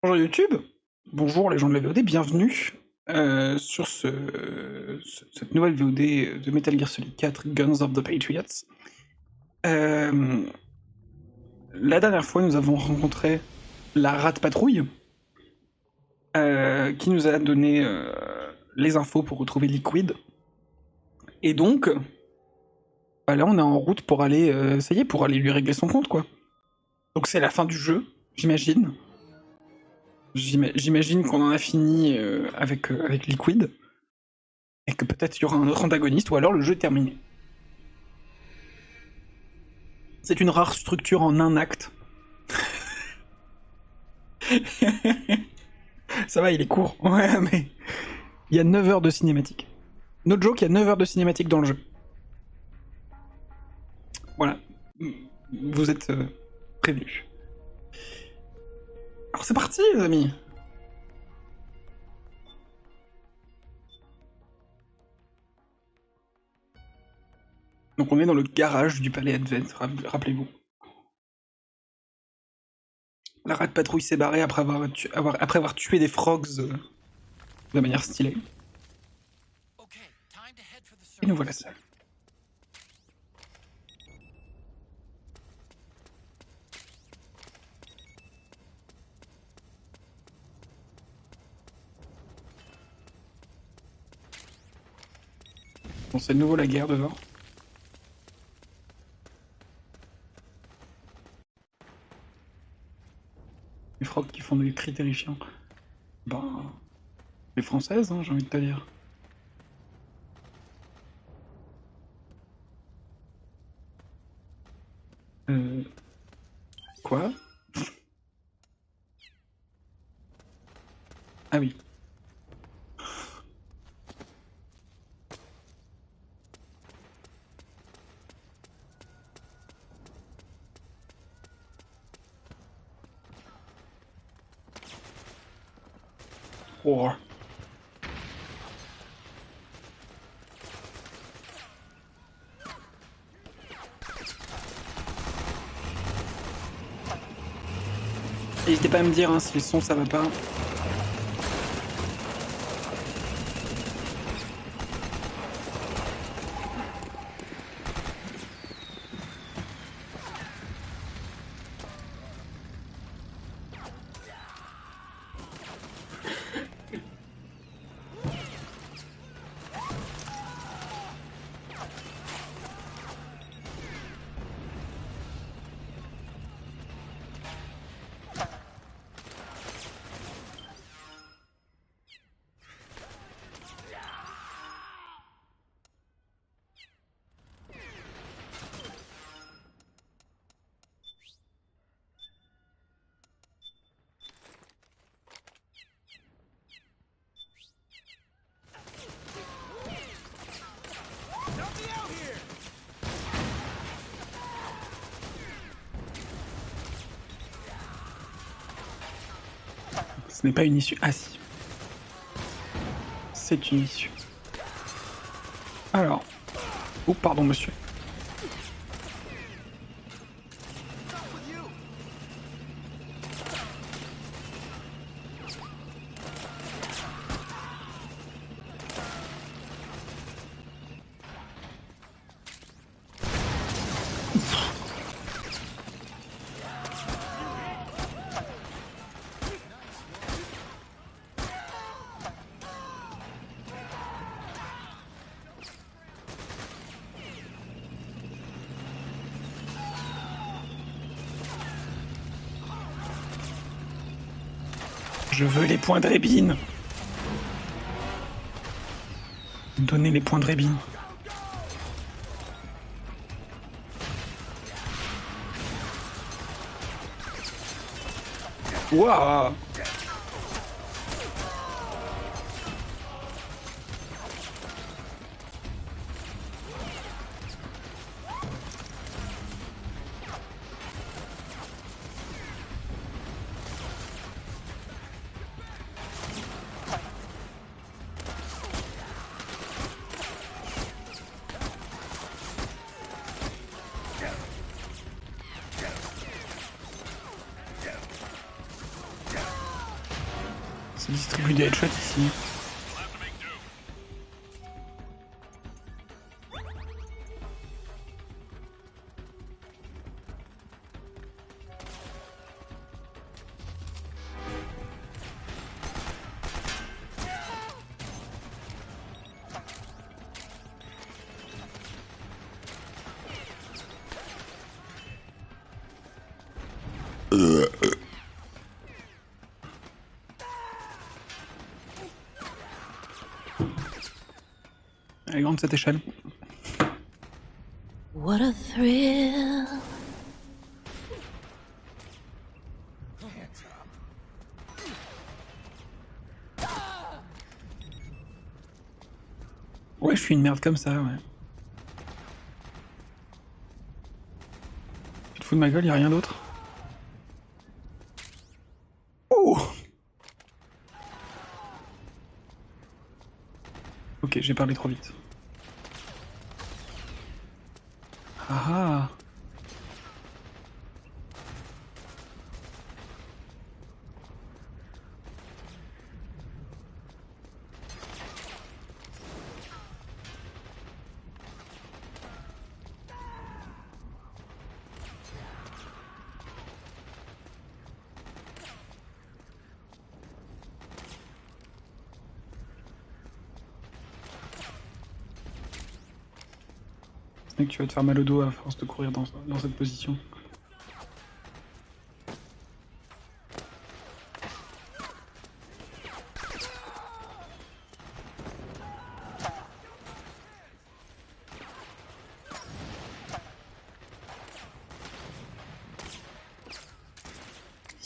Bonjour YouTube, bonjour les gens de la VOD, bienvenue sur cette nouvelle VOD de Metal Gear Solid 4 Guns of the Patriots. La dernière fois, nous avons rencontré la Rat Patrouille qui nous a donné les infos pour retrouver Liquid. Et donc, bah là on est en route pour aller, ça y est, pour aller lui régler son compte quoi. Donc c'est la fin du jeu, j'imagine. J'imagine qu'on en a fini avec Liquid. Et que peut-être il y aura un autre antagoniste, ou alors le jeu est terminé. C'est une rare structure en un acte. Ça va, il est court. Ouais, mais il y a 9 heures de cinématique. No joke, il y a 9 heures de cinématique dans le jeu. Voilà. Vous êtes prévenus. Alors c'est parti, les amis. Donc on est dans le garage du palais Advent, rappelez-vous. La rat patrouille s'est barrée après avoir tué des frogs de manière stylée. Et nous voilà seuls. Bon, c'est de nouveau la guerre dehors. Les frogs qui font des cris terrifiants. Ben, les françaises, hein, j'ai envie de te dire. Quoi? Ah oui. Oh. N'hésitez pas à me dire hein, si le son ça va pas. Ce n'est pas une issue. Ah si. C'est une issue. Alors. Oh pardon monsieur. Je veux les points de rébine. Donnez les points de rébine. Waouh. Ça distribue des headshots ici. Elle est grande cette échelle. What a thrill. Ouais, je suis une merde comme ça, ouais. Tu te fous de ma gueule, y'a rien d'autre? Oh! Ok, j'ai parlé trop vite. Ah ah! C'est que tu vas te faire mal au dos à force de courir dans cette position.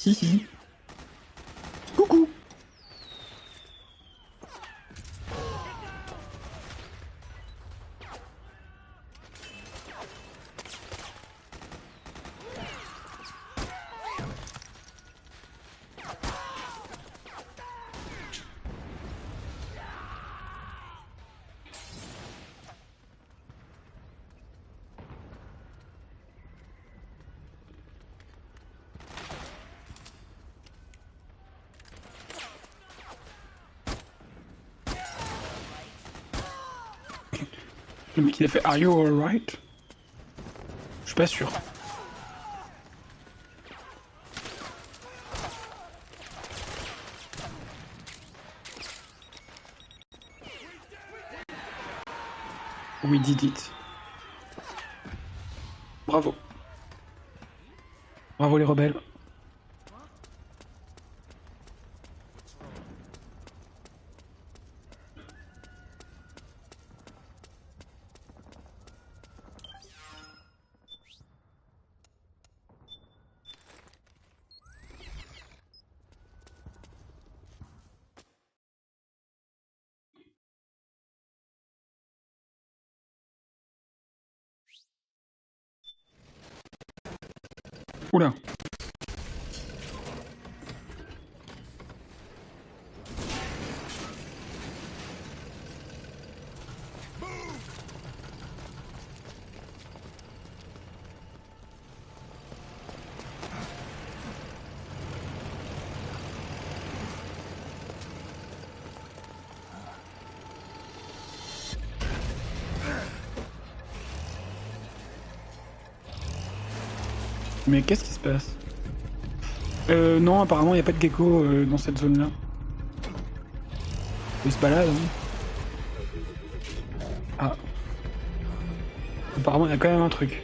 Hihi. Coucou. Le mec il a fait Are you alright? Je suis pas sûr. We did it. Bravo. Bravo les rebelles. Oula. Mais qu'est-ce qui se passe? Non, apparemment il n'y a pas de gecko dans cette zone-là. Il se balade, hein. Ah. Apparemment il y a quand même un truc.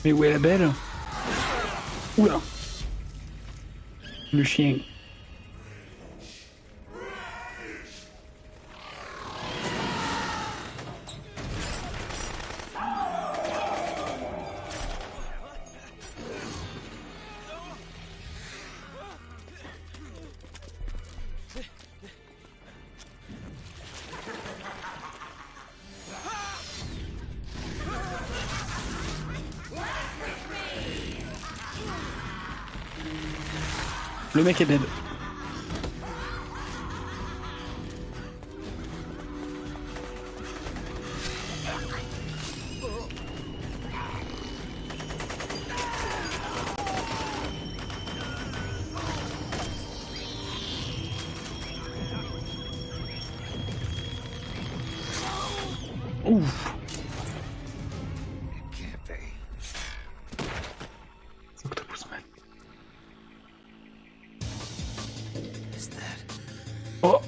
Mais où est la belle? Oula. Le chien. Le mec est dead. Ouf. C'est Octopus Man. Oh.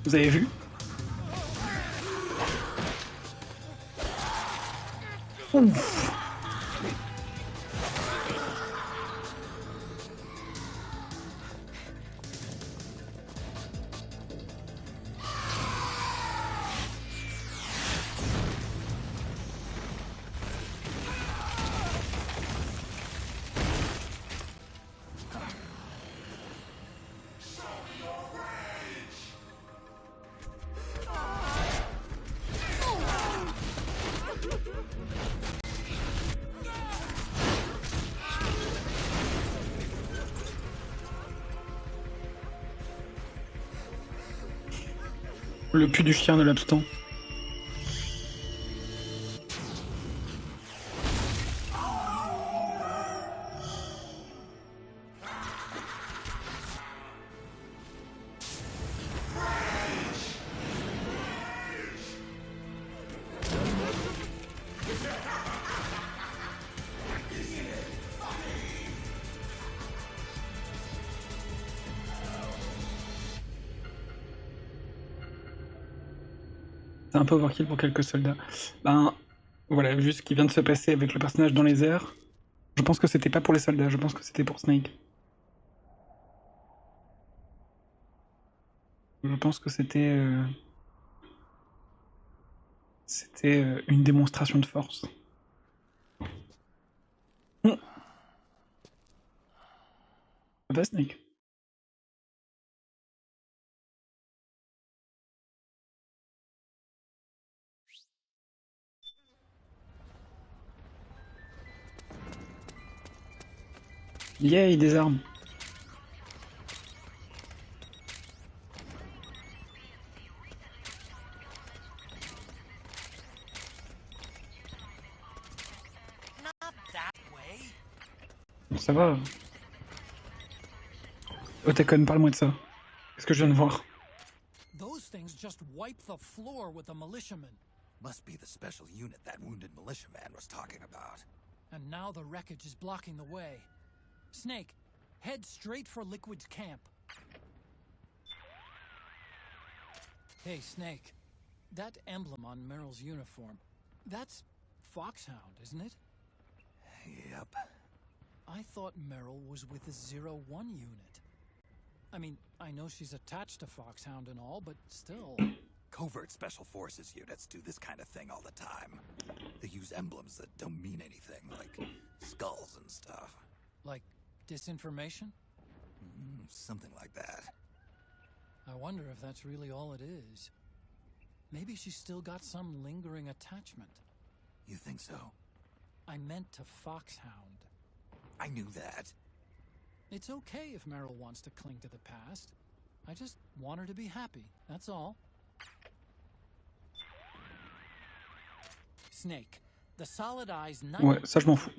Vous avez vu? Ouf. Le pu du chien de l'abstant. C'est un peu overkill pour quelques soldats. Ben, voilà, vu ce qui vient de se passer avec le personnage dans les airs, je pense que c'était pas pour les soldats, je pense que c'était pour Snake. Je pense que c'était une démonstration de force. Ça va, Snake? Yay, des armes. Ça va. Otakon, parle-moi de ça. Qu'est-ce que je viens de voir? Those things just wiped the floor with the militiamen. Must be the special unit that wounded militiaman was talking about. And now the wreckage is blocking the way. Snake, head straight for Liquid's camp. Hey, Snake. That emblem on Meryl's uniform, that's Foxhound, isn't it? Yep. I thought Meryl was with the 01 unit. I mean, I know she's attached to Foxhound and all, but still... Covert Special Forces units do this kind of thing all the time. They use emblems that don't mean anything, like skulls and stuff. Like disinformation? Something like that. I wonder if that's really all it is. Maybe she's still got some lingering attachment. You think so? I meant to Foxhound. I knew that. It's okay if Meryl wants to cling to the past. I just want her to be happy, that's all. Snake, the Solid Eyes... Ouais, ça je m'en fous.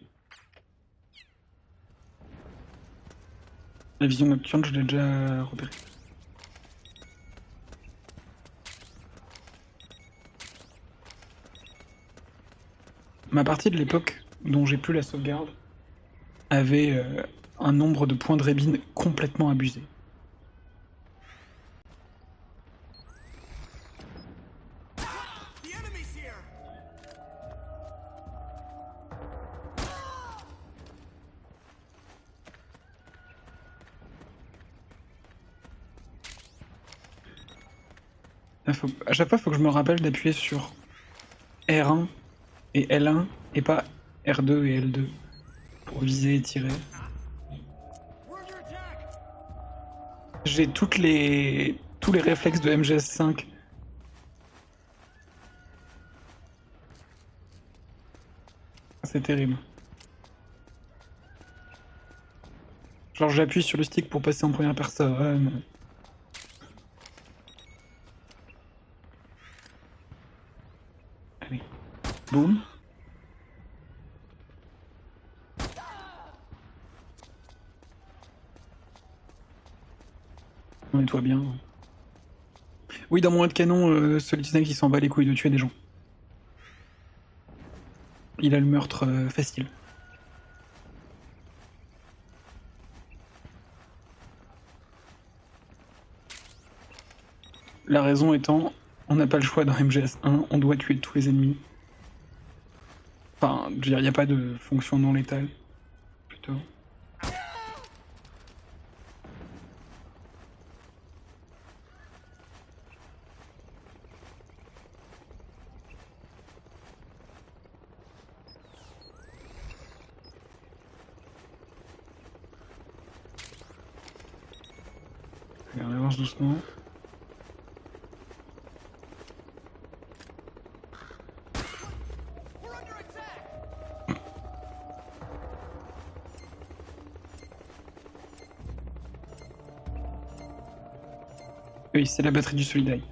La vision nocturne, je l'ai déjà repérée. Ma partie de l'époque dont j'ai plus la sauvegarde avait un nombre de points de rébine complètement abusé. À chaque fois, il faut que je me rappelle d'appuyer sur R1 et L1 et pas R2 et L2 pour viser et tirer. J'ai tous les réflexes de MGS5. C'est terrible. Genre j'appuie sur le stick pour passer en première personne. Allez. Boum. On nettoie bien. Oui, dans mon de canon, Solid Snake il s'en bat les couilles de tuer des gens. Il a le meurtre facile. La raison étant, on n'a pas le choix dans MGS1, on doit tuer tous les ennemis. Enfin, je veux dire, il n'y a pas de fonction non létale. Plutôt. Allez, on avance doucement. Oui, c'est la batterie du Solidaï.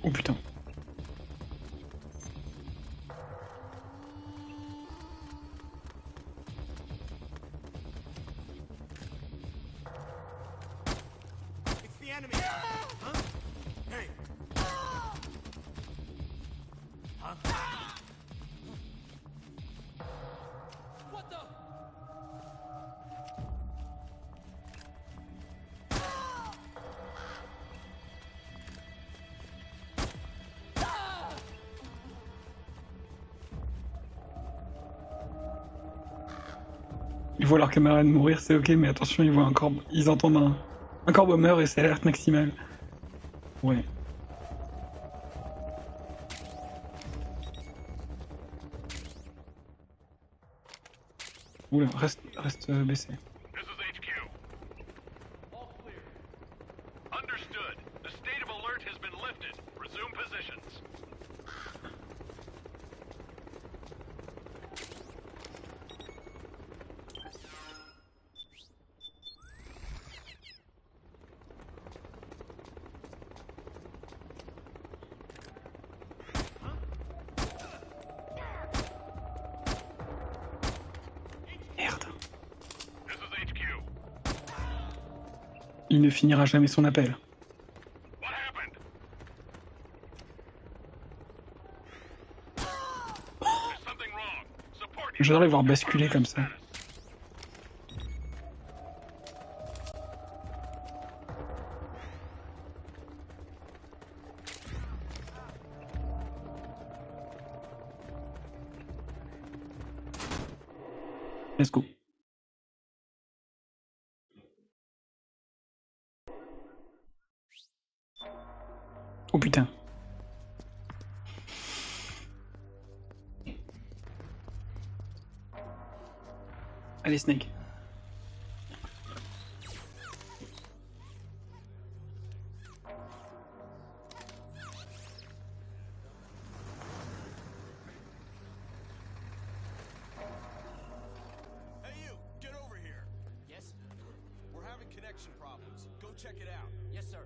Oh putain. Ils voient leur camarade mourir, c'est ok, mais attention, ils voient un corbeau. Ils entendent un corbeau meurt et c'est alerte maximale. Ouais. Oula, reste baissé. Merde. Il ne finira jamais son appel. J'adore les voir basculer comme ça. Let's go. Oh putain. Allez Snake. Hey you, get over here. Yes? We're having connection problems. Go check it out. Yes, sir.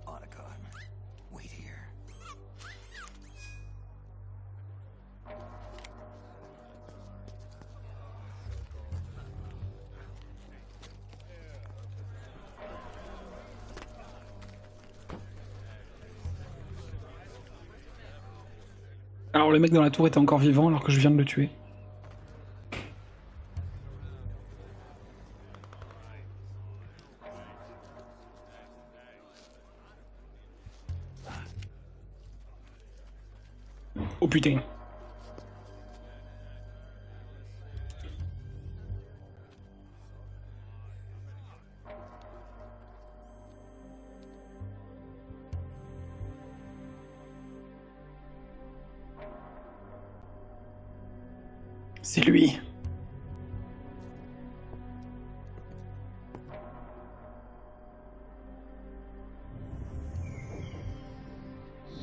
Otacon, wait here. Alors le mec dans la tour était encore vivant alors que je viens de le tuer. Oh putain. C'est lui.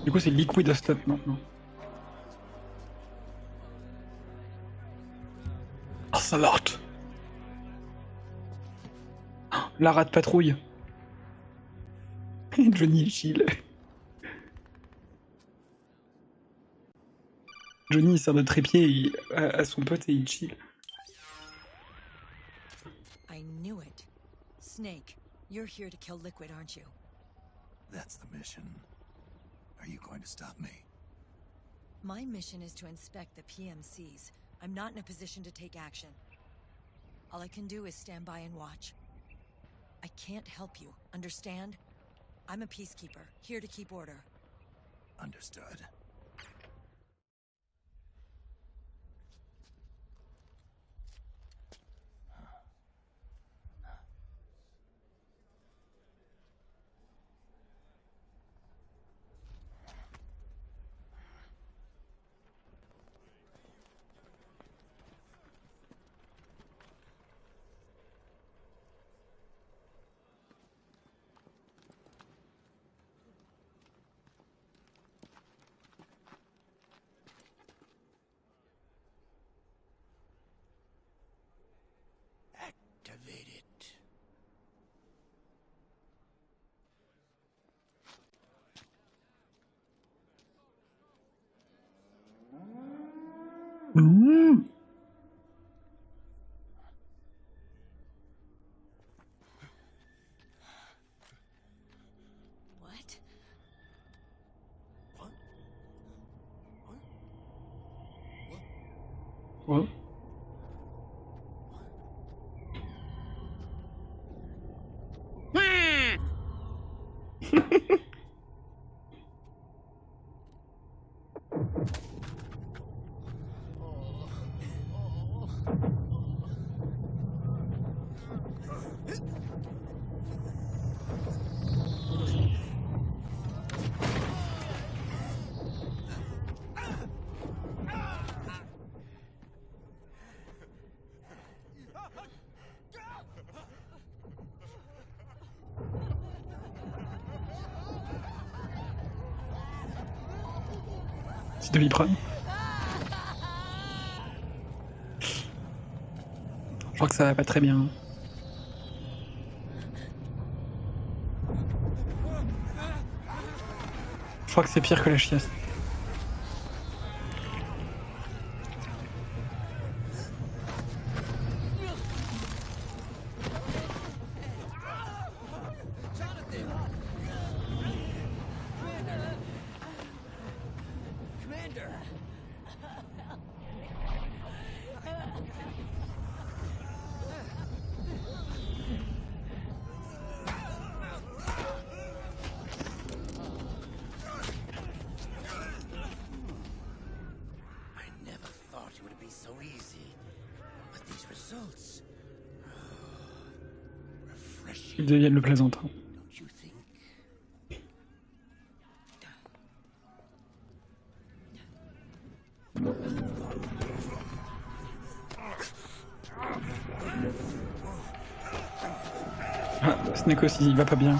Du coup, c'est Liquid Stop maintenant. Oh, salade. La rate patrouille. Johnny chill. Johnny il sert de trépied à son pote et il chill. I knew it. Snake, you're here to kill Liquid, aren't you? That's the mission. Are you going to stop me? My mission is to inspect the PMCs. I'm not in a position to take action. All I can do is stand by and watch. I can't help you, understand? I'm a peacekeeper, here to keep order. Understood. Activate it. Mmh. What? What? Ouais. C'est de l'iprane. Je crois que ça va pas très bien. Je crois que c'est pire que la chiasse. Commander! I never thought it would be so easy. But these results. Refreshing, Ils deviennent le plaisantin. don't you think? Ah, Snake aussi, il va pas bien.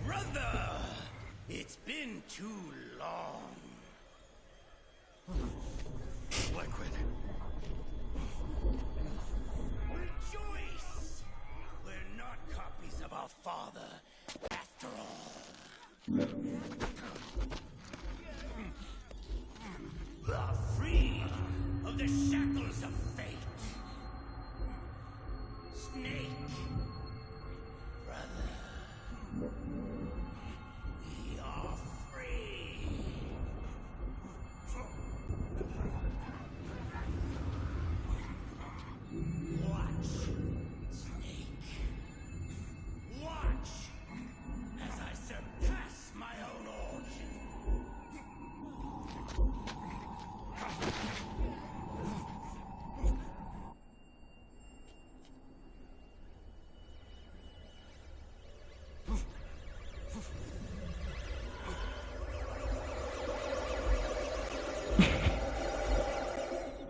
Brother! It's been too long. Liquid. Rejoice! We're not copies of our father, after all. We are free of the shackles of fate. Snake. Brother. We are free.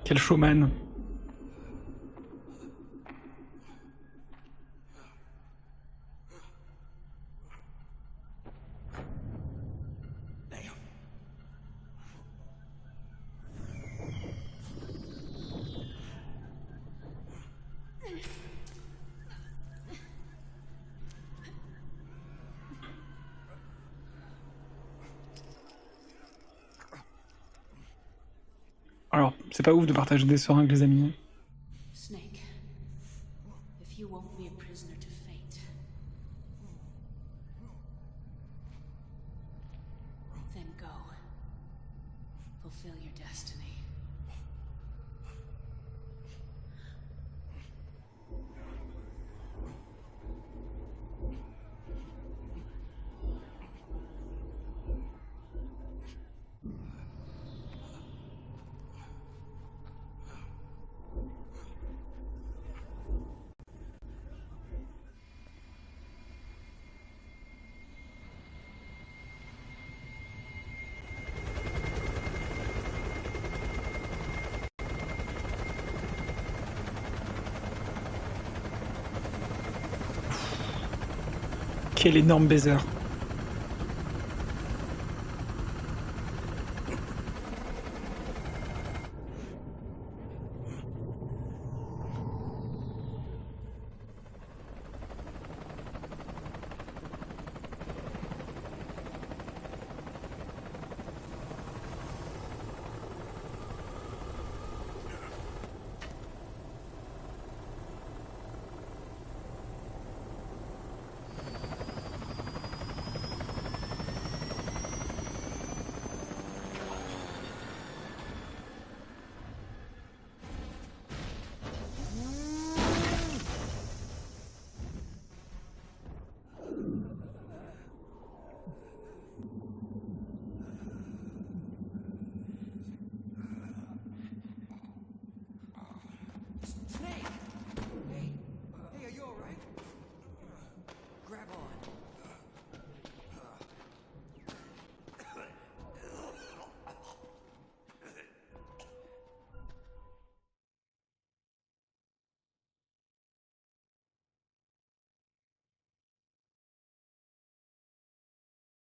Quel showman. Alors, c'est pas ouf de partager des seringues, les amis. Snake, if you won't be a prisoner to fate, then go. Fulfill your destiny. Quel énorme baiser. Snake! Hey, are you alright? Grab on.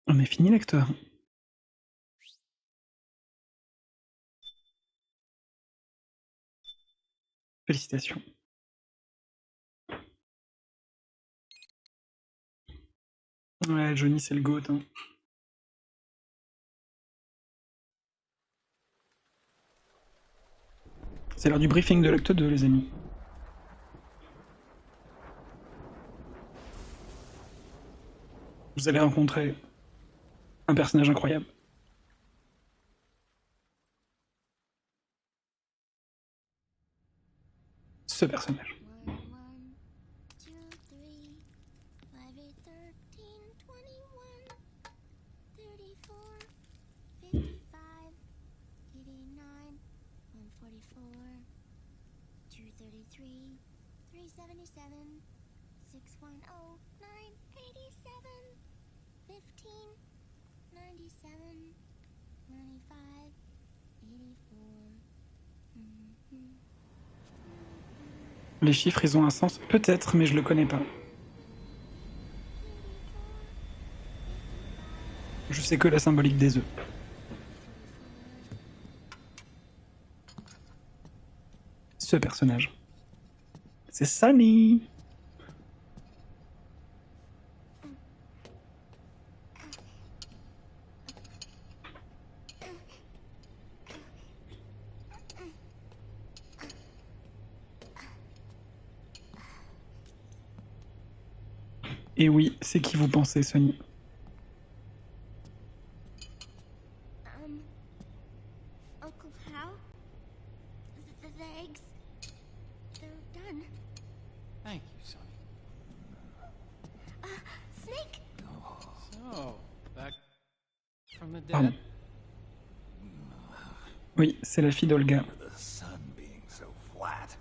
On est fini, lecteur. Félicitations. Ouais, Johnny, c'est le GOAT. Hein. C'est l'heure du briefing de l'acte 2, les amis. Vous allez rencontrer un personnage incroyable. Ce personnage. 1, 1, 2, 3, 5, 8, 13, 21, 34, 55, 89, 144, 233, 377, 610, 987, 15, 97, 95, 84. Les chiffres, ils ont un sens, peut-être, mais je le connais pas. Je sais que la symbolique des œufs. Ce personnage. C'est Sunny. Et oui, c'est qui vous pensez, Sunny? Uncle Hal? The eggs, they're done. Thank you, Sonny. Snake! So, back from the Pardon. dead? Oui, c'est la fille d'Olga. The sun being so flat.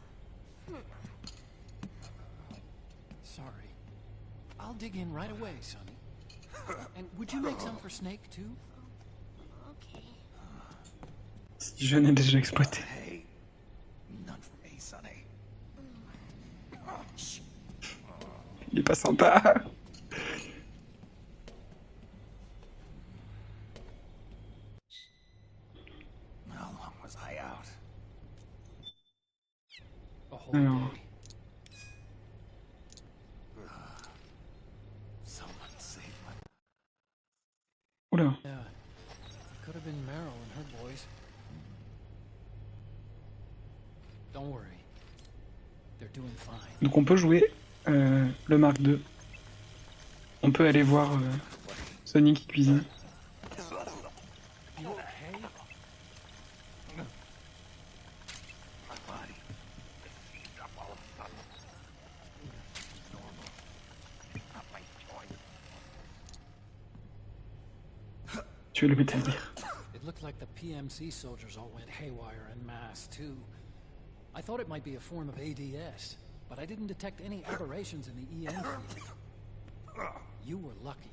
Sorry. I'll dig in right away, Sonny. And would you make some for Snake, too? Okay. Si je n'ai déjà exploité. Hey, Il est pas sympa. How long was I out? A whole Alors. day. Someone save my... Oula. Yeah. It could have been Meryl and her boys. Don't worry. They're doing fine. Donc on peut jouer le Mark II. On peut aller voir Sonny qui cuisine. You okay? My body. It seized up all of a sudden. It's normal. Not my choice. Tu veux le mettre à dire. It looked like the PMC soldiers all went haywire en masse, too. I thought it might be a form of ADS, but I didn't detect any aberrations in the EM field. You were lucky.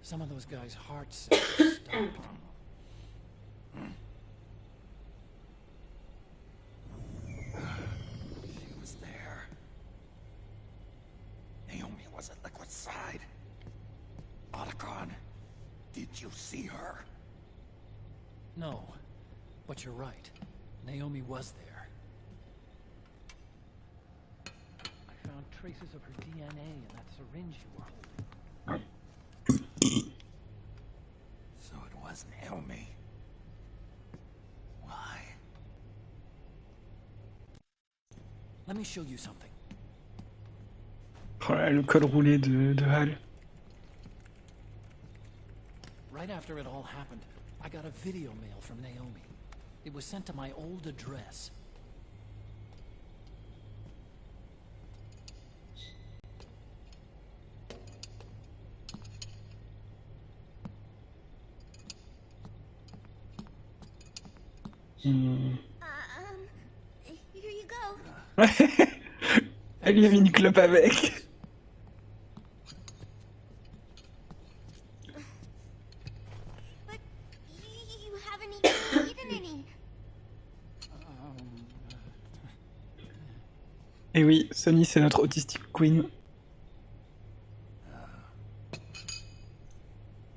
Some of those guys' heart cells stopped. She was there. Naomi was at Liquid's side. Otacon, did you see her? No, but you're right. Naomi was there. I found traces of her DNA in that syringe you were holding. So it was Naomi. Why? Let me show you something. Oh là, le col roulé de Hal. Right after it all happened, I got a video mail from Naomi. It was sent to my old address. Here you go. Elle lui a mis une clope avec. But you haven't even eaten any. Et oui, Sonny c'est notre autistic queen.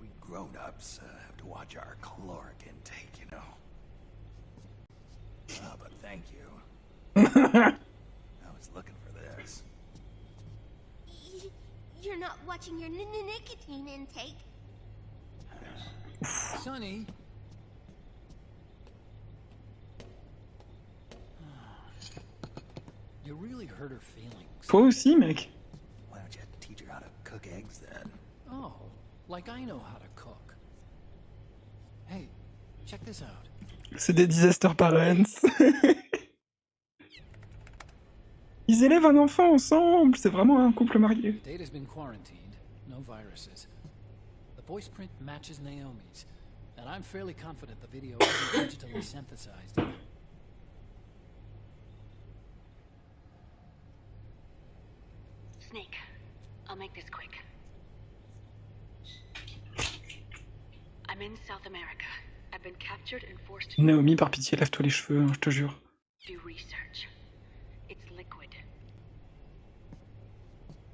We grown-ups have to watch our caloric intake, you know. But thank you. I was looking for this. You're not watching your nicotine intake. Sonny! You really hurt her feelings. Toi aussi, mec. Why don't you teach her how to cook eggs then? Oh, like I know how to cook. Hey, check this out. C'est des disaster parents. Ils élèvent un enfant ensemble. C'est vraiment un couple marié. Data's been quarantined, no viruses. The voice print matches Naomi's, and I'm fairly confident the video isn't digitally synthesized either. Snake, I'll make this quick. I'm in South America. I've been captured and forced to Naomi, par pitié, lève-toi les cheveux, hein, je te jure. do research. It's Liquid.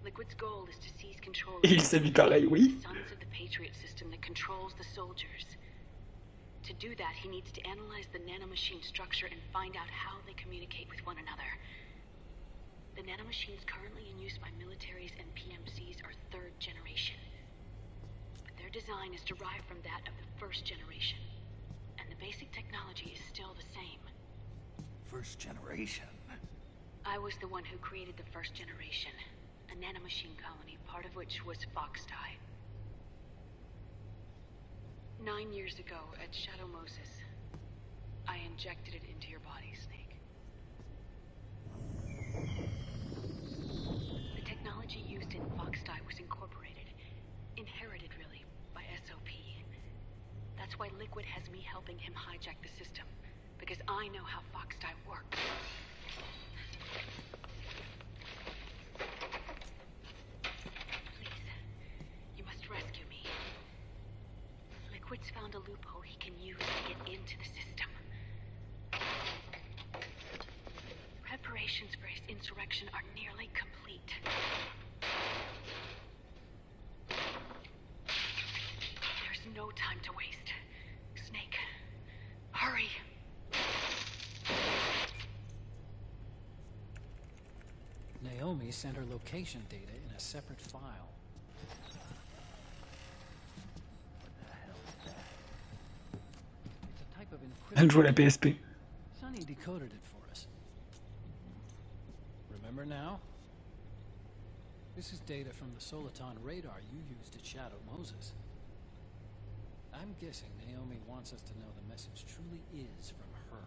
Liquid's goal is to seize control Et il s'habille pareil, oui. the sons of the Patriot system that controls the soldiers. To do that, he needs to analyze the nanomachine structure and find out how they communicate with one another. The nanomachines currently in use by militaries and PMCs are third generation. But their design is derived from that of the first generation. And the basic technology is still the same. First generation. I was the one who created the first generation, a nanomachine colony, part of which was Foxdie. 9 years ago at Shadow Moses, I injected it into your body, Snake. The technology used in Foxdie was incorporated, inherited really, by SOP. That's why Liquid has me helping him hijack the system, because I know how Foxdie works. Please, you must rescue me. Liquid's found a loophole he can use to get into the system. Preparations for his insurrection are nearly complete. no time to waste. Snake, hurry. Naomi sent her location data in a separate file. What the hell is that? It's a type of Elle joue à la encryption. PSP. Sonny decoded it for us. Remember now? This is data from the Soliton radar you used at Shadow Moses. I'm guessing Naomi wants us to know the message truly is from her.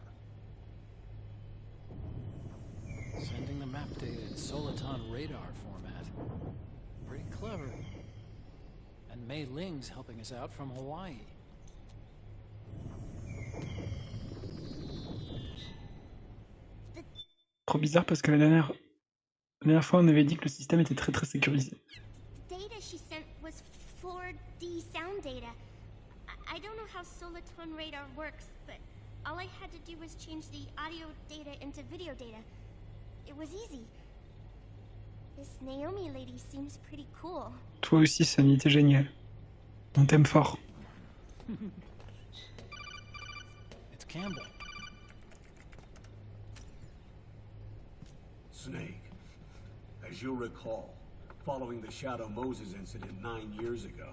Sending the map data in Soliton radar format. Pretty clever. And Mei Ling's helping us out from Hawaii. Trop bizarre parce que la dernière fois on avait dit que le système était très très sécurisé. The data she sent was 4D sound data. I don't know how Soliton radar works, but all I had to do was change the audio data into video data. It was easy. This Naomi lady seems pretty cool. Toi aussi, Sunny, t'es génial. On t'aime fort. It's Campbell. Snake, as you'll recall, following the Shadow Moses incident 9 years ago,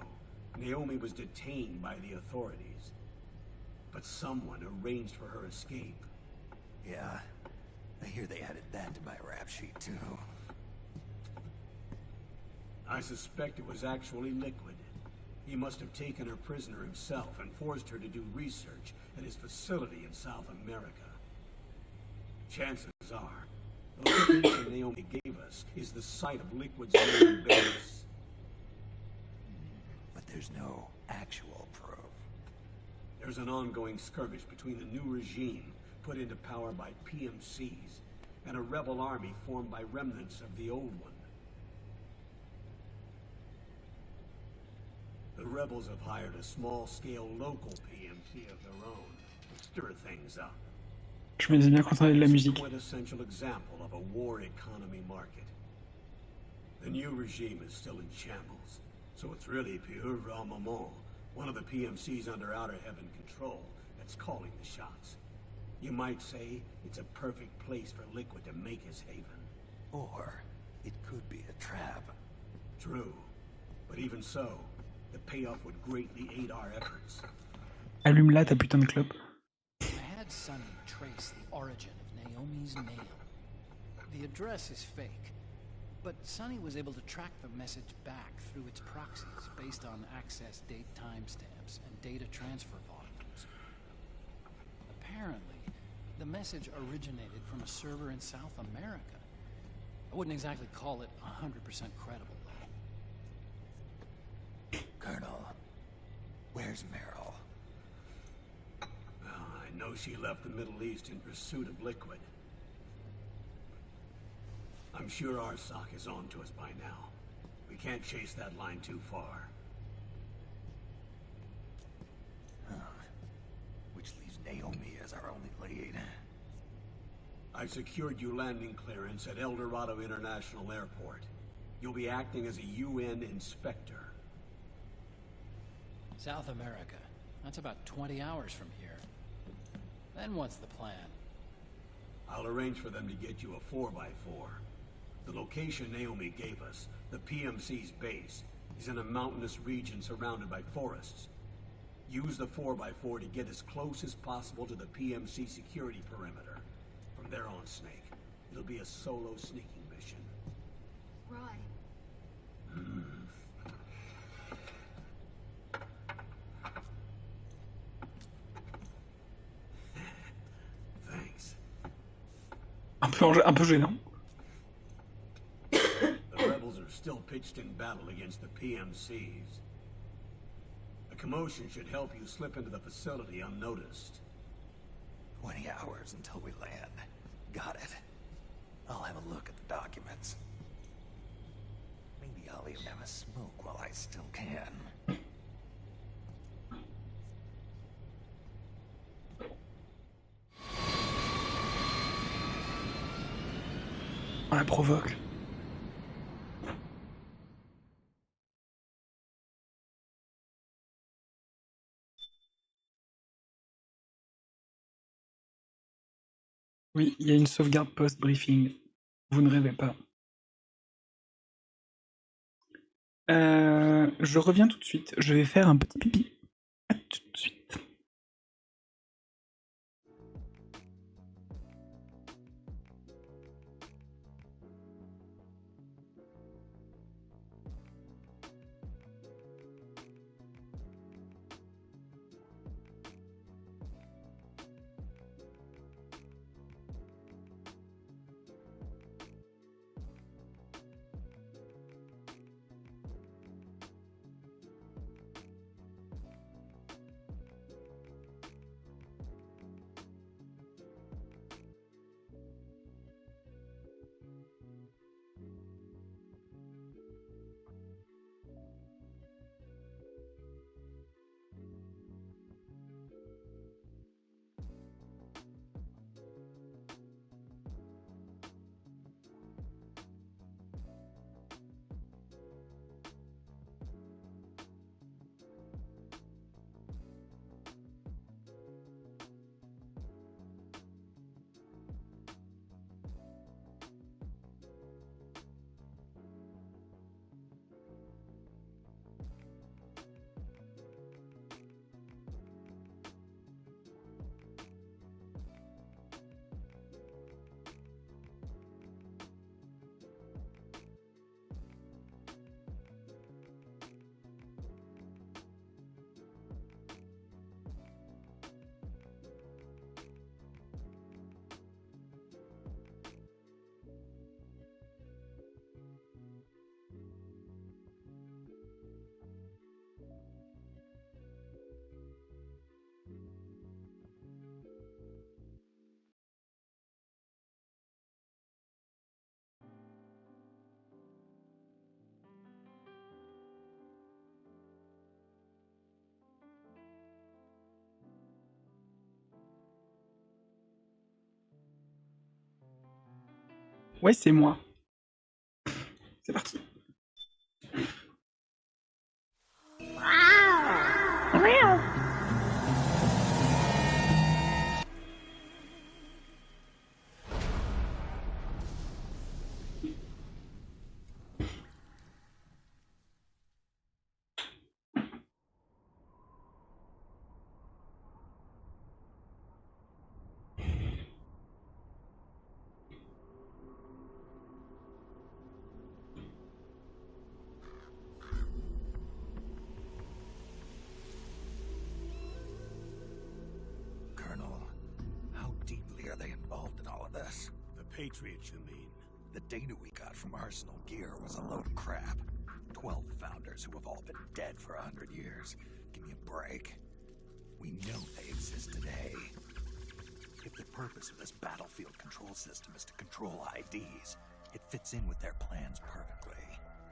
Naomi was detained by the authorities. But someone arranged for her escape. Yeah, I hear they added that to my rap sheet, too. I suspect it was actually Liquid. He must have taken her prisoner himself and forced her to do research at his facility in South America. Chances are, the location Naomi gave us is the site of Liquid's main base. But there's no actual proof. There's an ongoing skirmish between a new regime put into power by PMCs and a rebel army formed by remnants of the old one. The rebels have hired a small-scale local PMC of their own to stir things up. Je me disais bien quand on avait de la It's a musique. quintessential example of a war economy market. The new regime is still in shambles, so it's really pure Ramamon, one of the PMCs under Outer Heaven control, that's calling the shots. You might say it's a perfect place for Liquid to make his haven. Or it could be a trap. True, but even so, the payoff would greatly aid our efforts. Allume là ta putain de clope. I had Sonny trace the origin of Naomi's mail. The address is fake, but Sonny was able to track the message back through its proxies based on access date timestamps and data transfer volumes. Apparently, the message originated from a server in South America. I wouldn't exactly call it 100% credible, though. Colonel, where's Meryl? Well, I know she left the Middle East in pursuit of Liquid. I'm sure our sock is on to us by now. We can't chase that line too far. Which leaves Naomi as our only lead. I've secured you landing clearance at El Dorado International Airport. You'll be acting as a UN inspector. South America. That's about 20 hours from here. Then what's the plan? I'll arrange for them to get you a 4x4. The location Naomi gave us, the PMC's base, is in a mountainous region surrounded by forests. Use the 4x4 to get as close as possible to the PMC security perimeter. From there on, Snake, it'll be a solo sneaking mission. Right. Thanks. Un peu gênant. The rebels are still pitched in battle against the PMCs. The commotion should help you slip into the facility unnoticed. 20 hours until we land. Got it. I'll have a look at the documents. Maybe I'll even have a smoke while I still can. On la provoque. Oui, il y a une sauvegarde post-briefing. Vous ne rêvez pas. Je reviens tout de suite. Je vais faire un petit pipi. À tout de suite. Ouais, c'est moi. C'est parti. Colonel, how deeply are they involved in all of this? The Patriots, you mean? The data we got from Arsenal Gear was a load of crap. 12 founders who have all been dead for 100 years. Give me a break. We know they exist today. If the purpose of this battlefield control system is to control IDs, it fits in with their plans perfectly.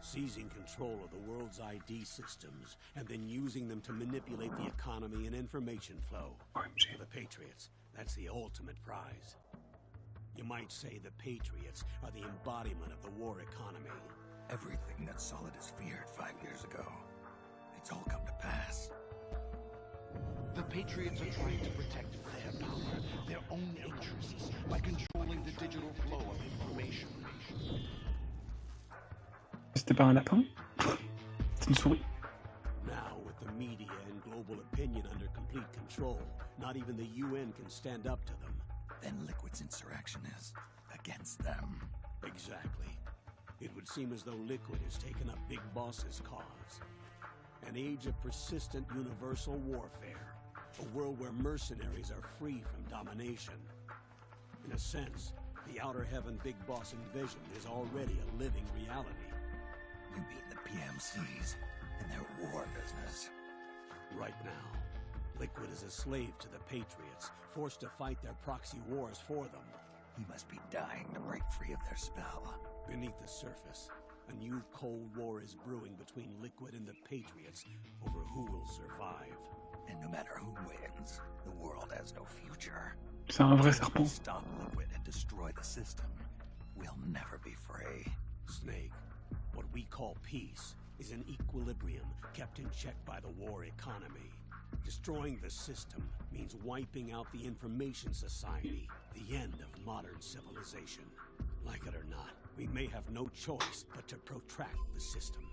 Seizing control of the world's ID systems and then using them to manipulate the economy and information flow. For the Patriots, that's the ultimate prize. You might say the Patriots are the embodiment of the war economy. Everything that Solidus feared 5 years ago, it's all come to pass. The Patriots are trying to protect their power, their own interests, by controlling the digital flow of information. C'était pas un lapin? C'est une souris. Now, with the media and global opinion under complete control, not even the UN can stand up to them. Then Liquid's insurrection is against them. Exactly. It would seem as though Liquid has taken up Big Boss's cause. An age of persistent universal warfare. A world where mercenaries are free from domination. In a sense, the Outer Heaven Big Boss invasion is already a living reality. You mean the PMCs and their war business? Right now, Liquid is a slave to the Patriots, forced to fight their proxy wars for them. He must be dying to break free of their spell. Beneath the surface, a new Cold War is brewing between Liquid and the Patriots over who will survive. And no matter who wins, the world has no future. C'est un vrai If we serpent. stop Liquid and destroy the system, we'll never be free. Snake, what we call peace is an equilibrium kept in check by the war economy. Destroying the system means wiping out the information society, the end of modern civilization. Like it or not, we may have no choice but to protract the system.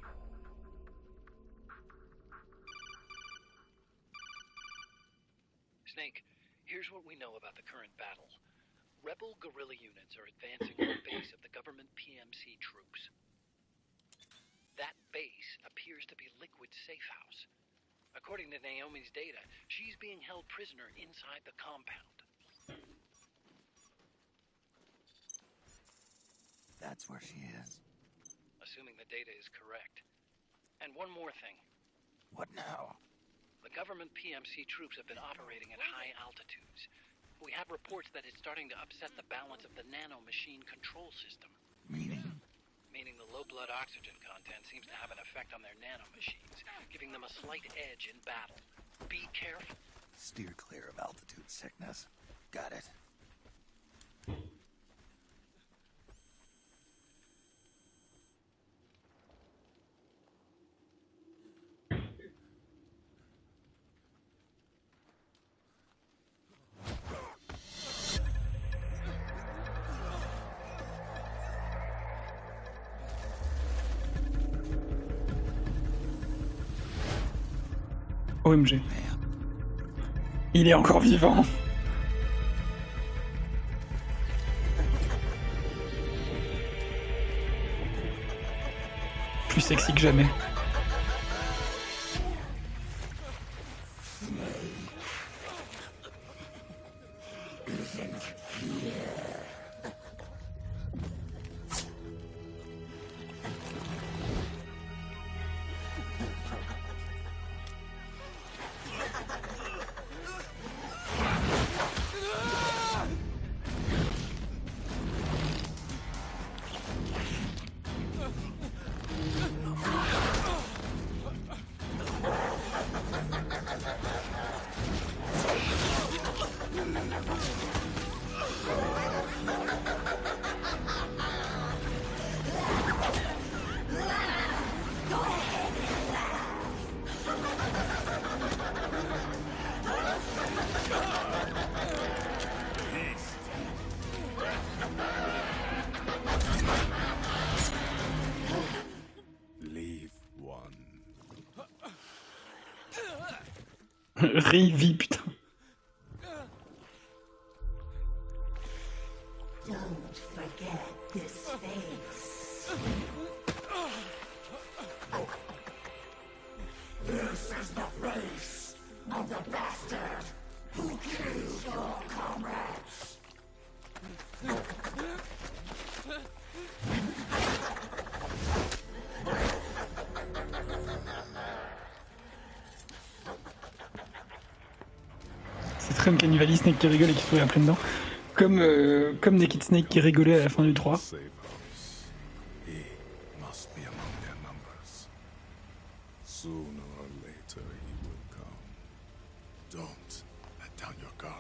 Snake, here's what we know about the current battle. Rebel guerrilla units are advancing on the base of the government PMC troops. That base appears to be Liquid's safe house. According to Naomi's data, she's being held prisoner inside the compound. That's where she is. Assuming the data is correct. And one more thing. What now? The government PMC troops have been operating at high altitudes. We have reports that it's starting to upset the balance of the nanomachine control system. Meaning? Meaning the low blood oxygen content seems to have an effect on their nanomachines, giving them a slight edge in battle. Be careful. Steer clear of altitude sickness. Got it. OMG. Il est encore vivant. Plus sexy que jamais. Rivi, putain. Don't forget this face. This is the face of the bastard who killed your comrades. C'est très Cannibali Snake qui rigole et qui sourit à pleines dents. Comme Naked Snake qui rigolait à la fin du 3. Sooner or later he will come. Don't let down your guard.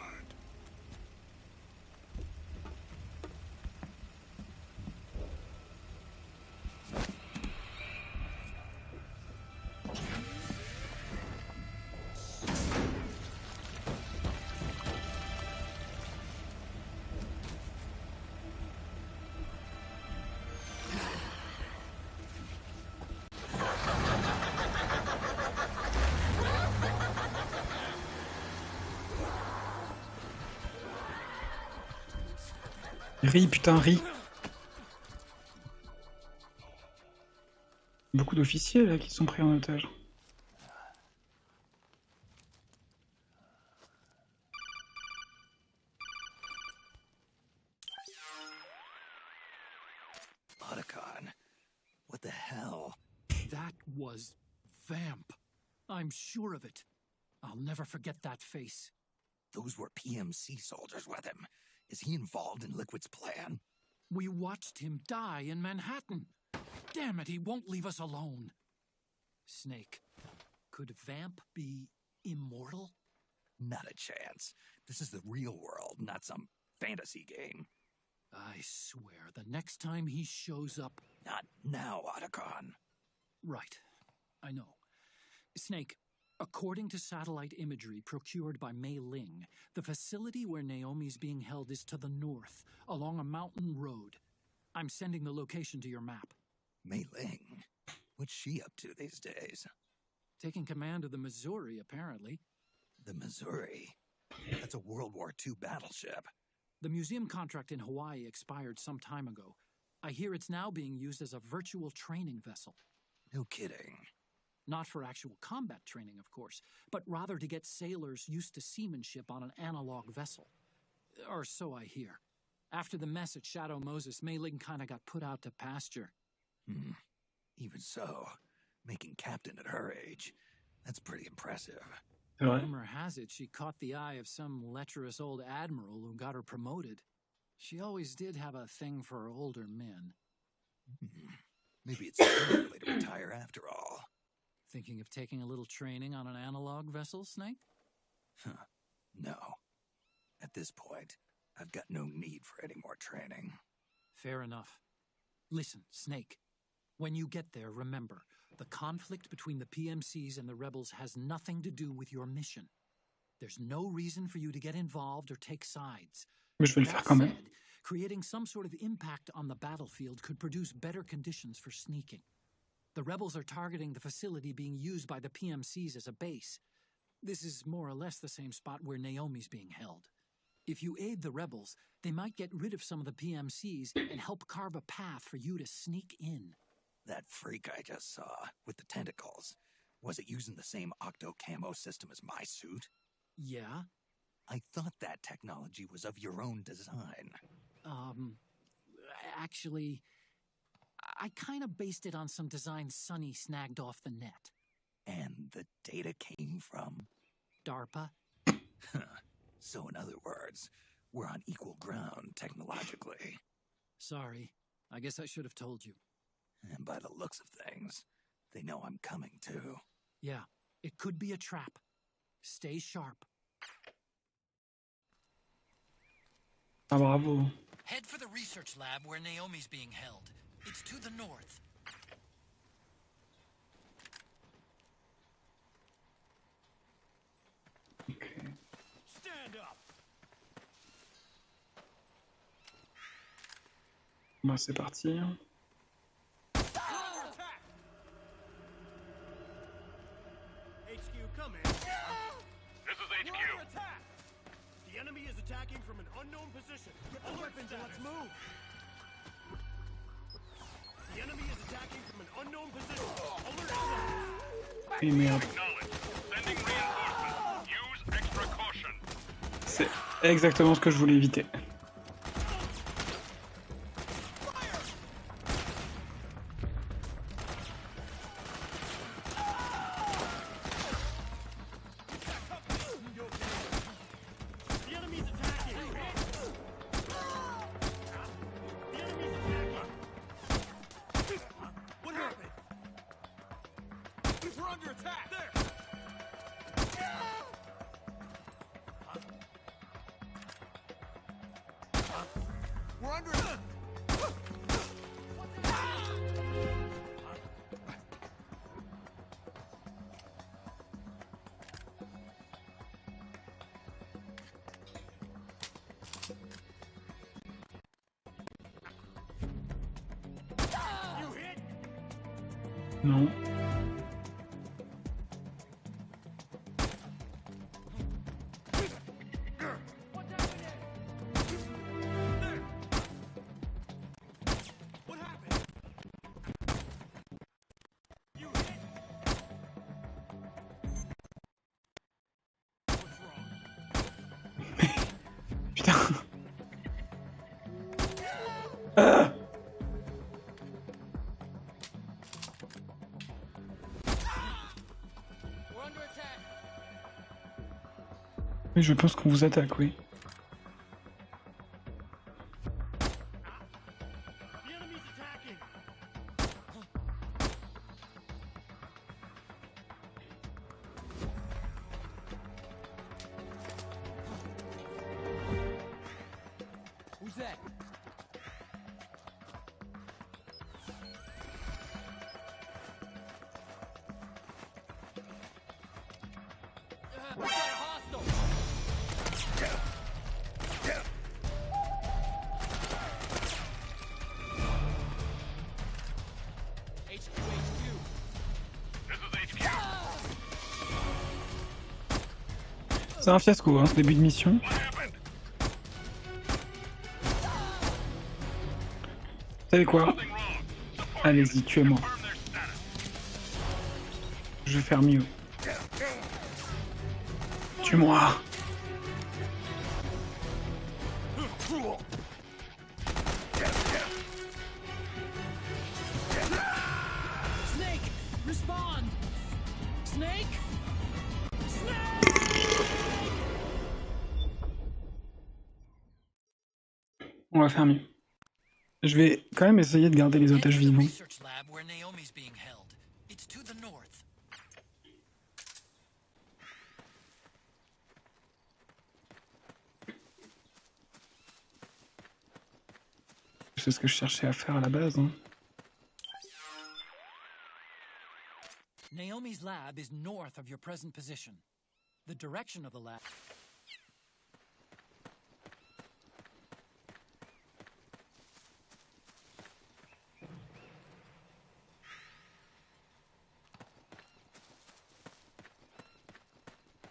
Ris, putain, ris. Beaucoup d'officiers là qui sont pris en otage. Otacon, what the hell? That was Vamp. I'm sure of it. I'll never forget that face. Those were PMC soldiers with him. Is he involved in Liquid's plan? We watched him die in Manhattan. Damn it, he won't leave us alone. Snake, could Vamp be immortal? Not a chance. This is the real world, not some fantasy game. I swear, the next time he shows up... Not now, Otacon. Right. I know. Snake, according to satellite imagery procured by Mei Ling, the facility where Naomi's being held is to the north, along a mountain road. I'm sending the location to your map. Mei Ling? What's she up to these days? Taking command of the Missouri, apparently. The Missouri? That's a World War II battleship. The museum contract in Hawaii expired some time ago. I hear it's now being used as a virtual training vessel. No kidding. Not for actual combat training, of course, but rather to get sailors used to seamanship on an analog vessel. Or so I hear. After the mess at Shadow Moses, Mei Ling kinda got put out to pasture. Even so, making captain at her age, that's pretty impressive. Rumor has it she caught the eye of some lecherous old admiral who got her promoted. She always did have a thing for older men. Maybe it's too early to retire after all. Thinking of taking a little training on an analog vessel, Snake? No. At this point, I've got no need for any more training. Fair enough. Listen, Snake. When you get there, remember, the conflict between the PMCs and the rebels has nothing to do with your mission. There's no reason for you to get involved or take sides. Mais je vais le faire quand même. That said, creating some sort of impact on the battlefield could produce better conditions for sneaking. The rebels are targeting the facility being used by the PMCs as a base. This is more or less the same spot where Naomi's being held. If you aid the rebels, they might get rid of some of the PMCs and help carve a path for you to sneak in. That freak I just saw, with the tentacles, was it using the same octo-camo system as my suit? Yeah? I thought that technology was of your own design. Actually, I kind of based it on some designs Sonny snagged off the net. And the data came from? DARPA. So in other words, we're on equal ground technologically. Sorry, I guess I should have told you. And by the looks of things, they know I'm coming too. Yeah, it could be a trap. Stay sharp. Ah, bravo. Head for the research lab where Naomi's being held. It's to the north. Okay. Stand up. Bah, c'est parti. HQ, come in. This is HQ. We're under attack. The enemy is attacking from an unknown position. Get the weapons and let's move. The enemy is attacking from an unknown position. Alert status. Et merde. Acknowledge. Sending reinforcements. Use extra caution. C'est exactement ce que je voulais éviter. Non. Putain. Oui, je pense qu'on vous attaque, oui. Who's that? C'est un fiasco, hein, ce début de mission. Vous savez quoi? Allez-y, tuez-moi. Je vais faire mieux. Tue-moi. Snake, respond. Snake. On va faire mieux. Je vais quand même essayer de garder les otages vivants. Research lab where Naomi's being held. It's to the north. C'est ce que je cherchais à faire à la base. Hein. Naomi's lab is north of your present position. The direction of the lab.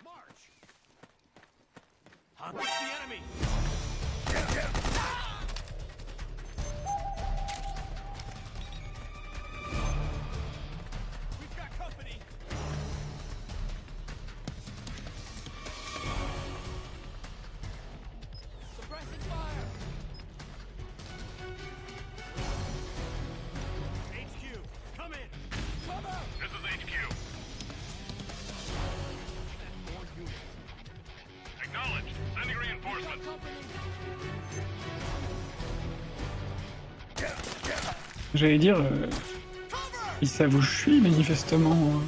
March! Huh? It's the enemy! We've got company! Suppressing fire! HQ, come in! Cover! This is HQ. Send more units. Acknowledged. Sending reinforcements. J'allais dire... ils savent où je suis, manifestement.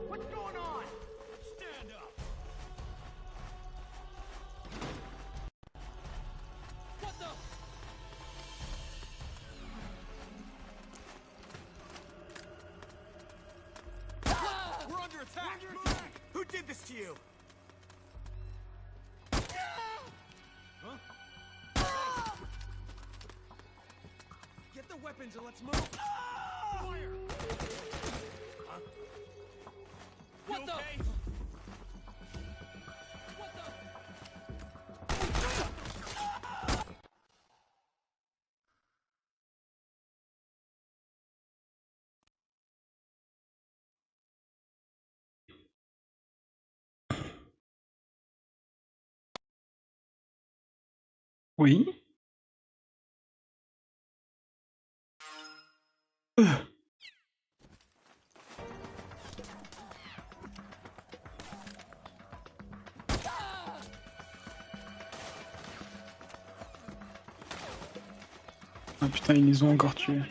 What's going on? Stand up! What the? We're under attack! Who did this to you? Huh? Hey. Get the weapons and let's move! Fire! Huh? What the? Okay? What the? Oui. Ah putain, ils les ont encore tués.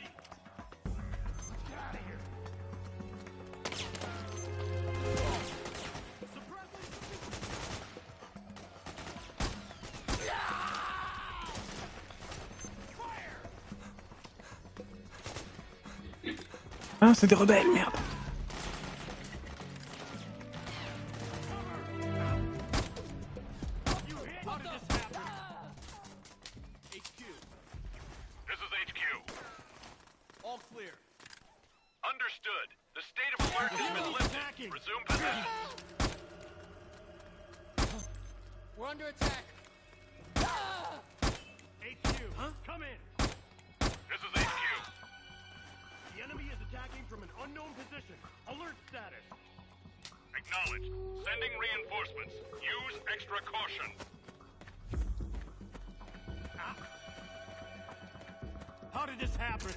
Ah, c'est des rebelles, merde. This is HQ. All clear. Understood. The state of alert has been lifted. Resume positions. We're under attack. HQ, come in. This is HQ. The enemy is attacking from an unknown position. Alert status. Acknowledged. Sending reinforcements. Use extra caution. had this happen?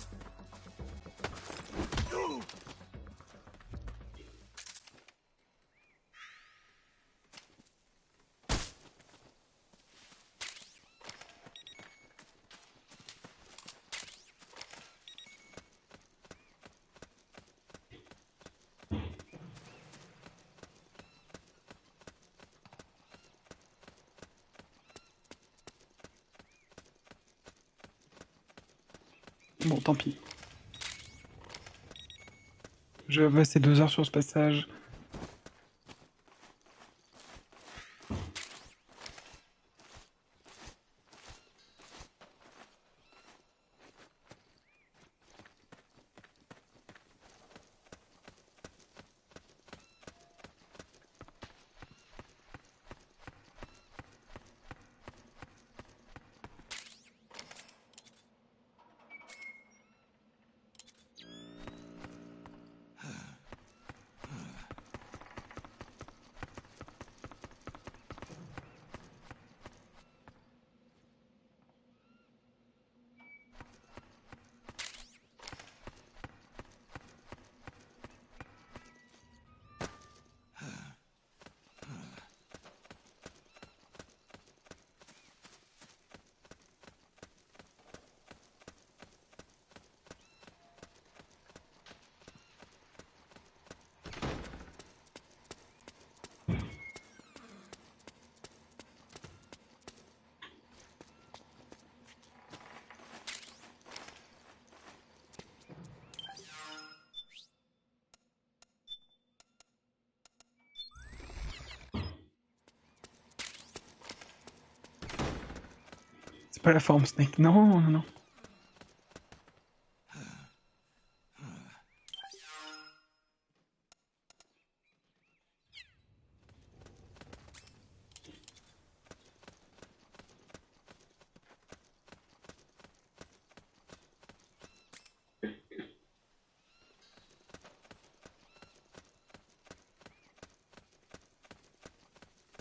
Bon, tant pis. Je vais passer 2 heures sur ce passage. C'est pas la forme Snake. Non, non, non.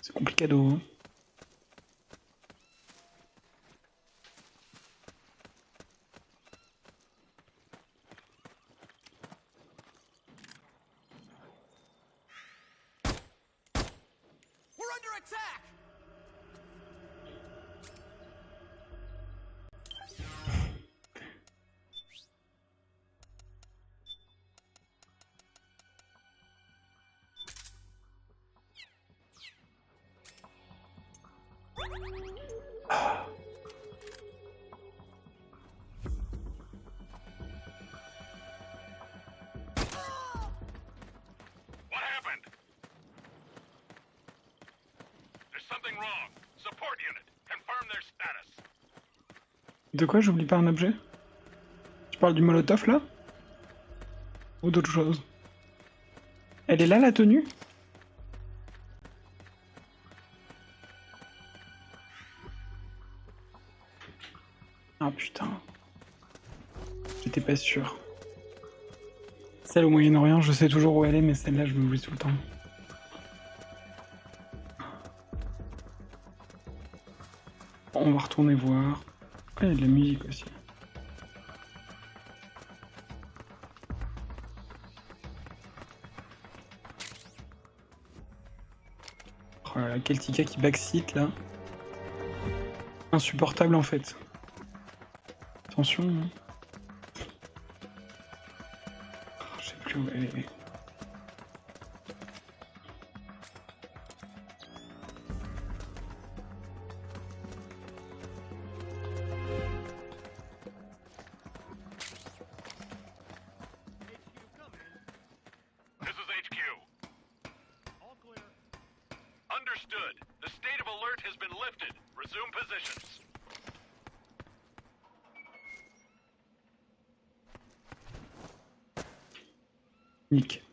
C'est complicado, hein. We're under attack! What happened? There's something wrong. Support unit, confirm their status. De quoi, j'oublie pas un objet? Tu parles du molotov là? Ou d'autre chose? Elle est là la tenue? Ah putain. J'étais pas sûr. Celle au Moyen-Orient, je sais toujours où elle est, mais celle-là, je m'oublie tout le temps. On va retourner voir. Ah, il y a de la musique aussi. Oh là là, quel Tika qui backseat là. Insupportable en fait. Attention. Hein. Oh, je sais plus où elle est. This is HQ. All clear. Understood. The state of alert has been lifted. Resume positions. Nick.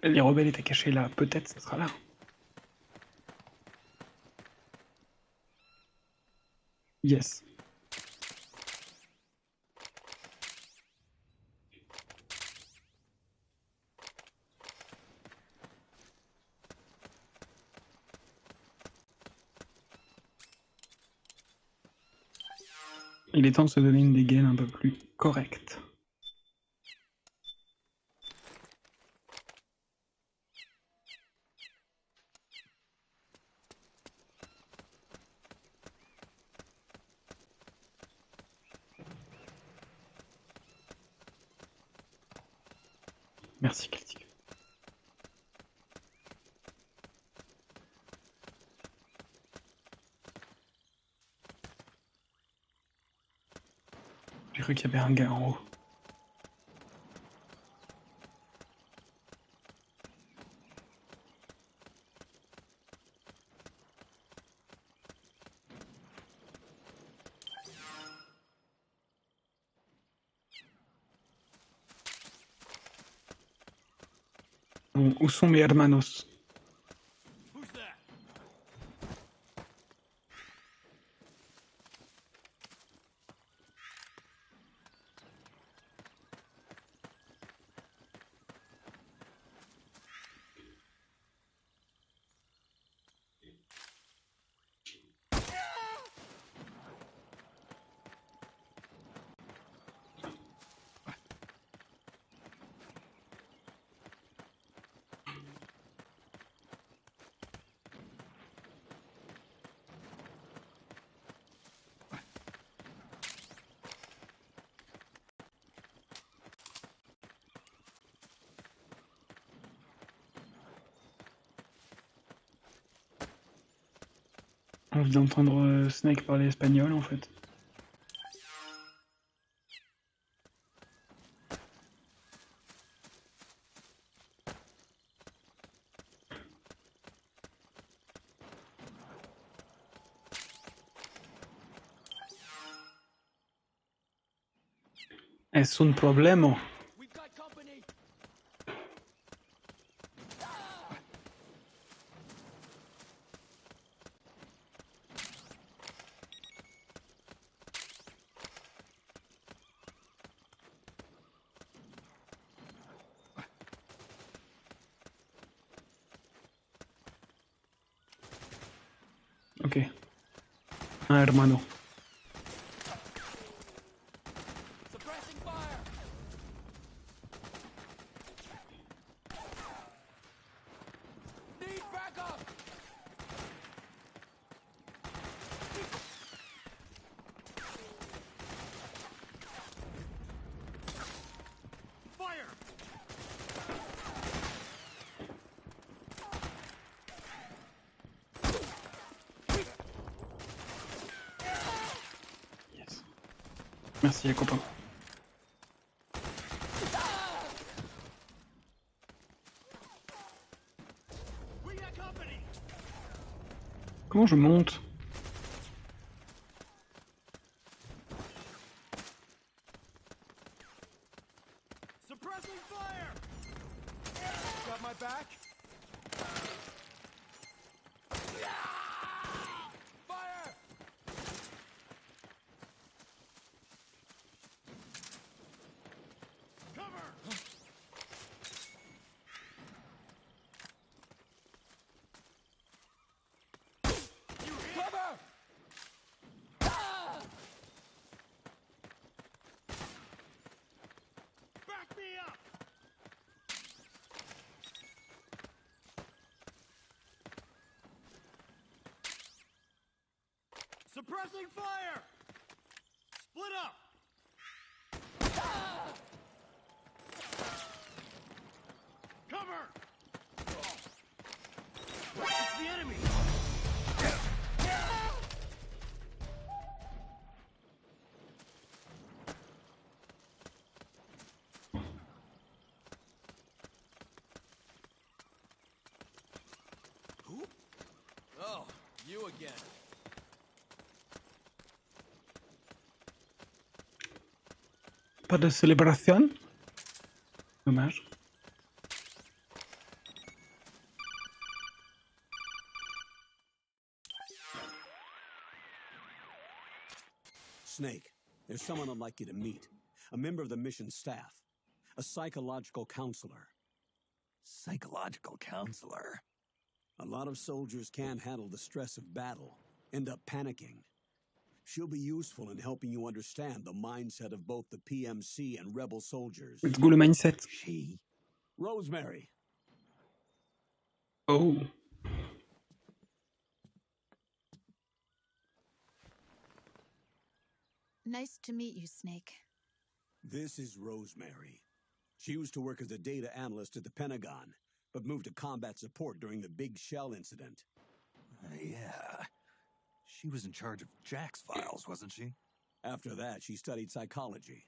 Les rebelles étaient cachés là, peut-être ça sera là. Yes. Il est temps de se donner une dégaine un peu plus correcte. Merci Celtic. J'ai cru qu'il y avait un gars en haut. Bon, où sont mes hermanos? Who's that? On vient d'entendre Snake parler espagnol en fait. Es un problema. We've got company. Ok. Un hermano. Suppressing fire. Need backup. Fire. Yes. Merci les copains. We got company. Comment je monte? Suppressing fire. Got my back. Fire. Cover. You hit. Cover. Back me up. Suppressing fire. Split up. Cover. It's the enemy. Who? Oh, you again. Pas de célébration? Dommage. Snake, there's someone I'd like you to meet. A member of the mission staff. A psychological counselor. Psychological counselor? A lot of soldiers can't handle the stress of battle, end up panicking. She'll be useful in helping you understand the mindset of both the PMC and rebel soldiers. Let's go le mindset. She? Rosemary. Oh. Nice to meet you, Snake. This is Rosemary. She used to work as a data analyst at the Pentagon, but moved to combat support during the Big Shell incident. Yeah. She was in charge of Jack's files, wasn't she? After that, she studied psychology.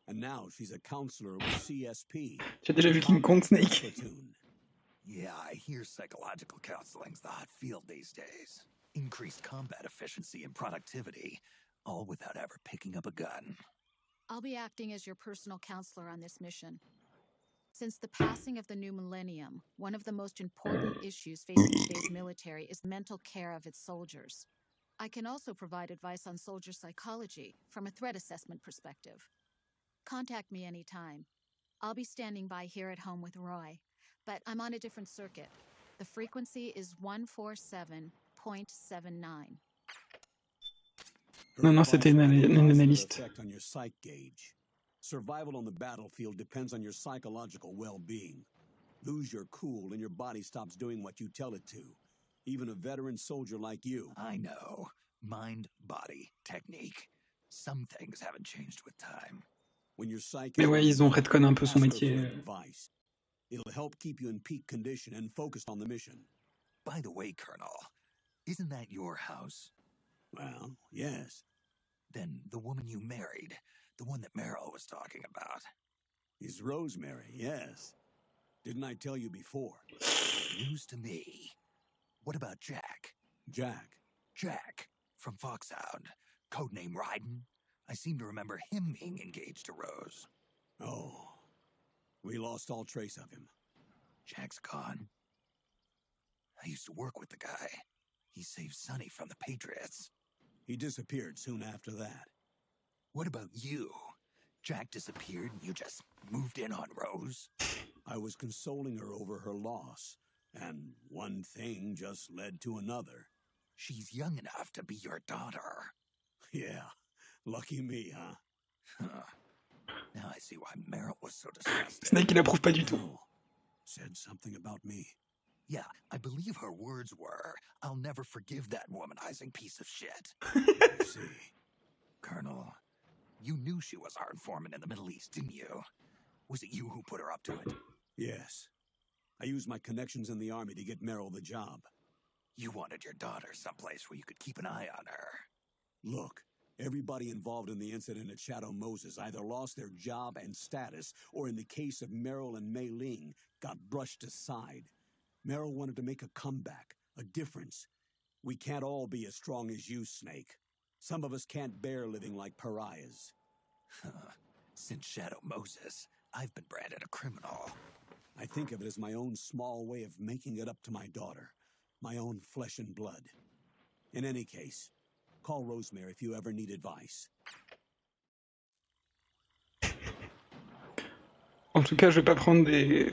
And now she's a counselor with CSP. J'ai déjà vu King Kong, Snake. Platoon. Yeah, I hear psychological counseling's the hot field these days. Increased combat efficiency and productivity, all without ever picking up a gun. I'll be acting as your personal counselor on this mission. Since the passing of the new millennium, one of the most important issues facing today's military is mental care of its soldiers. I can also provide advice on soldier psychology from a threat assessment perspective. Contact me anytime. I'll be standing by here at home with Roy, but I'm on a different circuit. The frequency is 147.79. Non, c'était une analyste. Effect on your psych gauge. Survival on the battlefield depends on your psychological well-being. Lose your cool and your body stops doing what you tell it to. Even a veteran soldier like you. I know. Mind, body, technique. Some things haven't changed with time. When your psyche Mais ouais, ils ont retconné un peu son métier. Advice. It'll help keep you in peak condition and focused on the mission. By the way, Colonel, isn't that your house? Well, yes. Then the woman you married, the one that Meryl was talking about. Is Rosemary, yes. Didn't I tell you before? News to me. What about Jack? Jack? Jack, from Foxhound. Codename Ryden. I seem to remember him being engaged to Rose. Oh. We lost all trace of him. Jack's gone. I used to work with the guy. He saved Sonny from the Patriots. He disappeared soon after that. What about you? Jack disappeared and you just moved in on Rose? I was consoling her over her loss, and one thing just led to another. She's young enough to be your daughter. Yeah, lucky me, huh? Now I see why Meryl was so disgusted. Snake, il approuve pas du tout. Said something about me. Yeah, I believe her words were, "I'll never forgive that womanizing piece of shit." I see. Colonel, you knew she was our informant in the Middle East, didn't you? Was it you who put her up to it? Yes. I used my connections in the army to get Meryl the job. You wanted your daughter someplace where you could keep an eye on her. Look, everybody involved in the incident at Shadow Moses either lost their job and status, or in the case of Meryl and Mei Ling, got brushed aside. Meryl wanted to make a comeback, a difference. We can't all be as strong as you, Snake. Some of us can't bear living like pariahs. Since Shadow Moses, I've been branded a criminal. I think of it as my own small way of making it up to my daughter. My own flesh and blood. In any case, call Rosemary if you ever need advice. En tout cas, je vais pas prendre des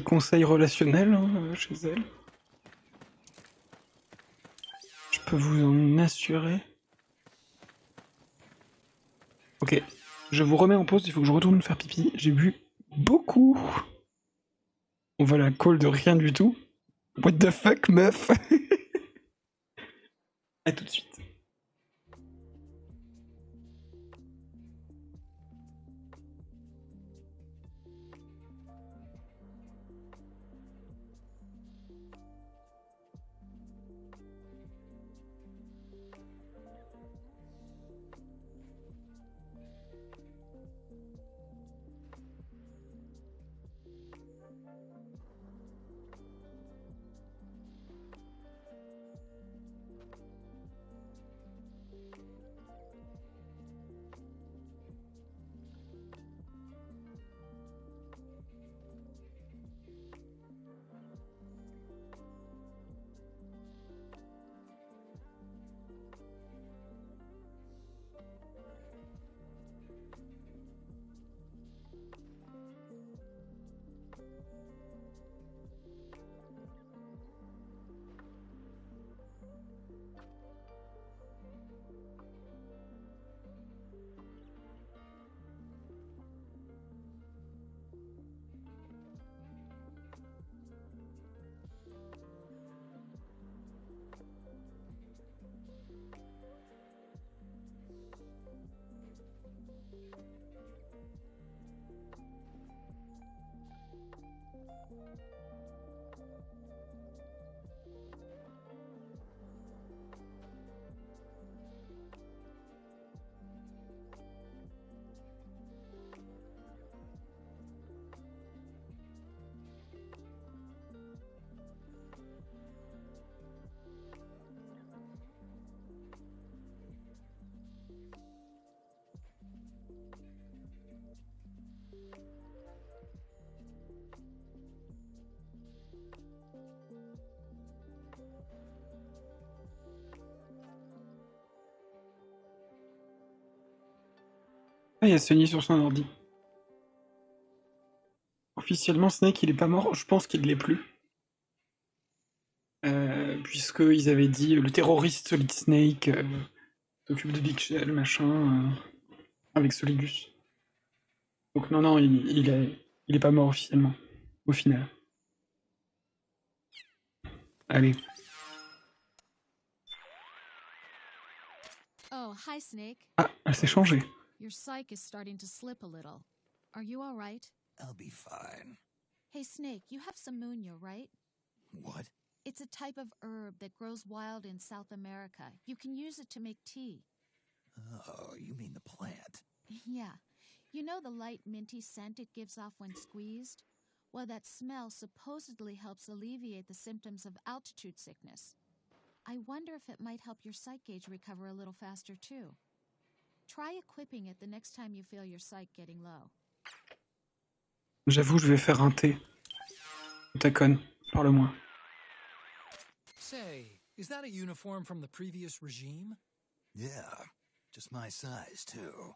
conseils relationnels chez elle. Je peux vous en assurer. Ok, je vous remets en pause, il faut que je retourne faire pipi. J'ai bu beaucoup. On va la call de rien du tout. What the fuck, meuf. À tout de suite. Ah, il y a Sunny sur son ordi. Officiellement, Snake, il est pas mort. Je pense qu'il ne l'est plus. Puisqu'ils avaient dit le terroriste Solid Snake s'occupe de Big Shell, machin, avec Solidus. Donc non, non, il est pas mort officiellement, au final. Allez. Oh, hi, Snake. Ah, elle s'est changée. Your psych is starting to slip a little. Are you all right? I'll be fine. Hey, Snake, you have some muño, right? What? It's a type of herb that grows wild in South America. You can use it to make tea. Oh, you mean the plant? Yeah. You know the light minty scent it gives off when squeezed? Well, that smell supposedly helps alleviate the symptoms of altitude sickness. I wonder if it might help your psych gauge recover a little faster, too. Try equipping it the next time you feel your psych getting low. J'avoue, je vais faire un thé. Tacon, parle-moi. Say, is that a uniform from the previous regime? Yeah, just my size, too.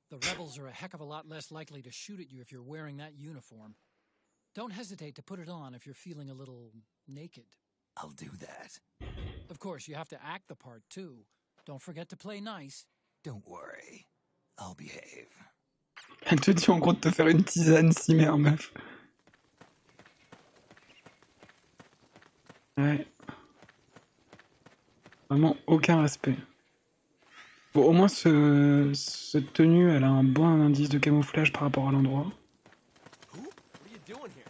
The rebels are a heck of a lot less likely to shoot at you if you're wearing that uniform. Don't hesitate to put it on if you're feeling a little naked. I'll do that. Of course, you have to act the part, too. Don't forget to play nice. Don't worry. I'll behave. Elle te dit en gros de te faire une tisane, si merde, meuf. Ouais. Vraiment aucun respect. Bon, au moins, cette tenue, elle a un bon indice de camouflage par rapport à l'endroit. What are you doing here?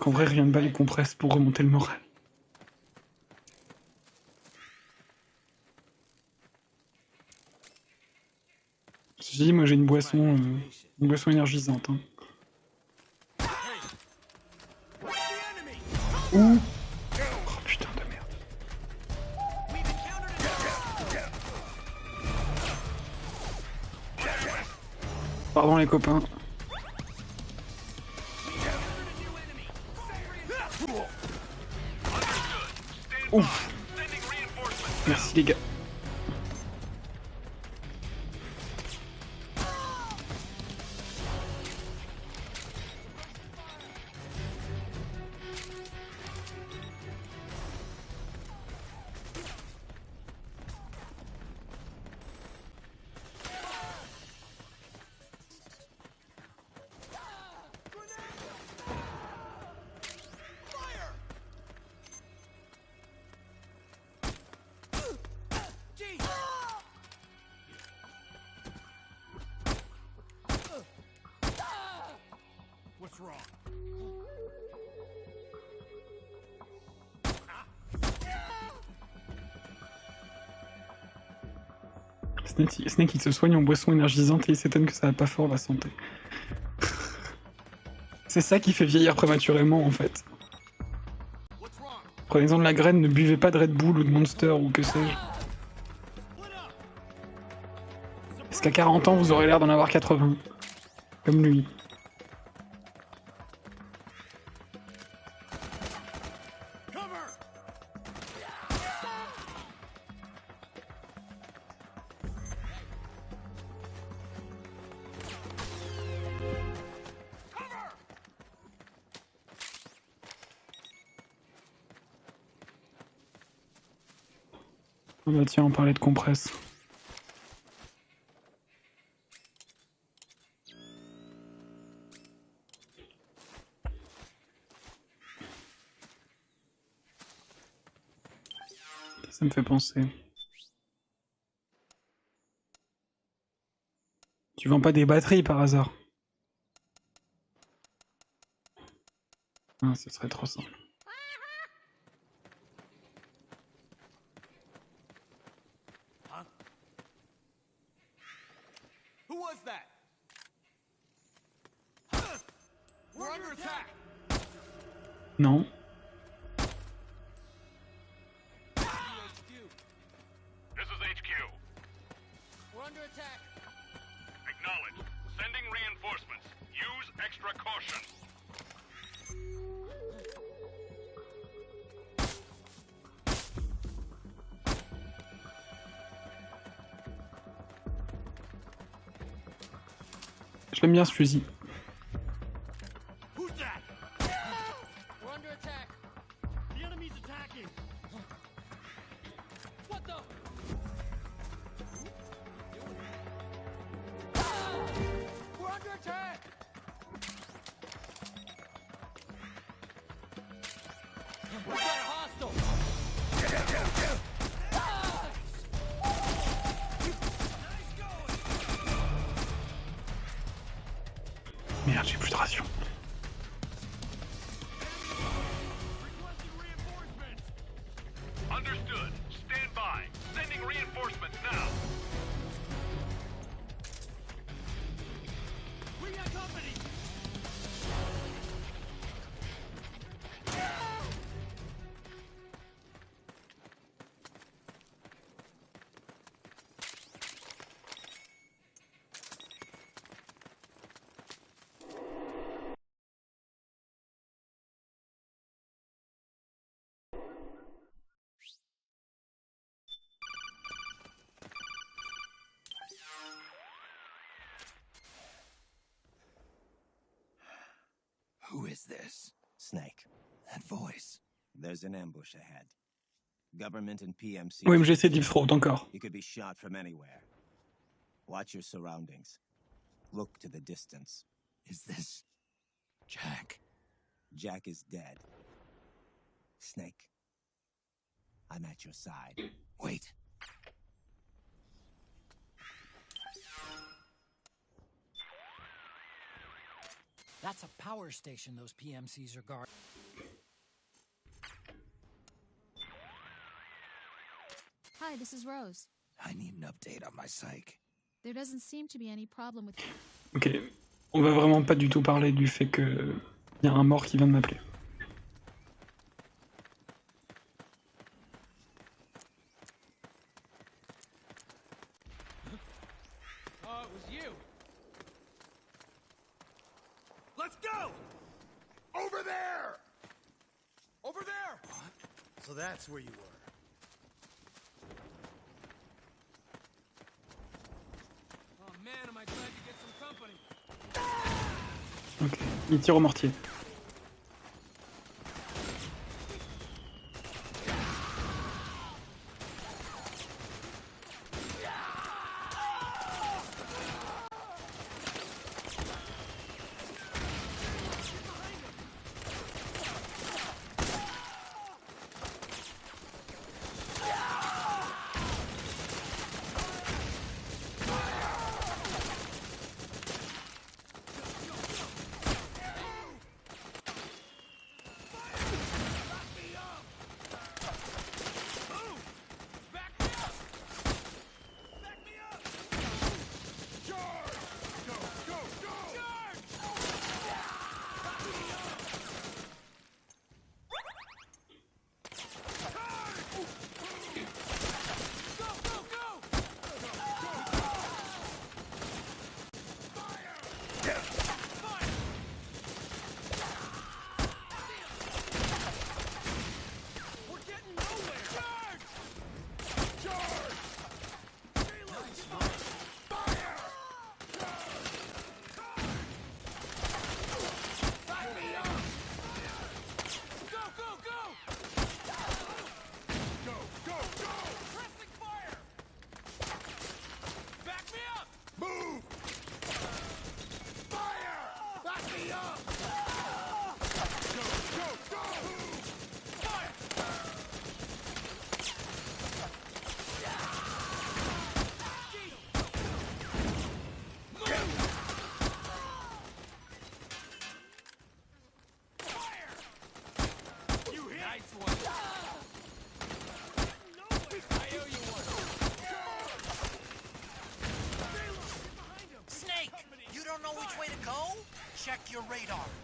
En vrai, rien de bat les compresses pour remonter le moral. Ceci dit, moi j'ai une boisson énergisante. Hein. Ouh. Oh putain de merde. Pardon les copains. Ouf. Merci les gars. What's wrong? Snake il se soigne en boisson énergisante et il s'étonne que ça va pas fort la santé. C'est ça qui fait vieillir prématurément en fait. Prenez-en de la graine, ne buvez pas de Red Bull ou de Monster ou que sais-je. Parce qu'à 40 ans vous aurez l'air d'en avoir 80. Comme lui. Ah bah tiens, on parlait de compresse. Ça me fait penser. Tu vends pas des batteries par hasard? Ah, ce serait trop simple. Who was that? We're under attack. Non. This is HQ. We're under attack. Acknowledged. Sending reinforcements. Use extra caution. J'aime bien ce fusil. Who's that? We're under attack. The enemy's attacking. What the? We're under attack. We've got a hostile. Merde, j'ai plus de ration. Understood. Stand by. Sending reinforcements now. We got company. Who is this? Snake. That voice. There's an ambush ahead. Government and PMC. OMGC Deep Throat encore. You could be shot from anywhere. Watch your surroundings. Look to the distance. Is this Jack? Jack is dead. Snake. I'm at your side. Wait. That's a power station those PMCs are guarding. Hi, this is Rose. I need an update on my psych. There doesn't seem to be any problem with... Ok, on va vraiment pas du tout parler du fait que y a un mort qui vient de m'appeler. Oh, it was you. Let's go! Over there! Over there! What? So that's where you were. Oh man, am I glad to get some company. Ok, il tire au mortier.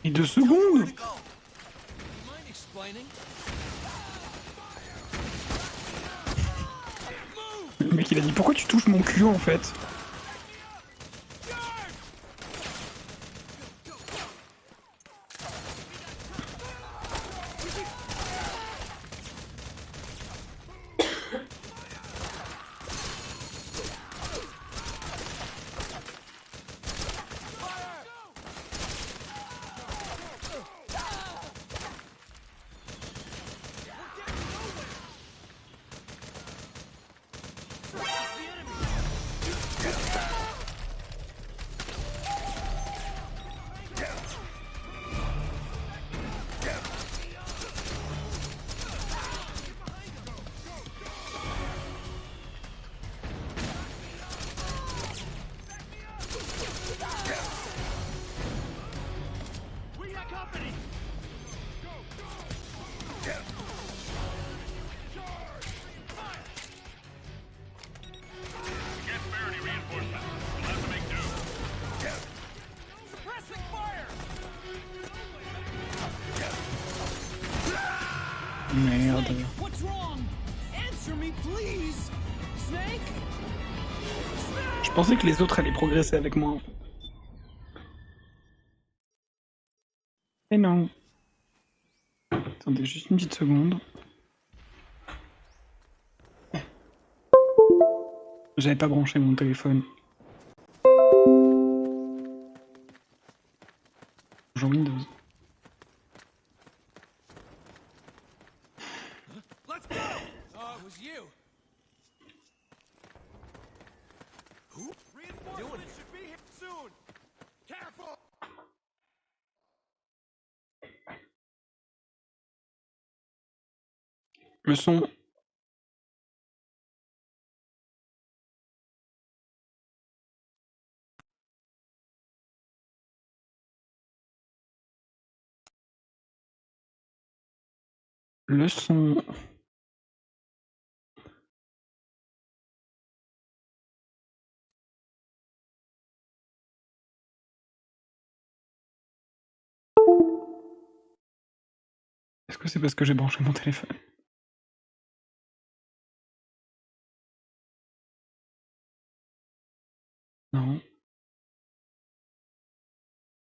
Et 2 secondes. Le mec il a dit pourquoi tu touches mon cul en fait. Merde. Snake, what's wrong? Answer me, please. Snake? Je pensais que les autres allaient progresser avec moi. Mais non. Attendez juste une petite seconde. J'avais pas branché mon téléphone. Bonjour Windows. Let's go! It was you. Who? Reinforcements should be here soon. Careful! Le son. Le son. Est-ce que c'est parce que j'ai branché mon téléphone? Non.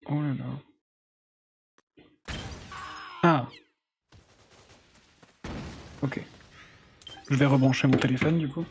Oh là là. Ah. Ok. Je vais rebrancher mon téléphone du coup.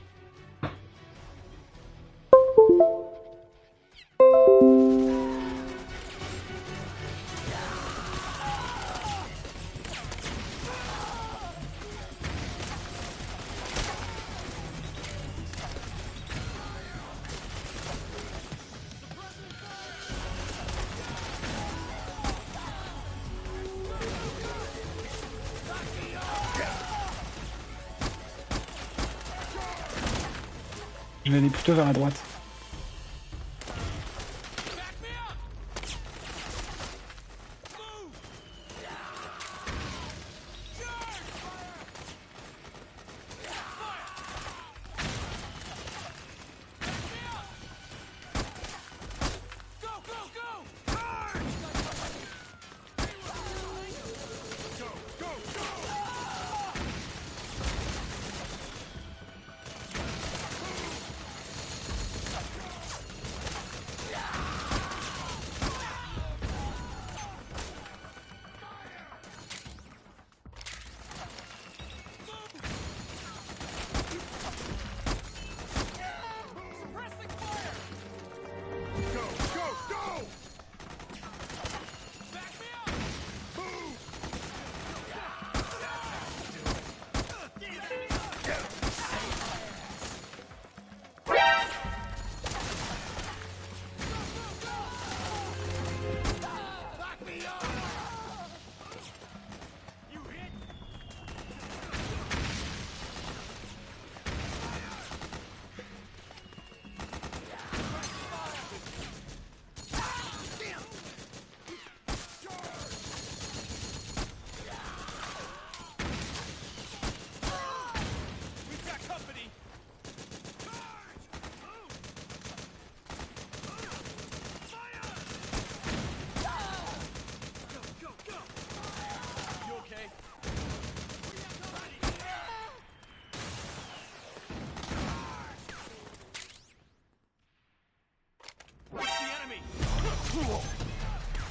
Je vais aller plutôt vers la droite.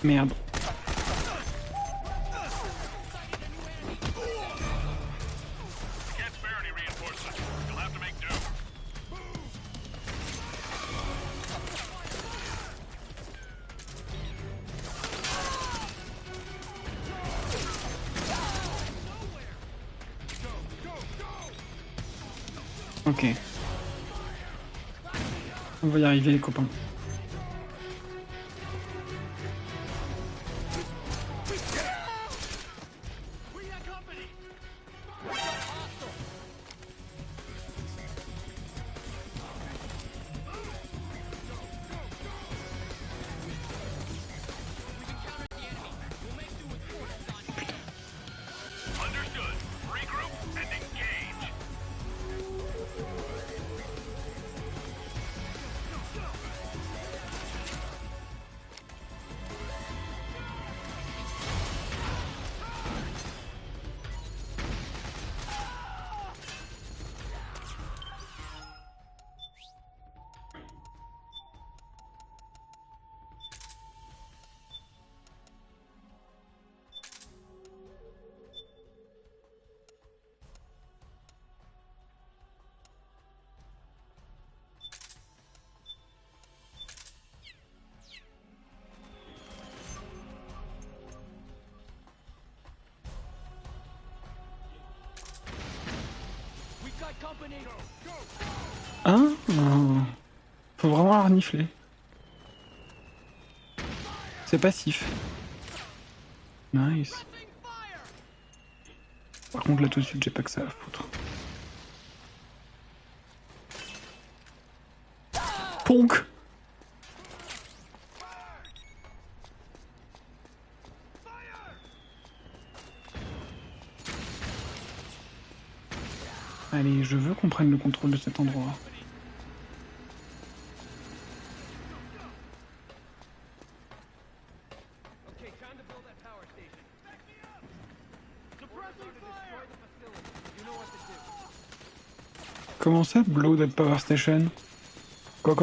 Merde. Can't spare any reinforcements. You'll have to make do. Ok. On va y arriver les copains. Understood. Regroup and engage. Hein? Faut vraiment la renifler. C'est passif. Nice. Par contre là tout de suite j'ai pas que ça à foutre. Ponk! Allez, je veux qu'on prenne le contrôle de cet endroit. Comment ça, blow that power station? Quoi?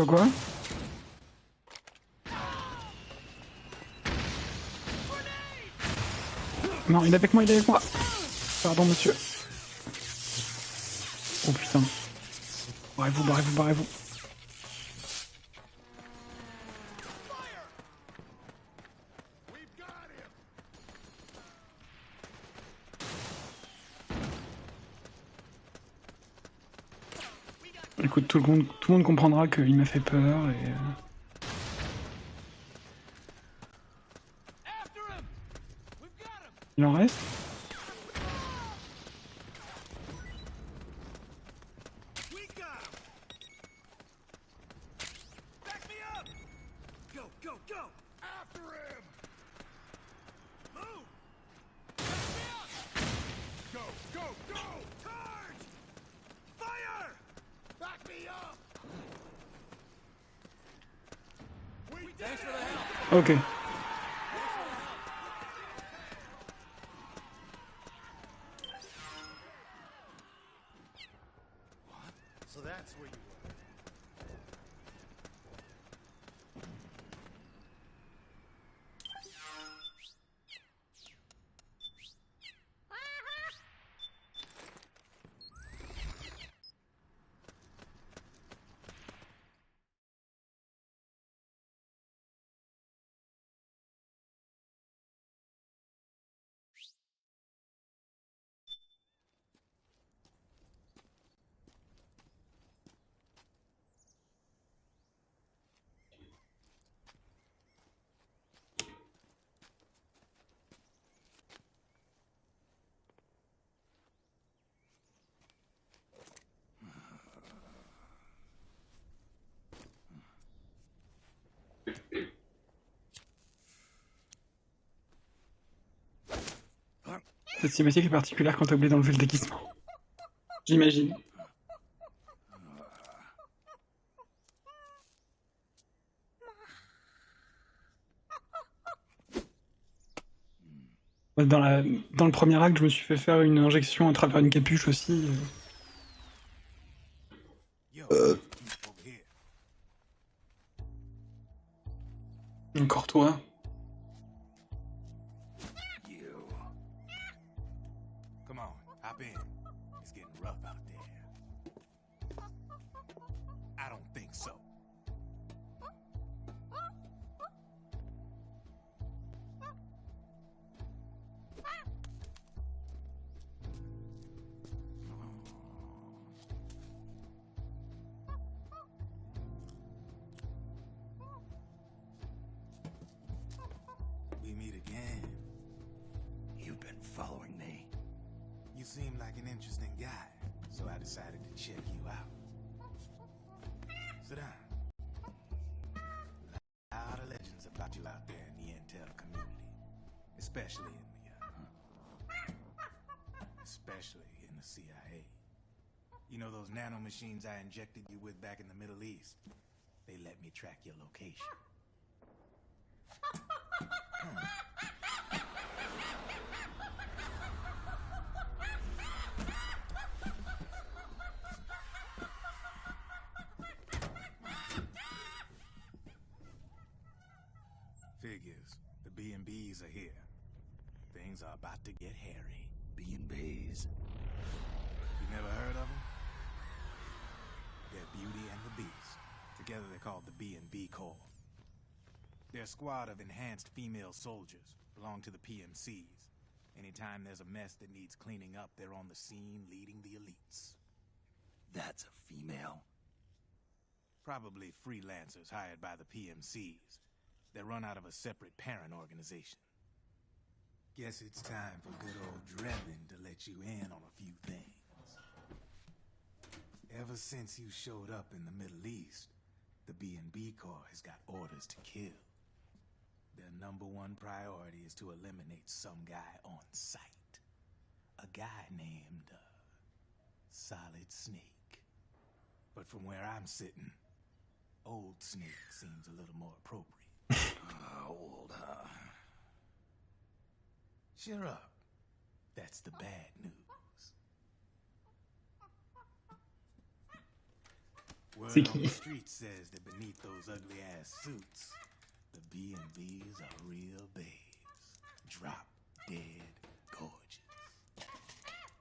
Non, il est avec moi, Pardon, monsieur. Oh putain. Barrez-vous. Écoute, tout le monde comprendra qu'il m'a fait peur et... Il en reste? Ok. So that's where you were. Cette cinématique est particulière quand t'as oublié d'enlever le déguisement. J'imagine. Dans le premier acte, je me suis fait faire une injection à travers une capuche aussi. Encore toi. Come on, hop in. It's getting rough out there. I don't think so. We meet again. You've been following me. You seem like an interesting guy, so I decided to check you out. Sit down. A lot of legends about you out there in the intel community, especially in the CIA. You know those nanomachines I injected you with back in the Middle East? They let me track your location. Figures. The B&Bs are here. Things are about to get hairy. B&Bs. You never heard of them? They're Beauty and the Beast. Together they're called the B&B Corps. They're a squad of enhanced female soldiers, belong to the PMCs. Anytime there's a mess that needs cleaning up, they're on the scene leading the elites. That's a female? Probably freelancers hired by the PMCs. They run out of a separate parent organization. Guess it's time for good old Drebin to let you in on a few things. Ever since you showed up in the Middle East, the B&B Corps has got orders to kill. Their #1 priority is to eliminate some guy on sight. A guy named, Solid Snake. But from where I'm sitting, Old Snake seems a little more appropriate. Old, huh? Cheer up. That's the bad news. Word on the street says that beneath those ugly-ass suits, the B&Bs are real babes. Drop dead gorgeous.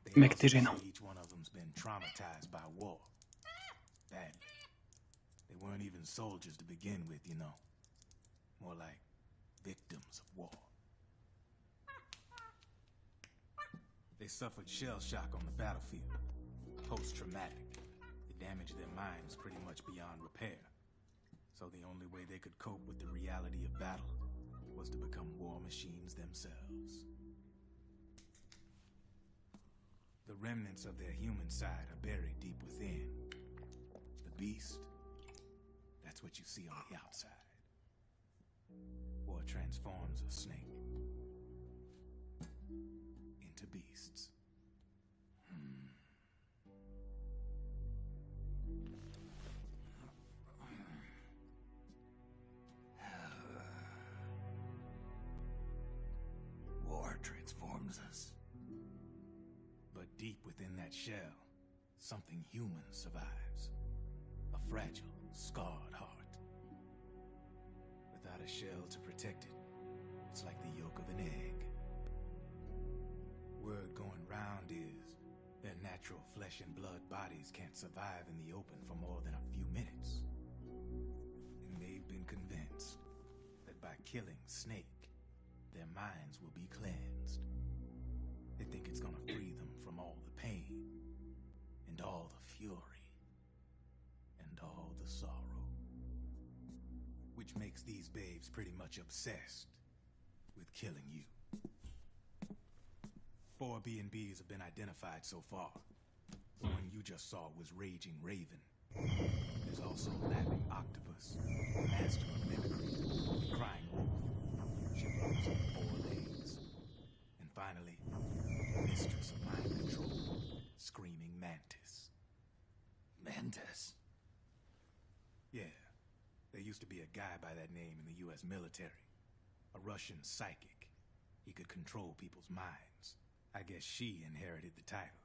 They Mec, also t'es gênant. say each one of them's been traumatized by war. Badly. They weren't even soldiers to begin with, you know. More like victims of war. They suffered shell shock on the battlefield. Post-traumatic. It damaged their minds pretty much beyond repair. So the only way they could cope with the reality of battle was to become war machines themselves. The remnants of their human side are buried deep within. The beast, that's what you see on the outside. War transforms a snake into beasts. War transforms us. But deep within that shell, something human survives. A fragile, scarred heart. Without a shell to protect it, it's like the yolk of an egg. Word going round is their natural flesh and blood bodies can't survive in the open for more than a few minutes. And they've been convinced that by killing Snake, their minds will be cleansed. They think it's gonna free them from all the pain, and all the fury, and all the sorrow. Which makes these babes pretty much obsessed with killing you. 4 B&Bs have been identified so far. The one you just saw was Raging Raven. There's also Lapping Octopus, Master of Mimicry, Crying Wolf. She runs on 4 legs. And finally, the Mistress of Mind Control, Screaming Mantis. Mantis? Yeah. There used to be a guy by that name in the US military. A Russian psychic. He could control people's minds. I guess she inherited the title.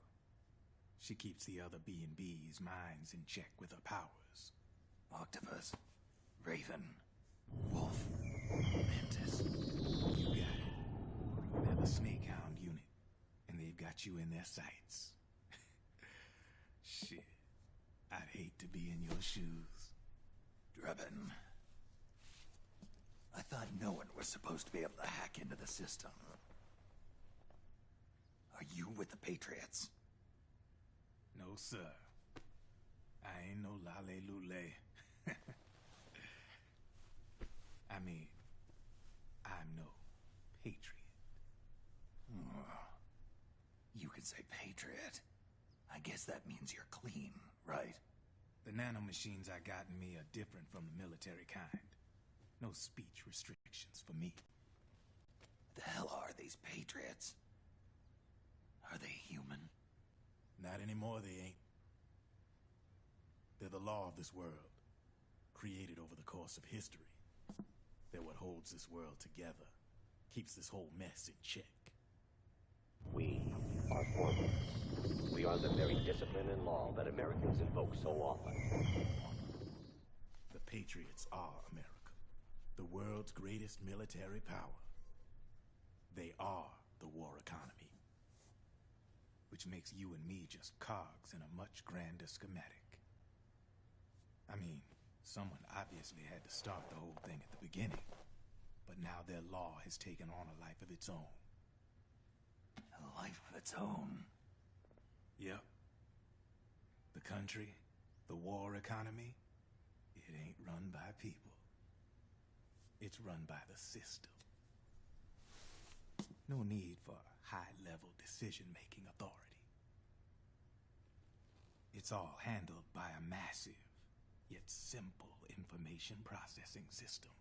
She keeps the other B&B's minds in check with her powers. Octopus, Raven, Wolf, Mantis. You got it. They're the Snakehound unit, and they've got you in their sights. Shit. I'd hate to be in your shoes. Drebin. I thought no one was supposed to be able to hack into the system. Are you with the Patriots? No, sir. I ain't no lale-lule. I mean, I'm no patriot. You could say patriot. I guess that means you're clean, right? The nanomachines I got in me are different from the military kind. No speech restrictions for me. The hell are these Patriots? Are they human? Not anymore, they ain't. They're the law of this world, created over the course of history. They're what holds this world together, keeps this whole mess in check. We are formless. We are the very discipline and law that Americans invoke so often. The Patriots are America, the world's greatest military power. They are the war economy, which makes you and me just cogs in a much grander schematic. I mean, someone obviously had to start the whole thing at the beginning, but now their law has taken on a life of its own. A life of its own? Yep. The country, the war economy, it ain't run by people. It's run by the system. No need for high-level decision-making authority. It's all handled by a massive, yet simple information processing system.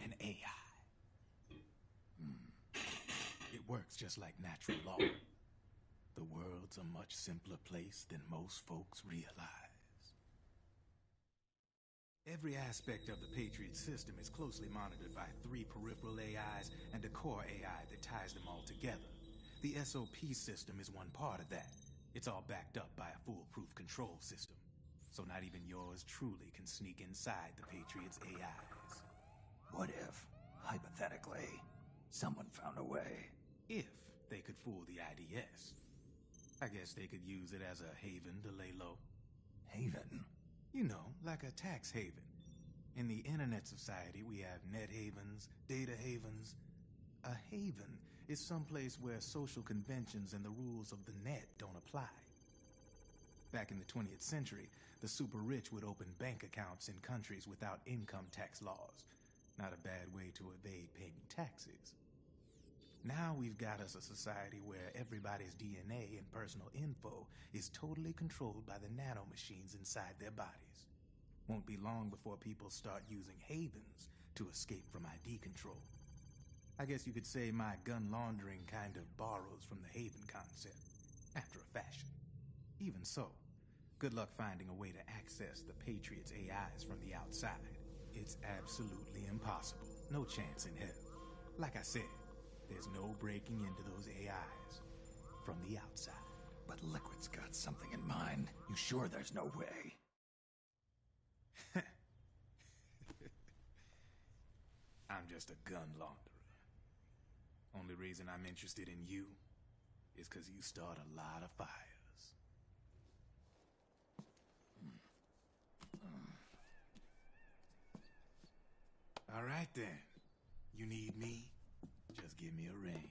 An AI. It works just like natural law. The world's a much simpler place than most folks realize. Every aspect of the Patriot system is closely monitored by 3 peripheral AIs and a core AI that ties them all together. The SOP system is one part of that. It's all backed up by a foolproof control system. So not even yours truly can sneak inside the Patriot's AIs. What if, hypothetically, someone found a way? If they could fool the IDS. I guess they could use it as a haven to lay low. Haven? You know, like a tax haven. In the internet society, we have net havens, data havens. A haven is someplace where social conventions and the rules of the net don't apply. Back in the 20th century, the super rich would open bank accounts in countries without income tax laws. Not a bad way to evade paying taxes. Now we've got us a society where everybody's DNA and personal info is totally controlled by the nanomachines inside their bodies. Won't be long before people start using havens to escape from ID control. I guess you could say my gun laundering kind of borrows from the haven concept, after a fashion. Even so, good luck finding a way to access the Patriots' AIs from the outside. It's absolutely impossible. No chance in hell. Like I said, there's no breaking into those AIs from the outside. But Liquid's got something in mind. You sure there's no way? I'm just a gun launderer. Only reason I'm interested in you is because you start a lot of fires. All right then. You need me? Just give me a ring.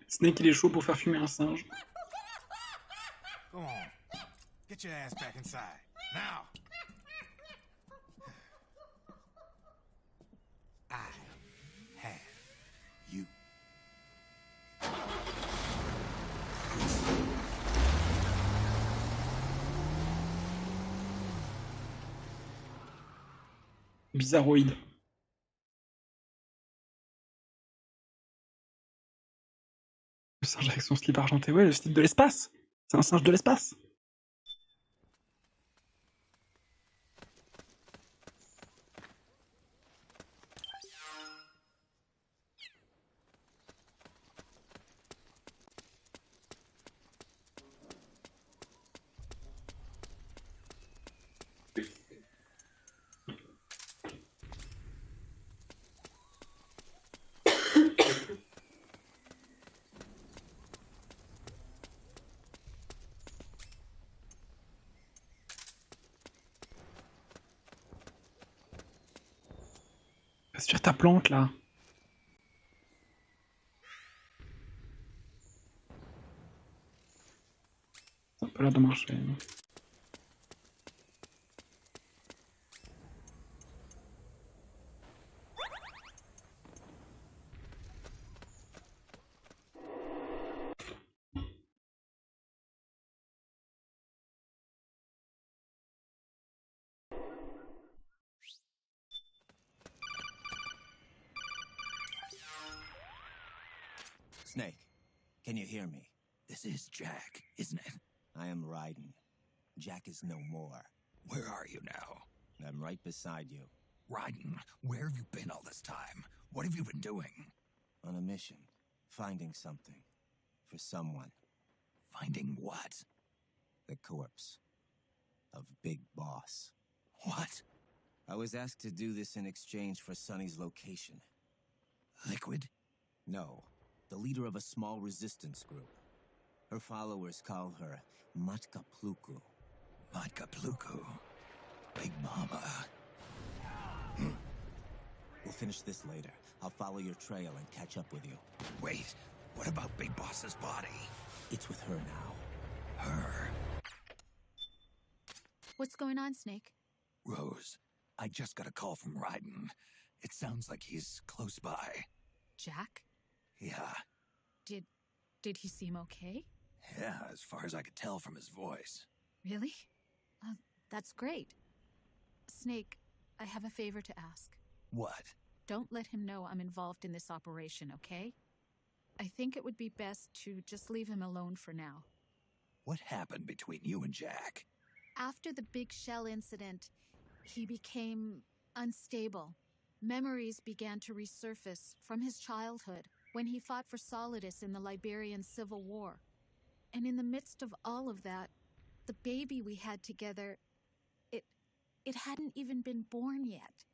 Snake, il est chaud pour faire fumer un singe. Go on. Get your ass back inside. Now! I have you. Bizarroïde. Le singe avec son slip argenté, ouais, le slip de l'espace. C'est un singe de l'espace. Sur ta plante là. Ça n'a pas l'air de marcher. Snake, can you hear me? This is Jack, isn't it? I am Raiden. Jack is no more. Where are you now? I'm right beside you. Raiden, where have you been all this time? What have you been doing? On a mission. Finding something. For someone. Finding what? The corpse. Of Big Boss. What? I was asked to do this in exchange for Sonny's location. Liquid? No. The leader of a small resistance group. Her followers call her Matka Pluku. Matka Pluku? Big Mama. We'll finish this later. I'll follow your trail and catch up with you. Wait, what about Big Boss's body? It's with her now. Her? What's going on, Snake? Rose, I just got a call from Raiden. It sounds like he's close by. Jack? Yeah. Did he seem okay? Yeah, as far as I could tell from his voice. Really? That's great. Snake, I have a favor to ask. What? Don't let him know I'm involved in this operation, okay? I think it would be best to just leave him alone for now. What happened between you and Jack? After the big shell incident, he became unstable. Memories began to resurface from his childhood when he fought for Solidus in the Liberian Civil War. And in the midst of all of that, the baby we had together, it hadn't even been born yet.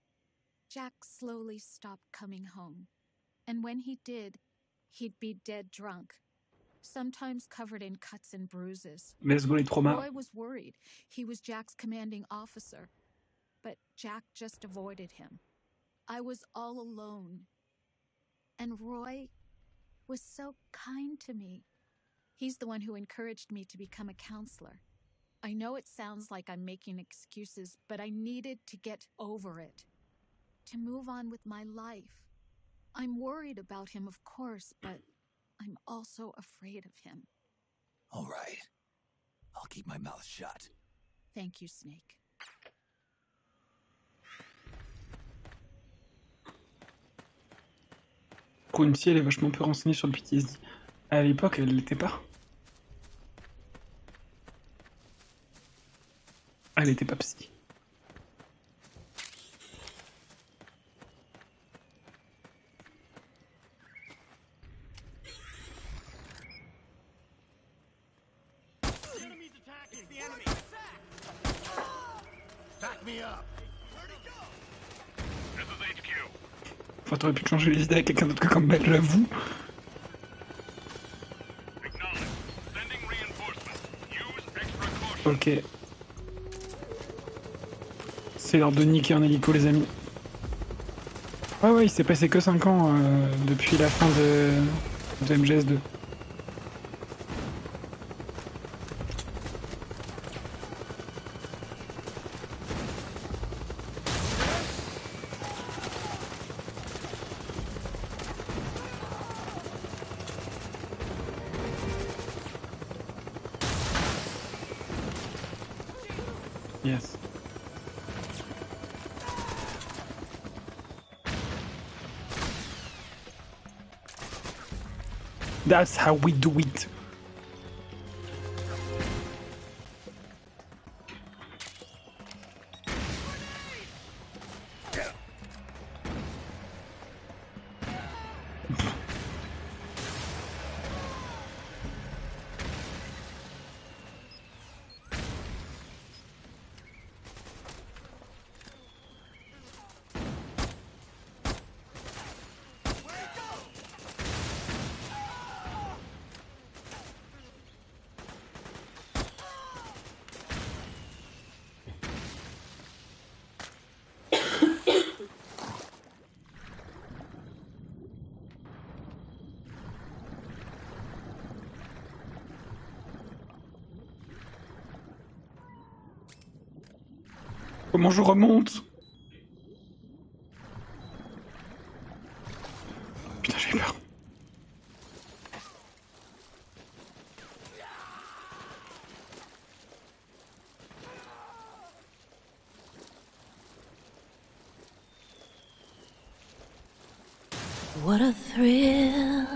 Jack slowly stopped coming home. And when he did, he'd be dead drunk, sometimes covered in cuts and bruises. Let's go les traumas. Roy was worried. He was Jack's commanding officer. But Jack just avoided him. I was all alone. And Roy was so kind to me. He's the one who encouraged me to become a counselor. I know it sounds like I'm making excuses, but I needed to get over it. To move on with my life. I'm worried about him, of course, but I'm also afraid of him. All right. I'll keep my mouth shut. Thank you, Snake. Pour une psy, elle est vachement peu renseignée sur le PTSD. À l'époque, elle l'était pas. Elle était pas psy. The enemy's attacking! It's the enemy! Back me up! Where'd he go? This is HQ. Enfin, t'aurais pu te changer les idées à quelqu'un d'autre que Campbell, j'avoue. Acknowledge. Sending reinforcements. Use extra caution. Ok. C'est l'heure de niquer en hélico, les amis. Ouais, il s'est passé que 5 ans depuis la fin de MGS2. Yes. That's how we do it. Comment je remonte? Putain, j'ai peur. What a thrill.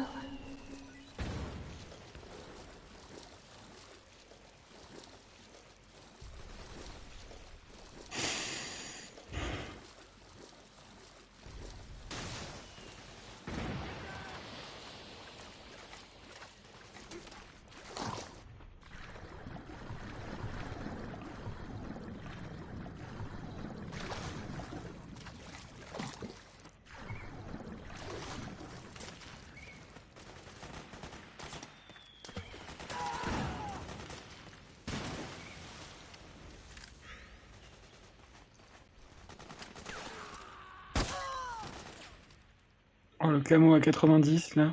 Oh, le camo à 90 là.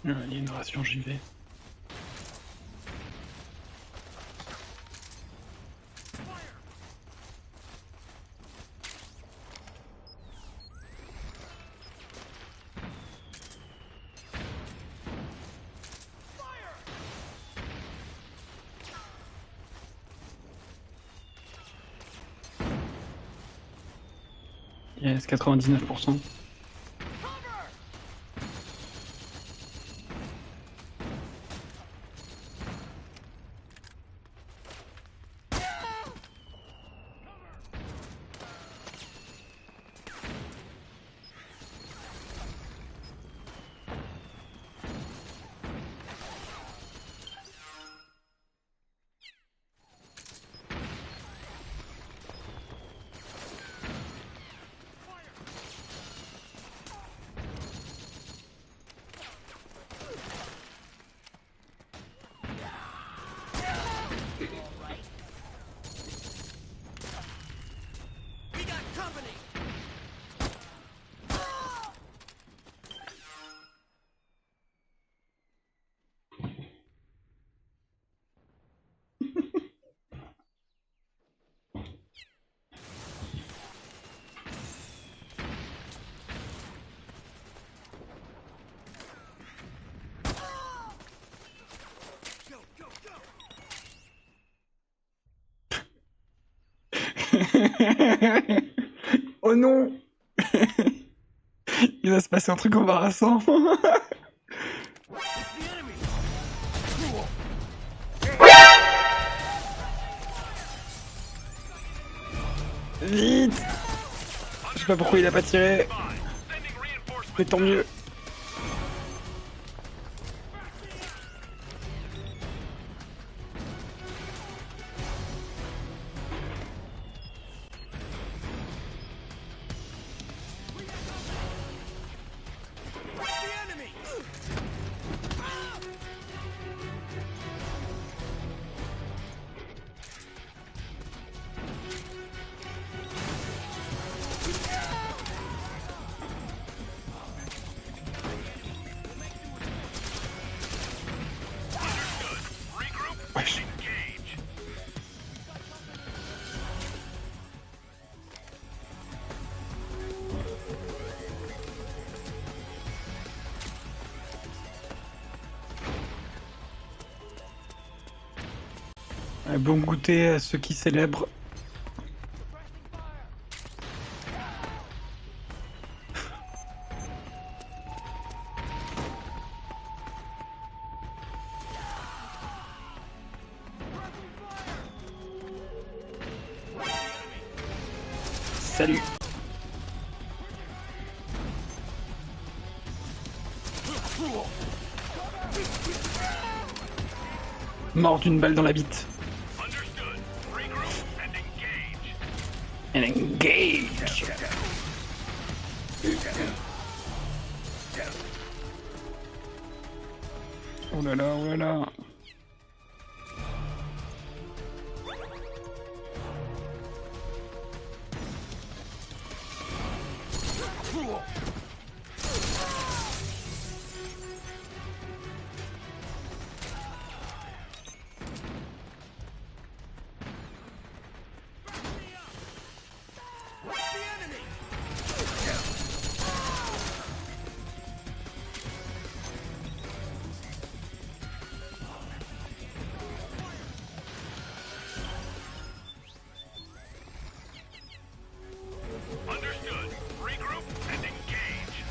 Il y a une ration, j'y vais. Yes, 99%. Oh non. Il va se passer un truc embarrassant. Vite. Je sais pas pourquoi il a pas tiré. Mais tant mieux. Wesh. Bon goûter à ceux qui célèbrent. Salut. Mort d'une balle dans la bite. And engage. Oh là là, oh là là. Understood. Regroup and engage.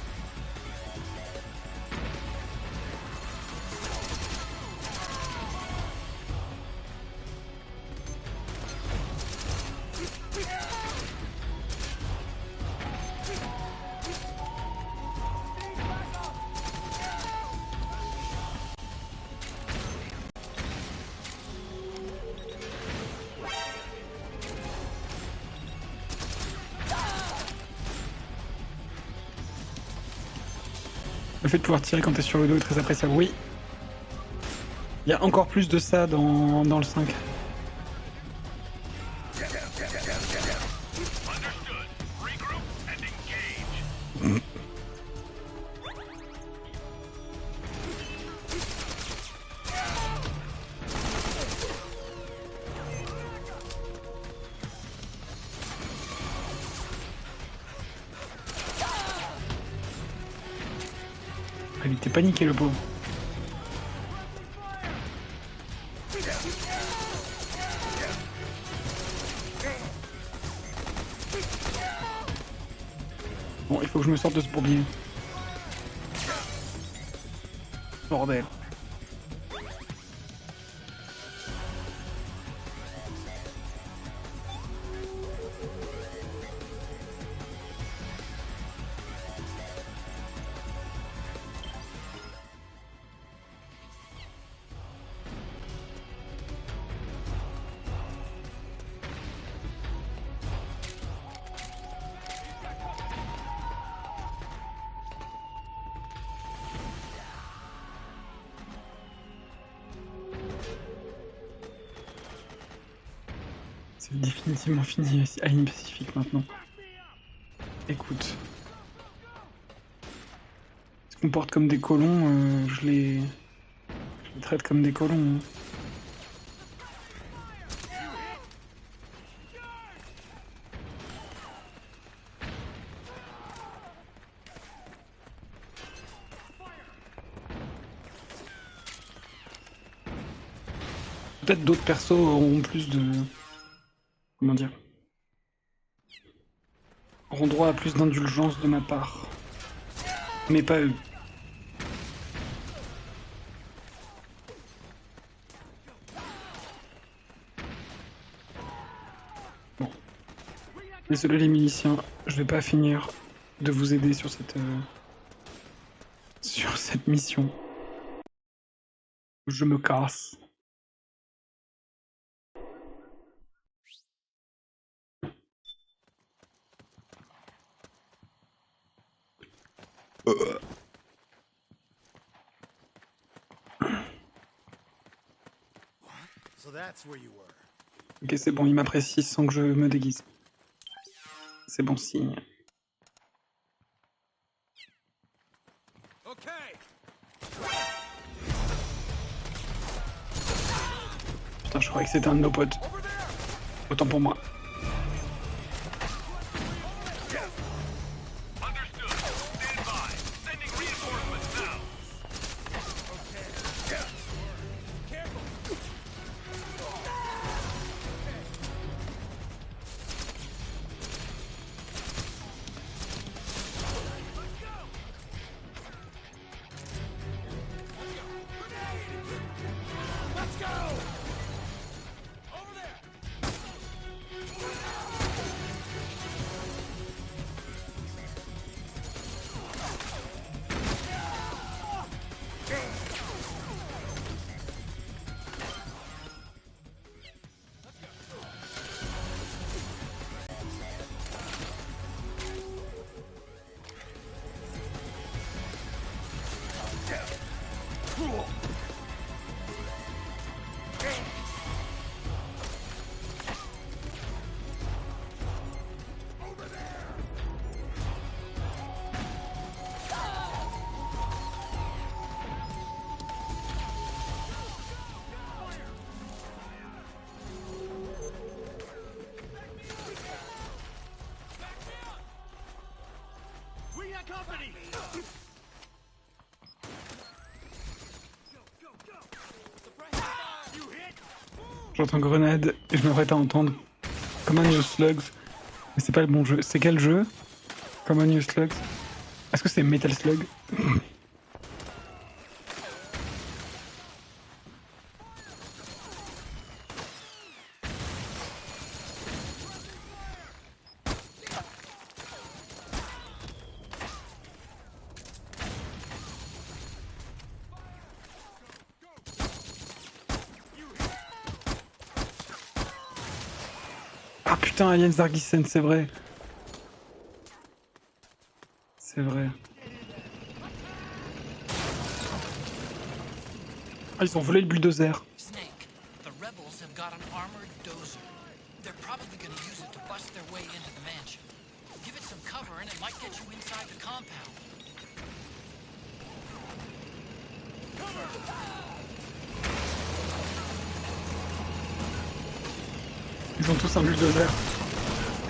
Le fait de pouvoir tirer quand t'es sur le dos est très appréciable, oui. Il y a encore plus de ça dans le 5. Understood. Regroup and engage. Ah, il était paniqué le pauvre. Bon, il faut que je me sorte de ce bourbier. Bordel. C'est définitivement fini à ligne Pacifique maintenant. Écoute. Ils se comportent comme des colons, je les traite comme des colons. Hein. Peut-être d'autres persos auront plus de... Comment dire? Auront droit à plus d'indulgence de ma part. Mais pas eux. Bon. Désolé les miliciens, je vais pas finir de vous aider sur cette mission. Je me casse. So that's where you were. Ok, c'est bon, il m'apprécie sans que je me déguise. C'est bon signe. Putain, je croyais que c'était un de nos potes. Autant pour moi. Let's go! Over there! Cool. J'entends grenade et je m'apprête à entendre Common Use Slugs. Mais c'est pas le bon jeu. C'est quel jeu? Common Use Slugs. Est-ce que c'est Metal Slug? Ah putain, Alien Zargisen, c'est vrai. C'est vrai. Ah, ils ont volé le bulldozer. Snake, the rebels have got an armored dozer. They're probably going to use it to bust their way into the mansion. Give it some cover and it might get you inside the compound. Ils ont tous un bulldozer.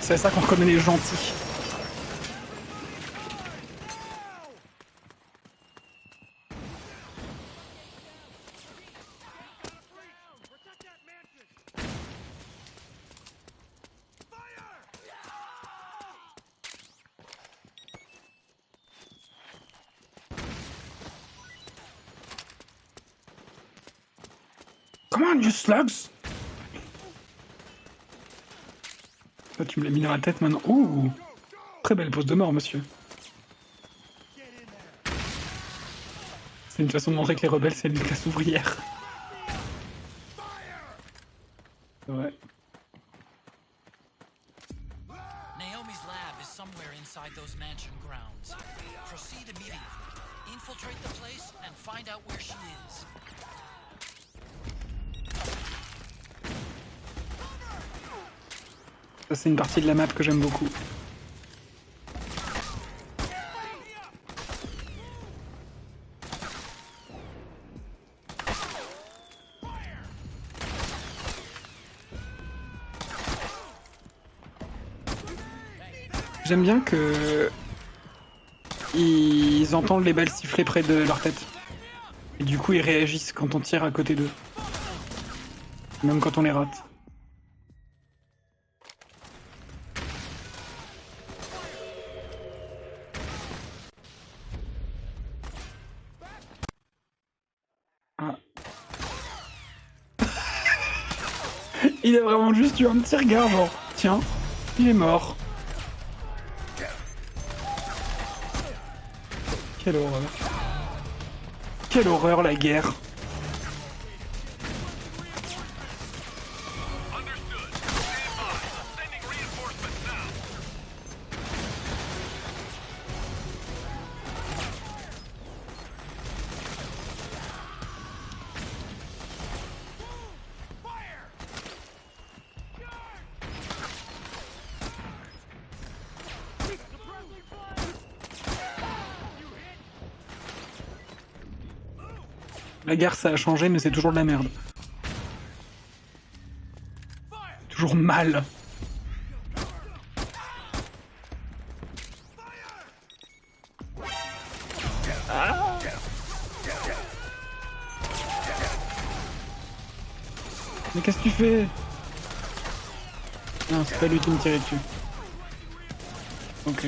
C'est à ça qu'on reconnaît les gentils. Come on, you slugs! Toi, tu me l'as mis dans la tête maintenant. Ouh! Très belle pose de mort, monsieur. C'est une façon de montrer que les rebelles, c'est une classe ouvrière. Ouais. Naomi's lab is somewhere inside those mansion grounds. Proceed immediately. Infiltrate the place and find out where she is. Ça, c'est une partie de la map que j'aime beaucoup. J'aime bien que ils entendent les balles siffler près de leur tête. Et du coup, ils réagissent quand on tire à côté d'eux. Même quand on les rate. Ah. Il a vraiment juste eu un petit regard, genre, tiens, il est mort. Quelle horreur. Quelle horreur, la guerre. La guerre, ça a changé, mais c'est toujours de la merde. Toujours mal. Ah. Mais qu'est-ce que tu fais? Non, c'est pas lui qui me tirait dessus. Ok.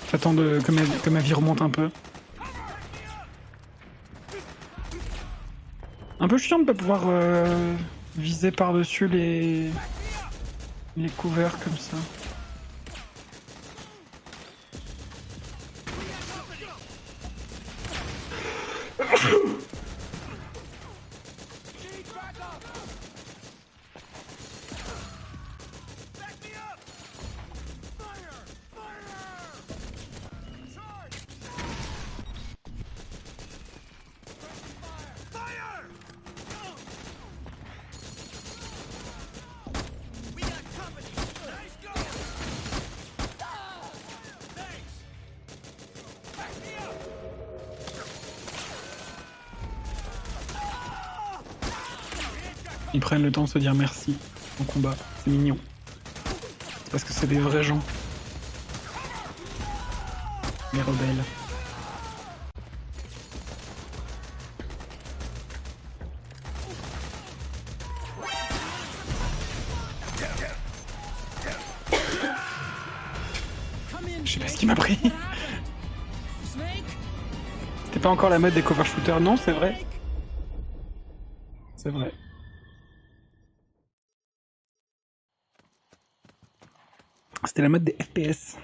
J'attends que ma vie remonte un peu. Un peu chiant de pas pouvoir viser par-dessus les couverts comme ça. Ils prennent le temps de se dire merci en combat. C'est mignon. C'est parce que c'est des vrais gens. Les rebelles. Je sais pas ce qui m'a pris. C'était pas encore la mode des cover shooters, non, c'est vrai. C'est vrai. C'était la mode des FPS.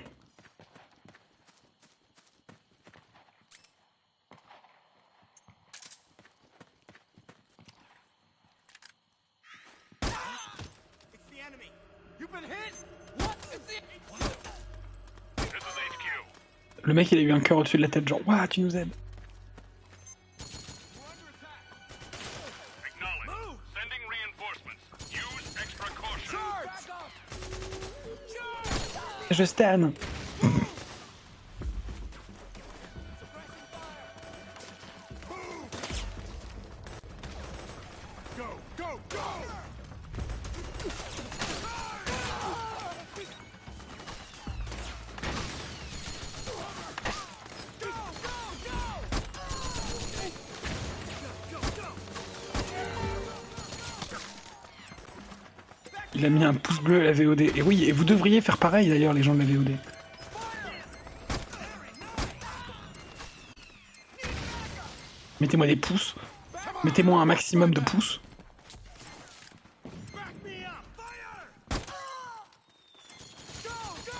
Le mec il a eu un cœur au-dessus de la tête, genre ouah tu nous aides. Je stan. Il a mis un pouce bleu à la VOD. Et oui, et vous devriez faire pareil d'ailleurs, les gens de la VOD. Mettez-moi des pouces. Mettez-moi un maximum de pouces.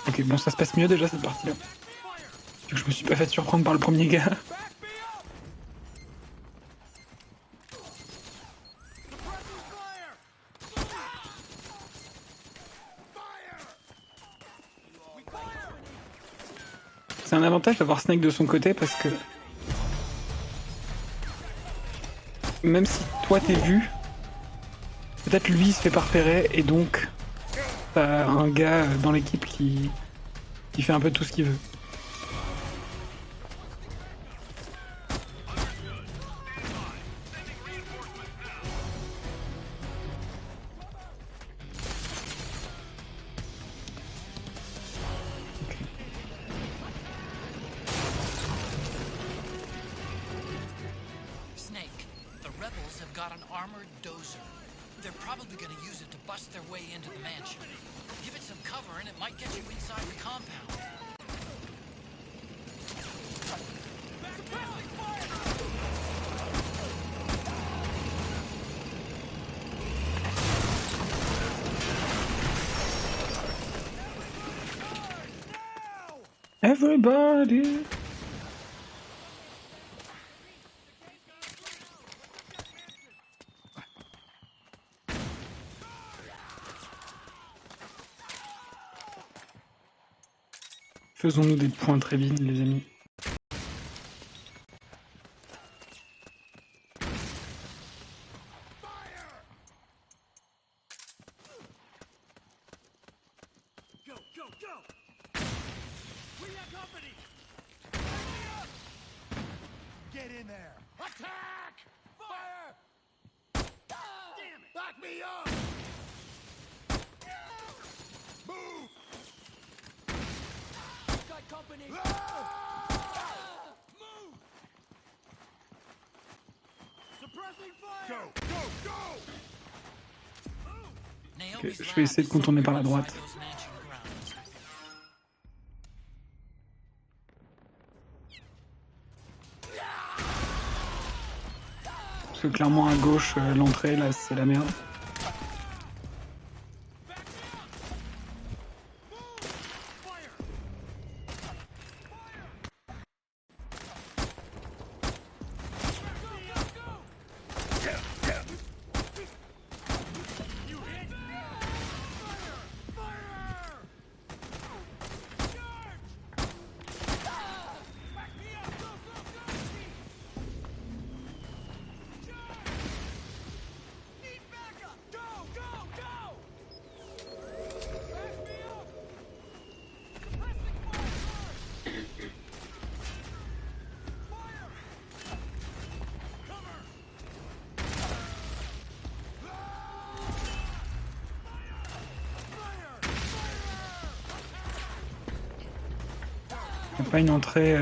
Ok, bon, ça se passe mieux déjà cette partie-là. Je me suis pas fait surprendre par le premier gars. C'est un avantage d'avoir Snake de son côté parce que même si toi t'es vu, peut-être lui il se fait pas repérer et donc t'as un gars dans l'équipe qui fait un peu tout ce qu'il veut. Snake, the rebels have got an armored dozer. They're probably gonna use it to bust their way into the mansion. Give it some cover and it might get you inside the compound. Everybody! Faisons-nous des points très vite, les amis. Go, go, go! We have company! Get in there! Attack! Fire! Damn it! Back me up! Move! Got company! Move! Suppressing fire! Go, go, go! Ok, je vais essayer de contourner par la droite. Parce que clairement à gauche, l'entrée là c'est la merde. Y'a pas une entrée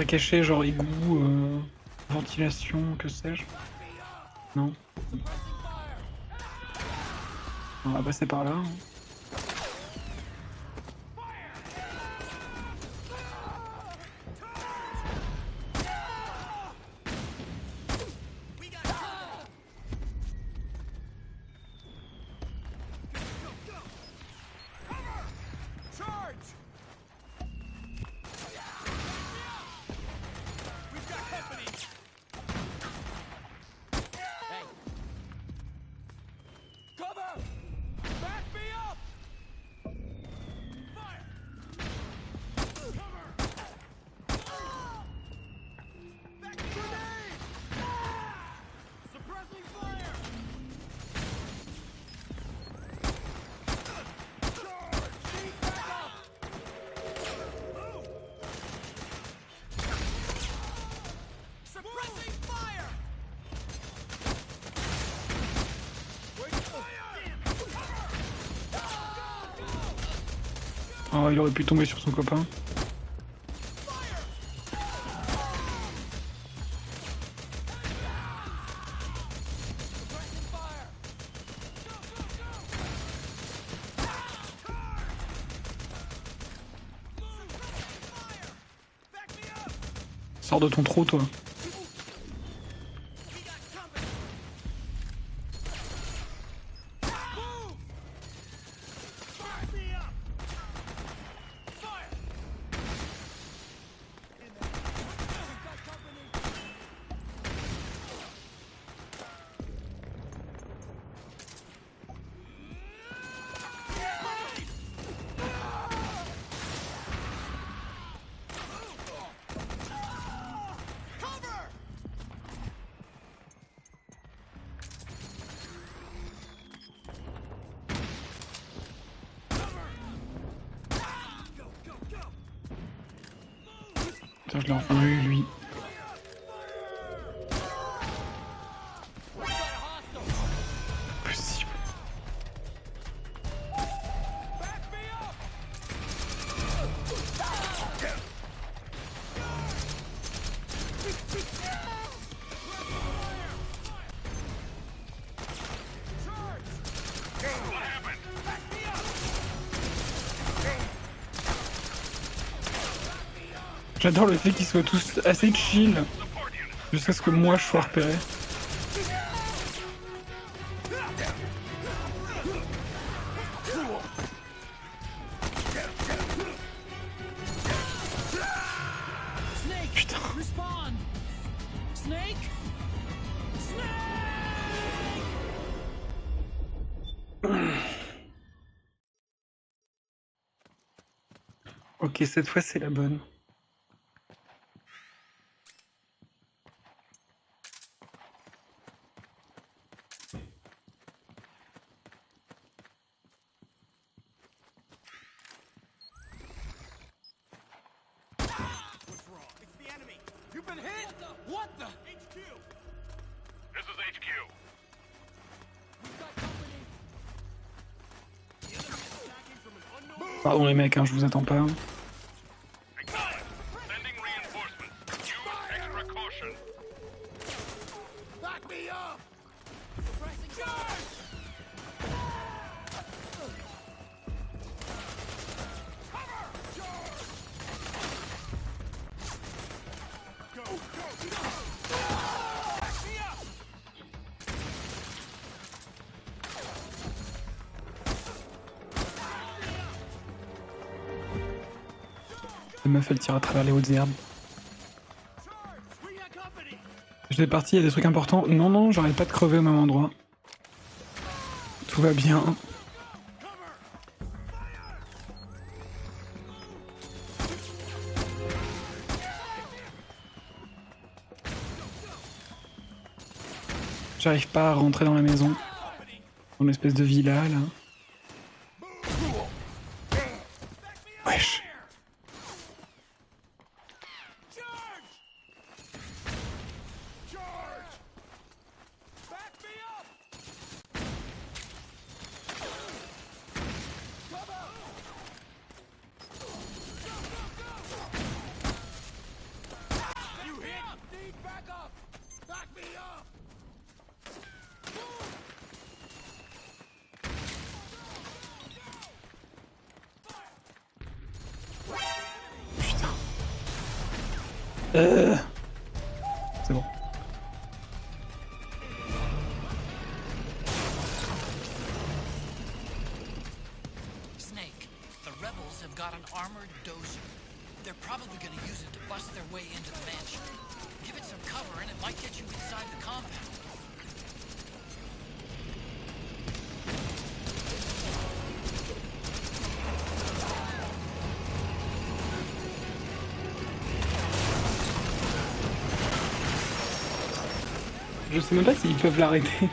cachée, genre égout, ventilation, que sais-je? Non. On va passer par là. Hein. Oh, il aurait pu tomber sur son copain. Sors de ton trou, toi. Putain, je l'ai enfin eu, lui. Possible. J'adore le fait qu'ils soient tous assez chill, jusqu'à ce que moi je sois repéré. Putain. Ok, cette fois c'est la bonne. Pardon les mecs, hein, je vous attends pas. La meuf elle tire à travers les hautes herbes. Je vais partir, il y a des trucs importants. Non, non, j'arrête pas de crever au même endroit. Tout va bien. J'arrive pas à rentrer dans la maison. Dans l'espèce de villa là. Wesh. C'est bon. Snake, the rebels have got an armored dozer. They're probably gonna use it to bust their way into the mansion. Give it some cover and it might get you inside the compound. Je sais même pas s'ils peuvent l'arrêter.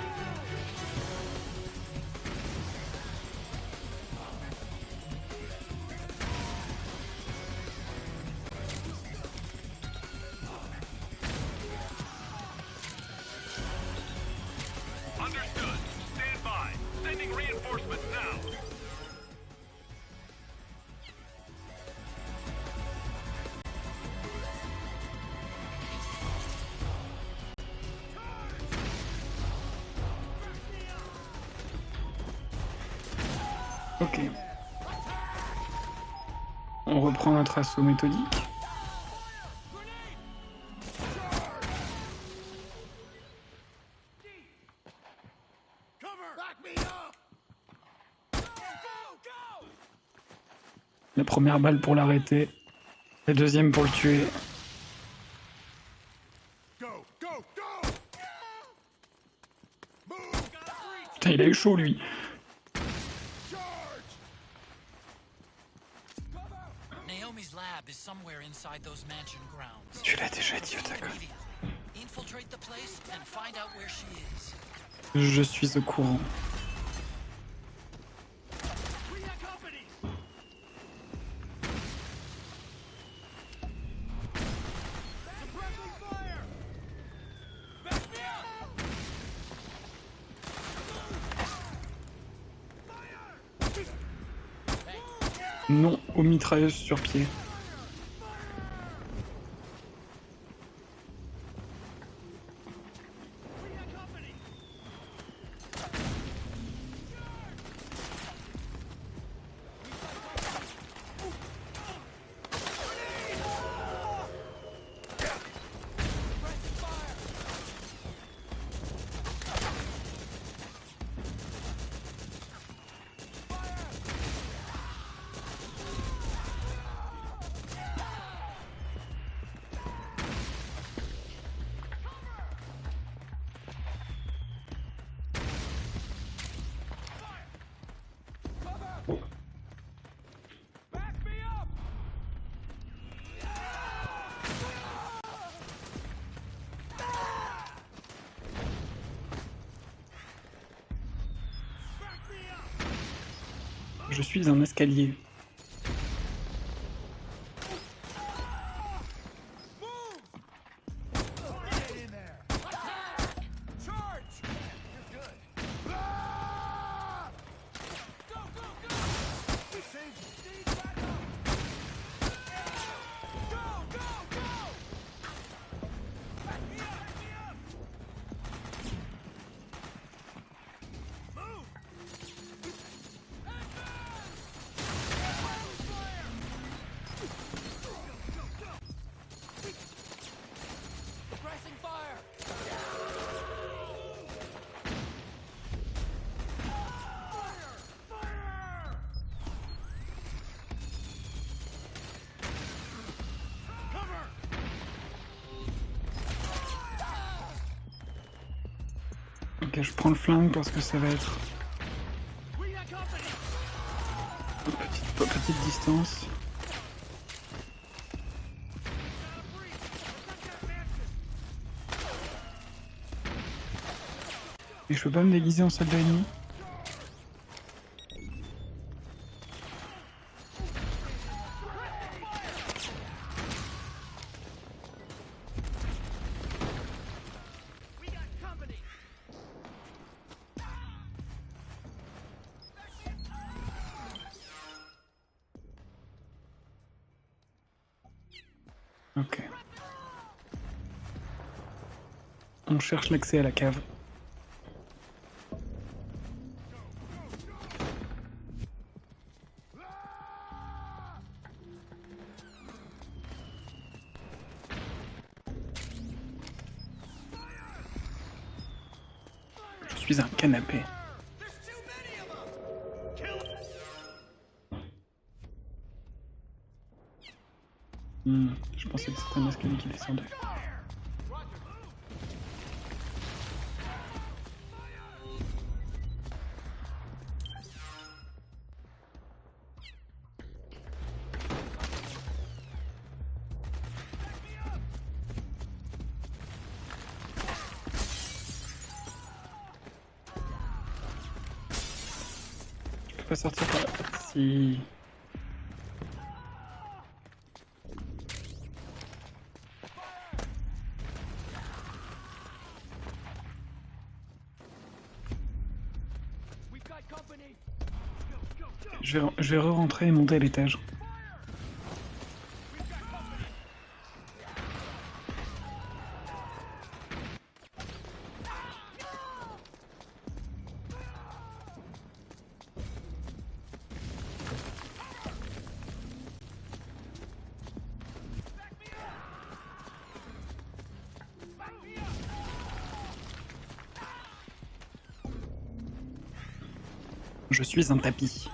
Understood. Stand by. Sending reinforcements now. Ok. On reprend notre assaut méthodique. La première balle pour l'arrêter, la deuxième pour le tuer. Putain, il a eu chaud lui. Naomi's lab is somewhere inside those mansion grounds. Tu l'as déjà dit, Otaka. Infiltrate the place and find out where she is. Je suis au courant. Non aux mitrailleuses sur pied. Je suis un escalier. Ok, je prends le flingue parce que ça va être petite distance. Et je peux pas me déguiser en soldat ennemi? Ok. On cherche l'accès à la cave. suis un canapé. Je pensais que c'était un escalier qui descendait. Je peux pas sortir par là. Si... Je vais re-rentrer et monter à l'étage. Je suis un tapis.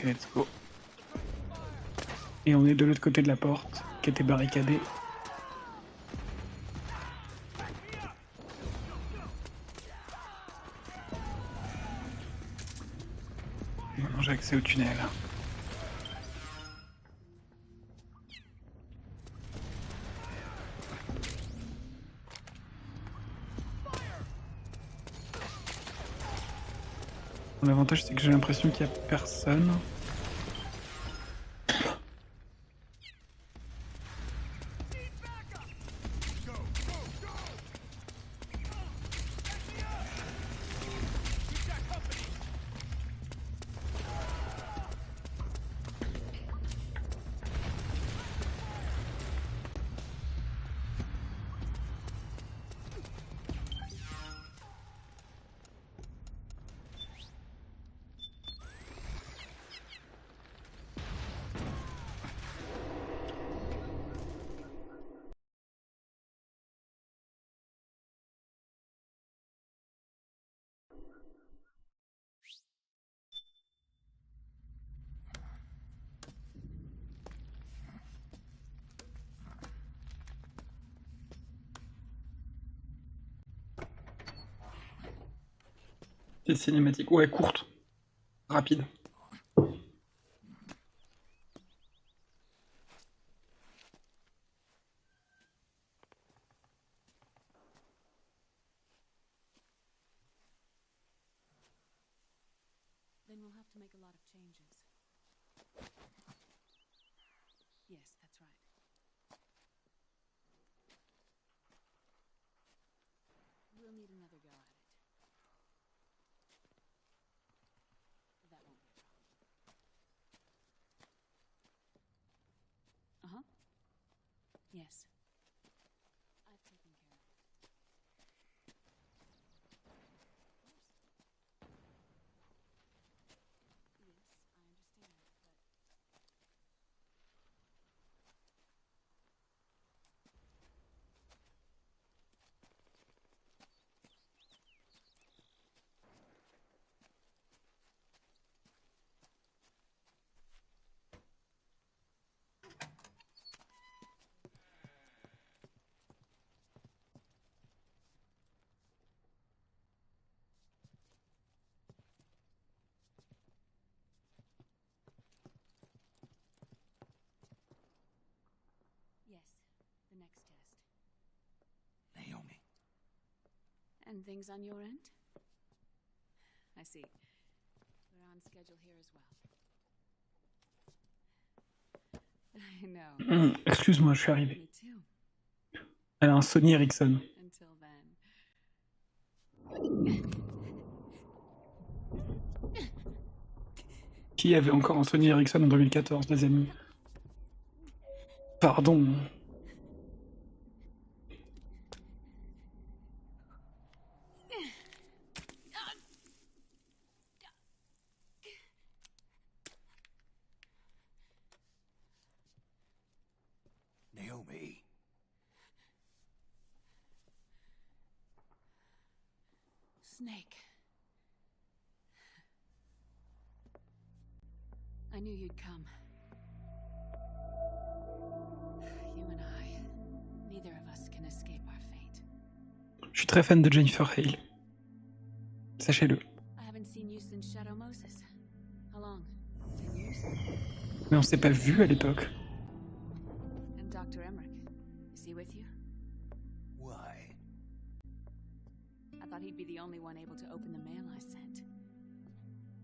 Let's go. Et on est de l'autre côté de la porte, qui était barricadée. Maintenant j'ai accès au tunnel. L'avantage c'est que j'ai l'impression qu'il n'y a personne. C'est cinématique, ouais, courte, rapide. Then we'll have to make a lot of changes. Yes, that's right. We'll need another go at it. That won't be a problem. Uh-huh. Yes. I've taken care of it. Of course. Yes, I understand, but... And things on your end? I see. We're on schedule here as well. I know. Excuse-moi, je suis arrivé. Me too. Elle a un Sony Ericsson. Until then. Qui avait encore un Sony Ericsson en 2014, les amis? Pardon. Naomi. Snake. I knew you'd come. You and I, neither of us can escape our fate. Je suis très fan de Jennifer Hale. Sachez-le. I haven't seen you since Shadow Moses. How long? 10 years? Mais on s'est pas vu à l'époque. And Dr. Emmerich, is he with you? Why? I thought he'd be the only one able to open the mail I sent.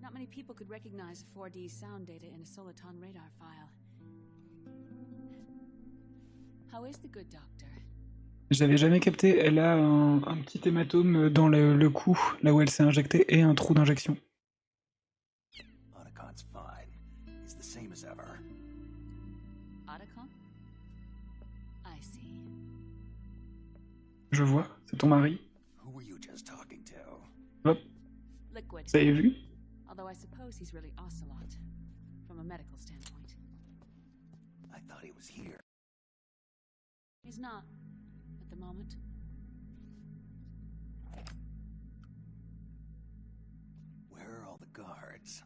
Not many people could recognize 4D sound data in a Soliton radar file. How is the good doctor? J'avais jamais capté. Elle a un petit hématome dans le cou, là où elle s'est injectée, et un trou d'injection. Otacon's fine. He's the same as ever. Otacon? I see. Je vois, c'est ton mari. Who were you just talking to? Hop. Liquid. Vous avez vu? Although I suppose he's really Ocelot, from a medical standpoint. I thought he was here. He's not, at the moment. Where are all the guards?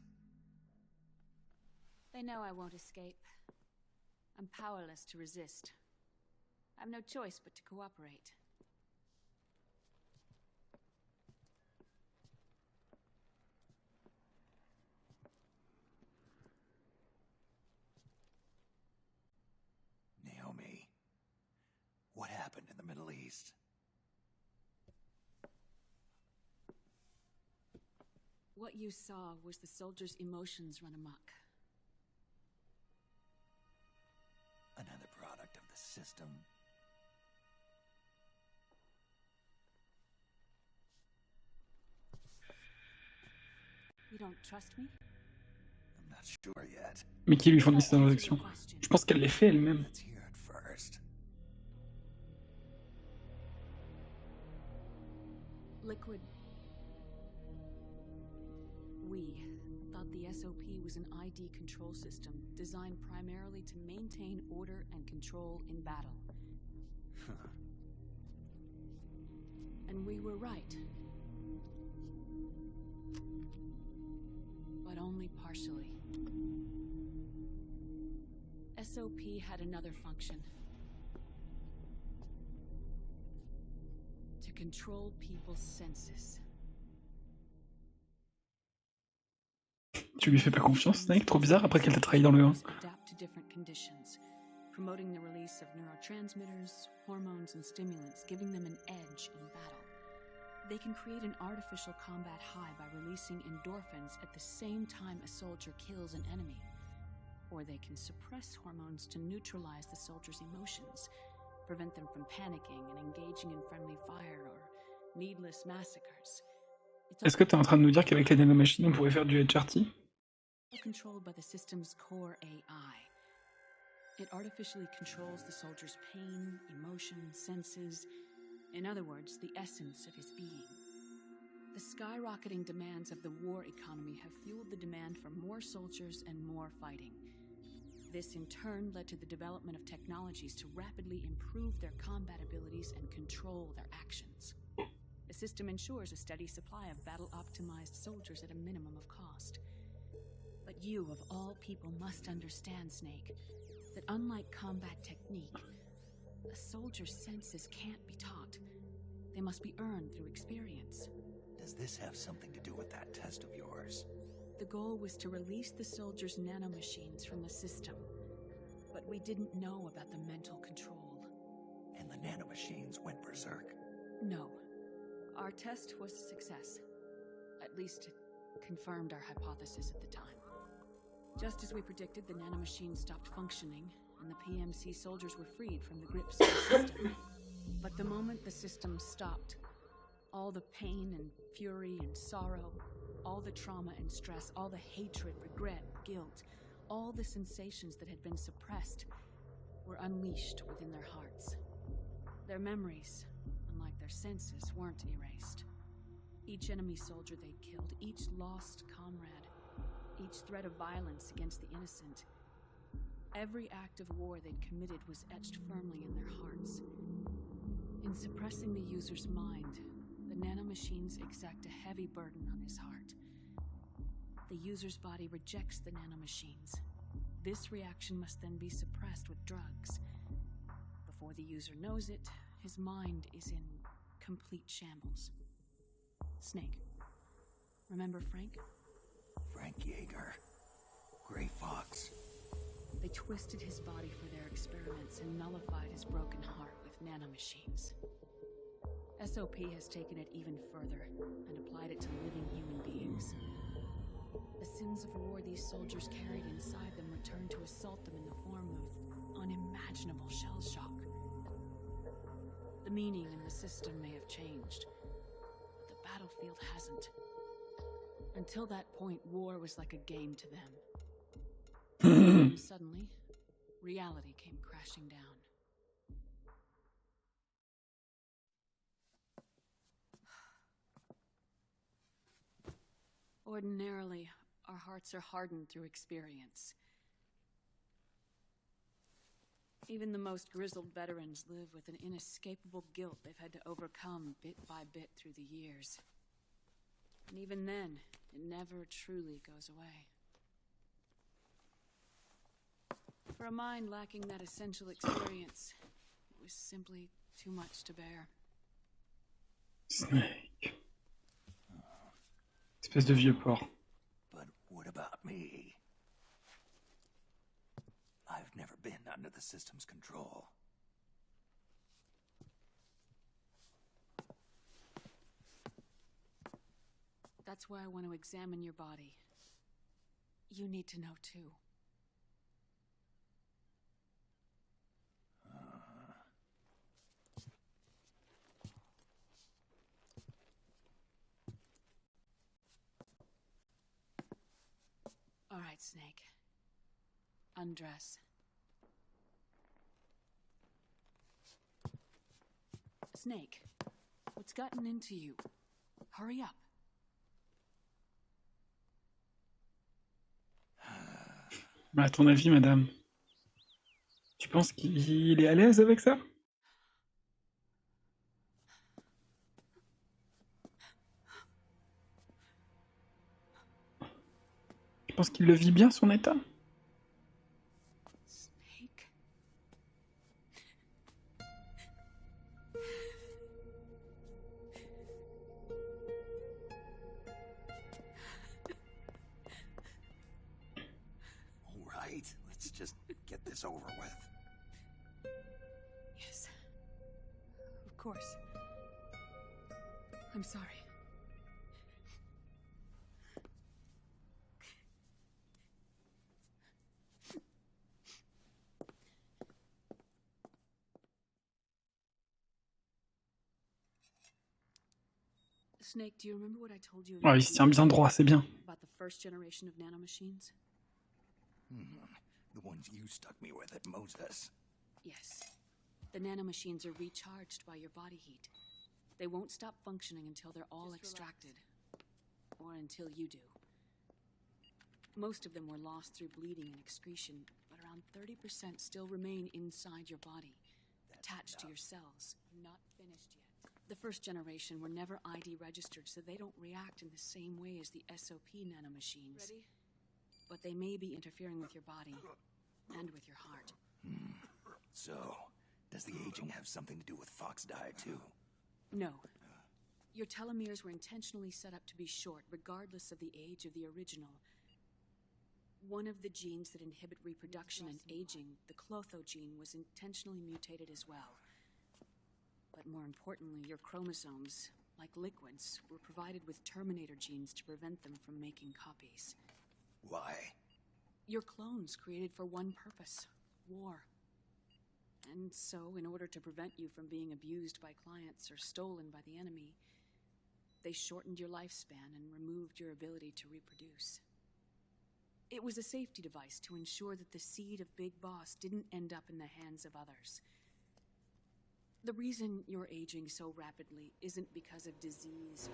They know I won't escape. I'm powerless to resist. I have no choice but to cooperate. Naomi, what happened in the Middle East? What you saw was the soldiers' emotions run amok. Another product of the system. You don't trust me? I'm not sure yet. Mais qui lui fournit ces injections? Je pense qu'elle les fait elle-même. Let's hear it first. Liquid. We thought the SOP was an ID control system designed primarily to maintain order and control in battle. And we were right. But only partially. SOP had another function. To control people's senses. Tu lui fais pas confiance, Snake? Trop bizarre après qu'elle t'a trahi dans le 1. Adapt to different conditions, promoting the release of neurotransmitters, hormones, and stimulants, giving them an edge in battle. They can create an artificial combat high by releasing endorphins at the same time a soldier kills an enemy. Or they can suppress hormones to neutralize the soldier's emotions, prevent them from panicking and engaging in friendly fire or needless massacres. Est-ce que t'es en train de nous dire qu'avec les nanomachines, on pourrait faire du HRT? Controlled by the system's core AI. It artificially controls the soldier's pain, emotion, senses, in other words, the essence of his being. The skyrocketing demands of the war economy have fueled the demand for more soldiers and more fighting. This in turn led to the development of technologies to rapidly improve their combat abilities and control their actions. The system ensures a steady supply of battle-optimized soldiers at a minimum of cost. But you, of all people, must understand, Snake, that unlike combat technique, a soldier's senses can't be taught. They must be earned through experience. Does this have something to do with that test of yours? The goal was to release the soldiers' nanomachines from the system, but we didn't know about the mental control. And the nanomachines went berserk? No. Our test was a success. At least it confirmed our hypothesis at the time. Just as we predicted, the nanomachine stopped functioning, and the PMC soldiers were freed from the grips of the system. But the moment the system stopped, all the pain and fury and sorrow, all the trauma and stress, all the hatred, regret, guilt, all the sensations that had been suppressed were unleashed within their hearts. Their memories, unlike their senses, weren't erased. Each enemy soldier they killed, each lost comrade, each threat of violence against the innocent, every act of war they'd committed was etched firmly in their hearts. In suppressing the user's mind, the nanomachines exact a heavy burden on his heart. The user's body rejects the nanomachines. This reaction must then be suppressed with drugs. Before the user knows it, his mind is in complete shambles. Snake. Remember Frank? Frank Yeager. Gray Fox. They twisted his body for their experiments and nullified his broken heart with nanomachines. SOP has taken it even further and applied it to living human beings. The sins of war these soldiers carried inside them returned to assault them in the form of unimaginable shell shock. The meaning in the system may have changed, but the battlefield hasn't. Until that point, war was like a game to them. And suddenly, reality came crashing down. Ordinarily, our hearts are hardened through experience. Even the most grizzled veterans live with an inescapable guilt they've had to overcome bit by bit through the years. And even then, it never truly goes away. For a mind lacking that essential experience, it was simply too much to bear. Snake. Espèce de vieux porc. But what about me? I've never been under the system's control. That's why I want to examine your body. You need to know too. All right, Snake. Undress. Snake, what's gotten into you? Hurry up. Mais à ton avis, madame, tu penses qu'il est à l'aise avec ça? Tu penses qu'il le vit bien, son état? Snake. All right, let's just get this over with. Yes. Of course. I'm sorry. Snake, do you remember what I told you? Ah, il se tient bien droit, c'est bien. About the first generation of nanomachines? The ones you stuck me with at Moses. Yes. The nanomachines are recharged by your body heat. They won't stop functioning until they're all extracted. Or until you do. Most of them were lost through bleeding and excretion, but around 30% still remain inside your body, attached to your cells, not finished yet. The first generation were never ID registered, so they don't react in the same way as the SOP nanomachines. Ready? But they may be interfering with your body, and with your heart. So, does the aging have something to do with Fox diet too? No. Your telomeres were intentionally set up to be short, regardless of the age of the original. One of the genes that inhibit reproduction and aging, the Clotho gene, was intentionally mutated as well. But more importantly, your chromosomes, like liquids, were provided with Terminator genes to prevent them from making copies. Why? Your clones created for one purpose: war. And so, in order to prevent you from being abused by clients or stolen by the enemy, they shortened your lifespan and removed your ability to reproduce. It was a safety device to ensure that the seed of Big Boss didn't end up in the hands of others. The reason you're aging so rapidly isn't because of disease,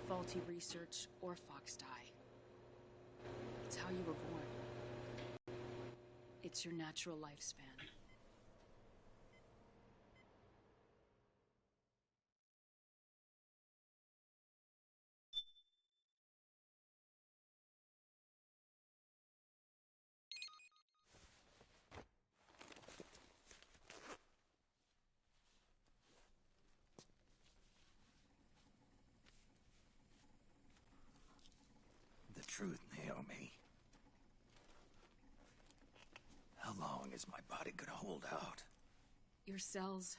faulty research, or fox dye. It's how you were born. It's your natural lifespan. The truth, Naomi. How long is my body gonna hold out? Your cells,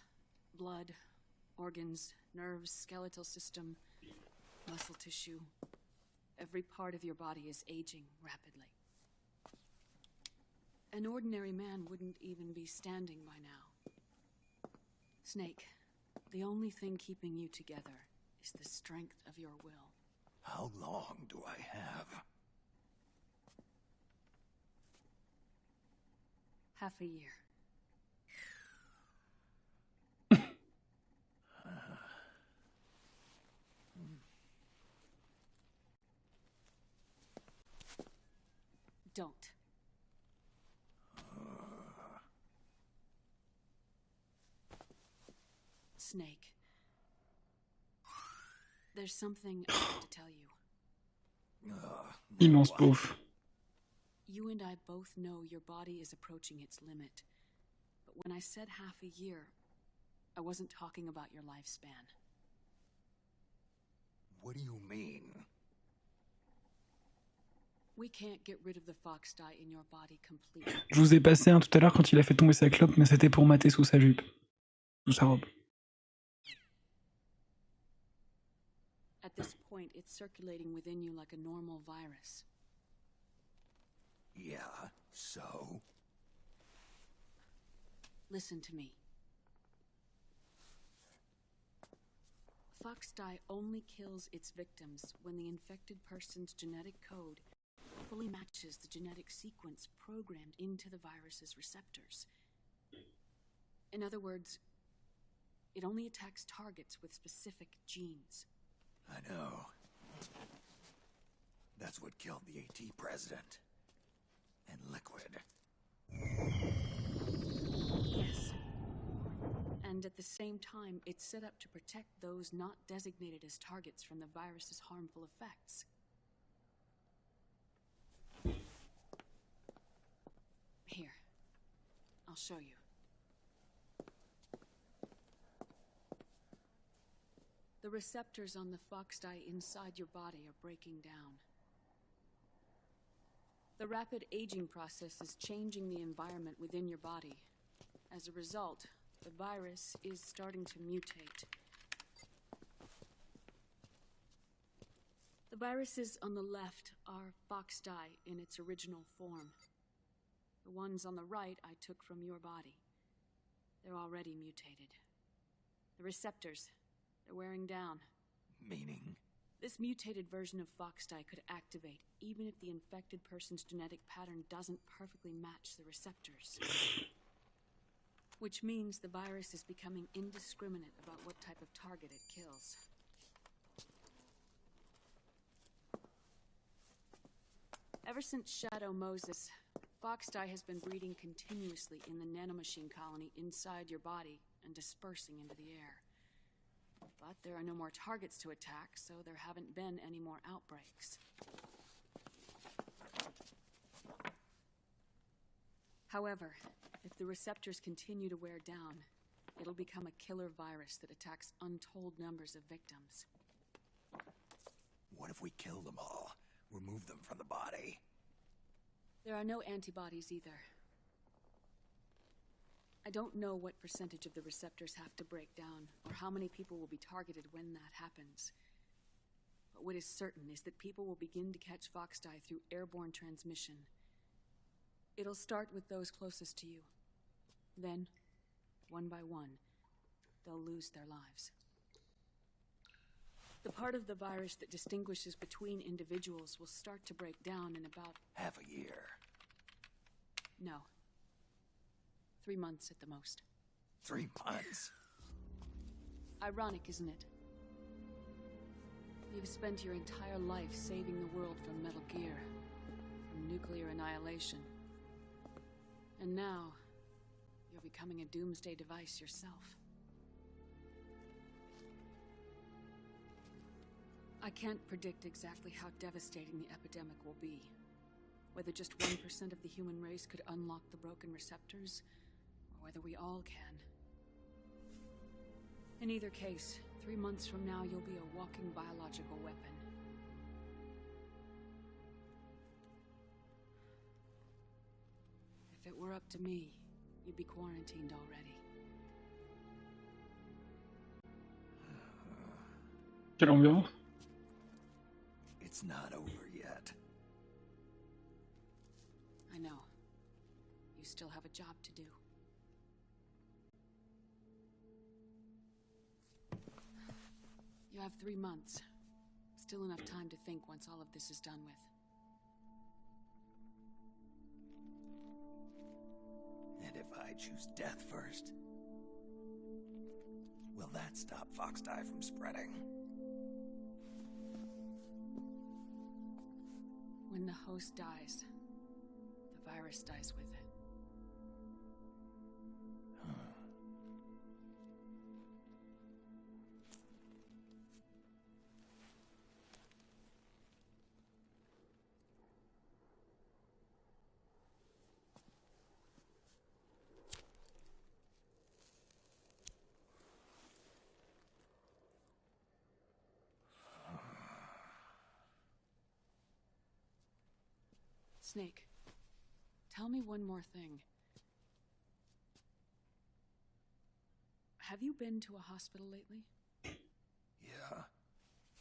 blood, organs, nerves, skeletal system, muscle tissue. Every part of your body is aging rapidly. An ordinary man wouldn't even be standing by now. Snake, the only thing keeping you together is the strength of your will. How long do I have? Half a year. Don't. Snake. There's something I have to tell you. Immense beauf. You and I both know your body is approaching its limit. But when I said half a year, I wasn't talking about your lifespan. What do you mean? We can't get rid of the fox dye in your body completely. Je vous ai passé un tout à l'heure quand il a fait tomber sa clope, mais c'était pour mater sous sa jupe. Sous sa robe. At this point, it's circulating within you like a normal virus. Yeah, so? Listen to me. Fox dye only kills its victims when the infected person's genetic code fully matches the genetic sequence programmed into the virus's receptors. In other words, it only attacks targets with specific genes. I know. That's what killed the AT president. And Liquid. Yes. And at the same time, it's set up to protect those not designated as targets from the virus's harmful effects. Here, I'll show you. The receptors on the fox dye inside your body are breaking down. The rapid aging process is changing the environment within your body. As a result, the virus is starting to mutate. The viruses on the left are fox dye in its original form. The ones on the right I took from your body. They're already mutated. The receptors, they're wearing down. Meaning? This mutated version of fox dye could activate even if the infected person's genetic pattern doesn't perfectly match the receptors. Which means the virus is becoming indiscriminate about what type of target it kills. Ever since Shadow Moses, fox dye has been breeding continuously in the nanomachine colony inside your body and dispersing into the air. But there are no more targets to attack, so there haven't been any more outbreaks. However, if the receptors continue to wear down, it'll become a killer virus that attacks untold numbers of victims. What if we kill them all? Remove them from the body? There are no antibodies either. I don't know what percentage of the receptors have to break down, or how many people will be targeted when that happens. But what is certain is that people will begin to catch Foxdie through airborne transmission. It'll start with those closest to you. Then, one by one, they'll lose their lives. The part of the virus that distinguishes between individuals will start to break down in about... half a year. No. 3 months at the most. 3 months? Ironic, isn't it? You've spent your entire life saving the world from Metal Gear, from nuclear annihilation. And now, you're becoming a doomsday device yourself. I can't predict exactly how devastating the epidemic will be. Whether just 1% of the human race could unlock the broken receptors, or whether we all can. In either case, 3 months from now, you'll be a walking biological weapon. If it were up to me, you'd be quarantined already. Quelle ambiance. It's not over yet. I know. You still have a job to do. You have 3 months. Still enough time to think once all of this is done with. And if I choose death first, will that stop Foxdie from spreading? When the host dies, the virus dies with it. Snake, tell me one more thing. Have you been to a hospital lately? Yeah.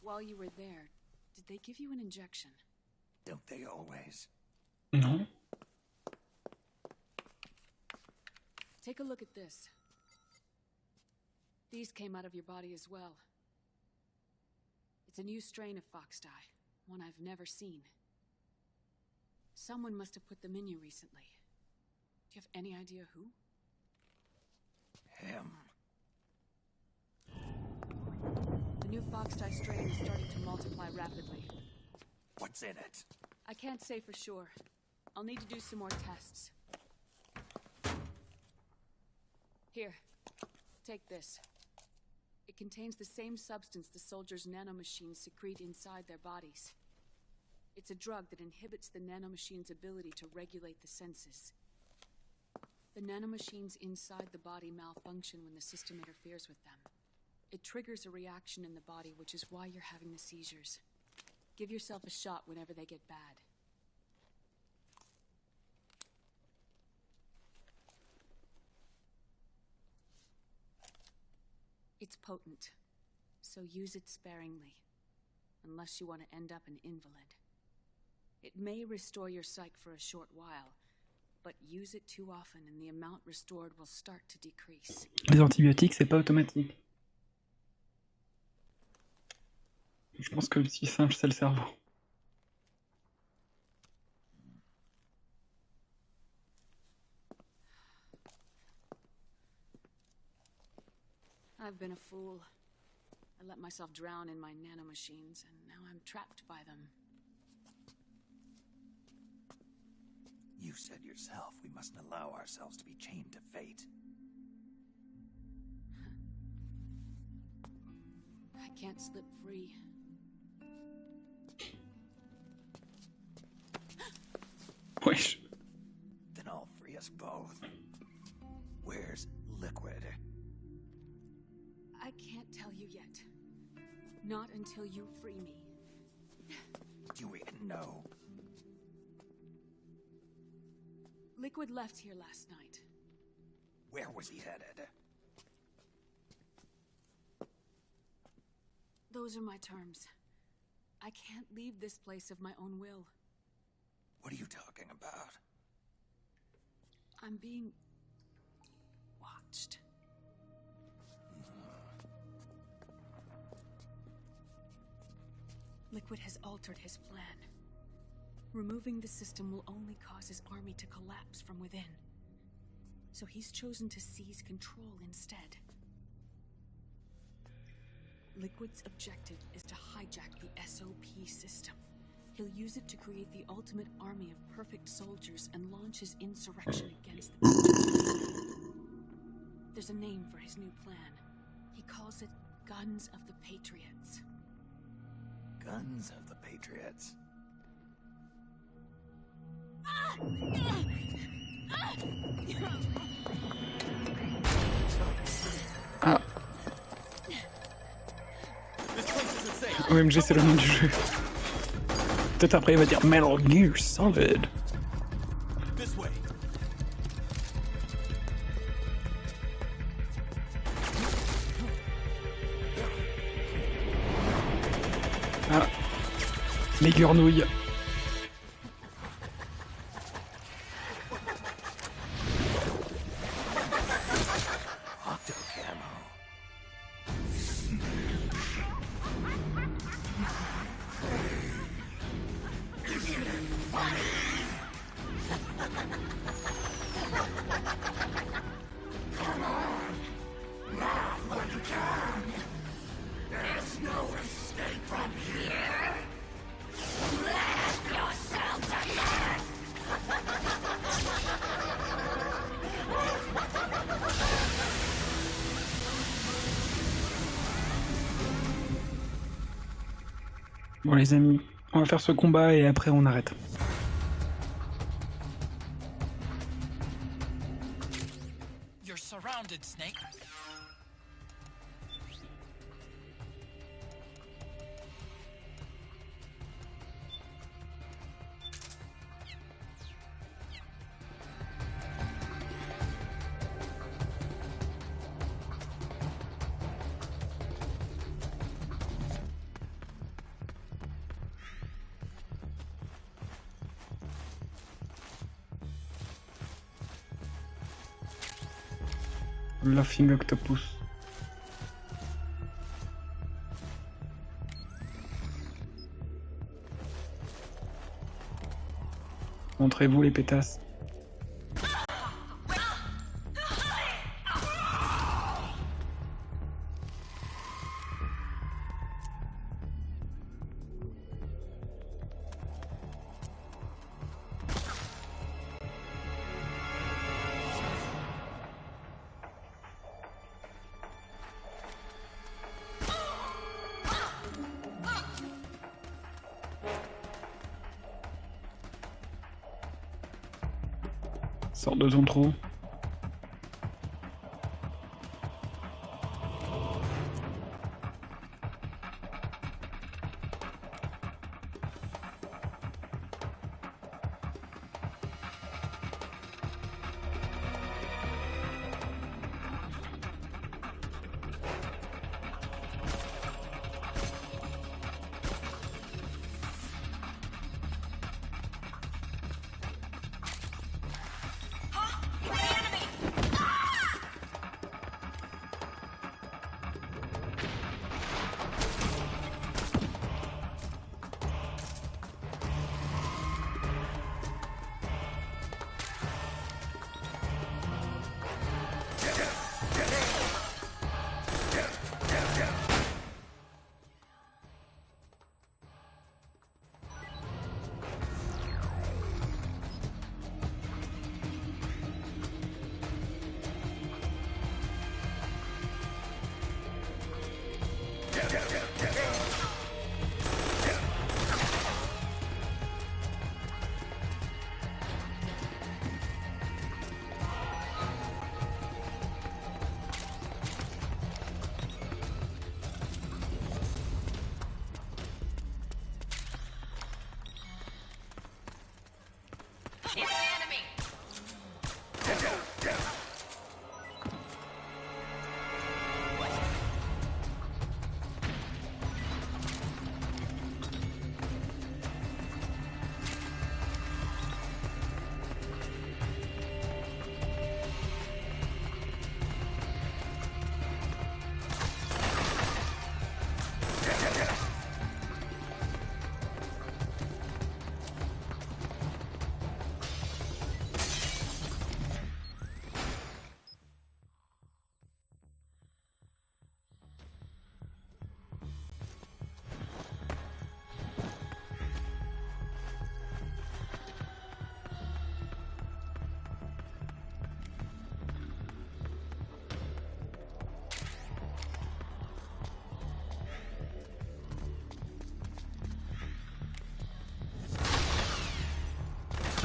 While you were there, did they give you an injection? Don't they always? Non. Take a look at this. These came out of your body as well. It's a new strain of Foxdie, one I've never seen. Someone must have put them in you recently. Do you have any idea who? Him. The new Foxdie strain is starting to multiply rapidly. What's in it? I can't say for sure. I'll need to do some more tests. Here, take this. It contains the same substance the soldiers' nanomachines secrete inside their bodies. It's a drug that inhibits the nanomachine's ability to regulate the senses. The nanomachines inside the body malfunction when the system interferes with them. It triggers a reaction in the body, which is why you're having the seizures. Give yourself a shot whenever they get bad. It's potent, so use it sparingly, unless you want to end up an invalid. It may restore your psyche for a short while, but use it too often and the amount restored will start to decrease. Les antibiotiques, c'est pas automatique. Je pense que le si simple, c'est le cerveau. I've been a fool. I let myself drown in my nanomachines, and now I'm trapped by them. You said yourself we mustn't allow ourselves to be chained to fate. I can't slip free. Wesh. Then I'll free us both. Where's Liquid? I can't tell you yet. Not until you free me. Do we know? Liquid left here last night. Where was he headed? Those are my terms. I can't leave this place of my own will. What are you talking about? I'm being watched. Liquid has altered his plan. Removing the system will only cause his army to collapse from within. So he's chosen to seize control instead. Liquid's objective is to hijack the SOP system. He'll use it to create the ultimate army of perfect soldiers and launch his insurrection against the PMC. There's a name for his new plan. He calls it Guns of the Patriots. Guns of the Patriots. Ah. OMG, c'est le nom du jeu. Peut-être après il va dire Metal Gear Solid. Ah. Les grenouilles. Bon les amis, on va faire ce combat et après on arrête. You're surrounded, Snake. Laughing Octopus. Montrez-vous les pétasses. Sors de ton trou.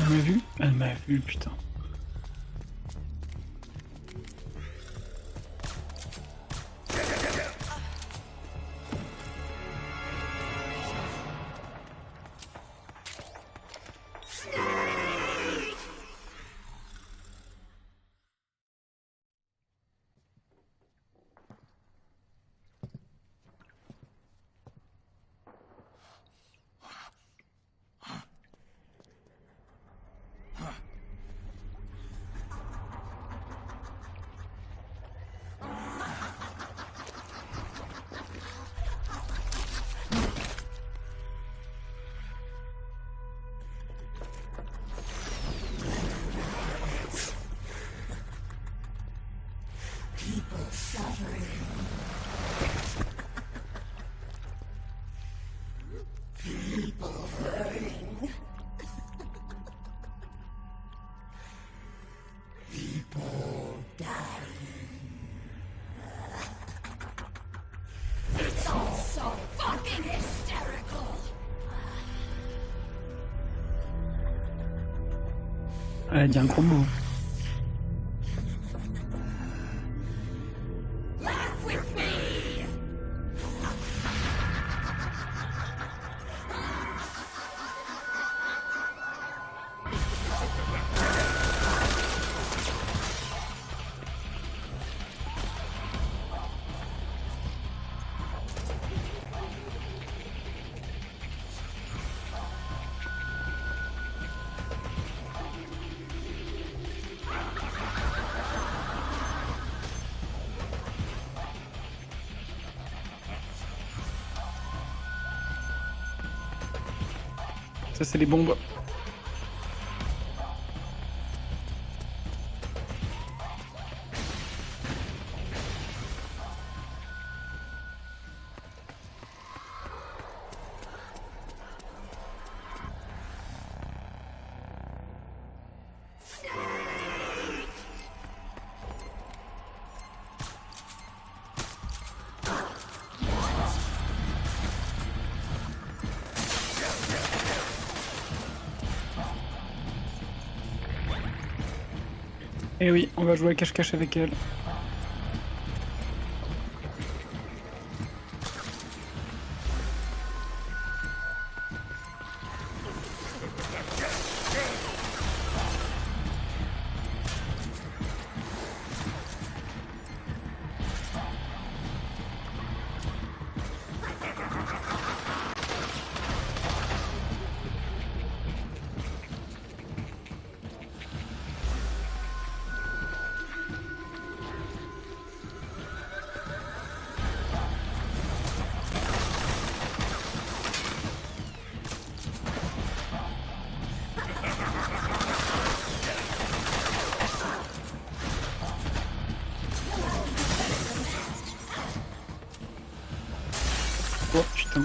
Elle m'a vu? Elle m'a vu, putain. It's all so fucking hysterical. Elle a dit un gros mot. Laugh with me. Ça, c'est les bombes. Eh oui, on va jouer à cache-cache avec elle. Oh putain.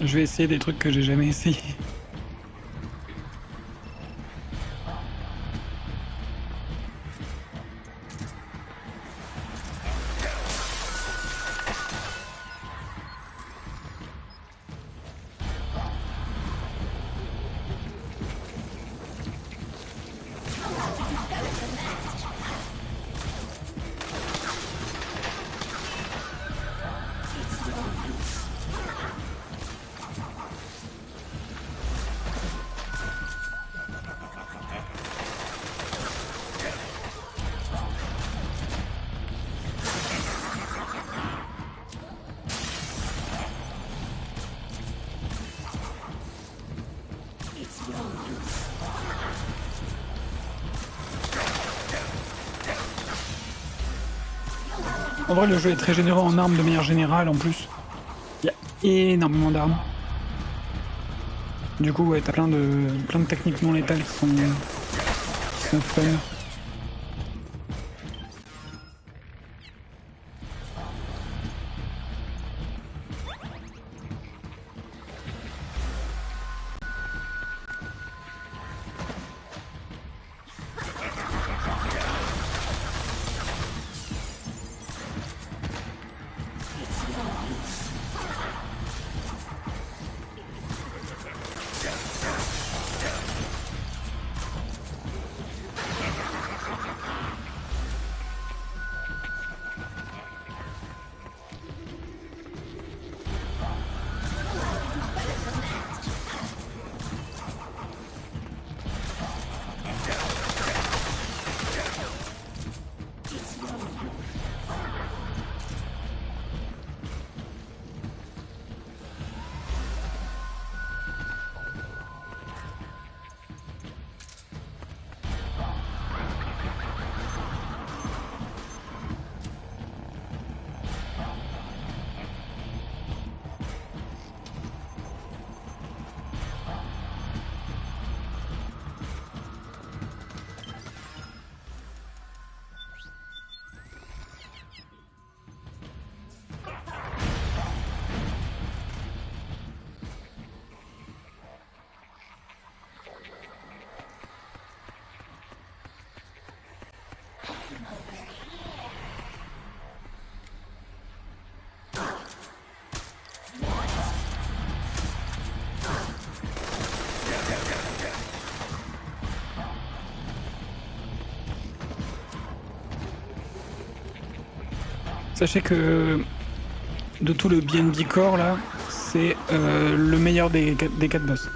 Je vais essayer des trucs que j'ai jamais essayé. En vrai, le jeu est très généreux en armes de manière générale en plus. Il y a énormément d'armes. Du coup, ouais, t'as plein de techniques non létales qui sont fun. Sachez que de tout le BNB Core là, c'est le meilleur des 4 boss.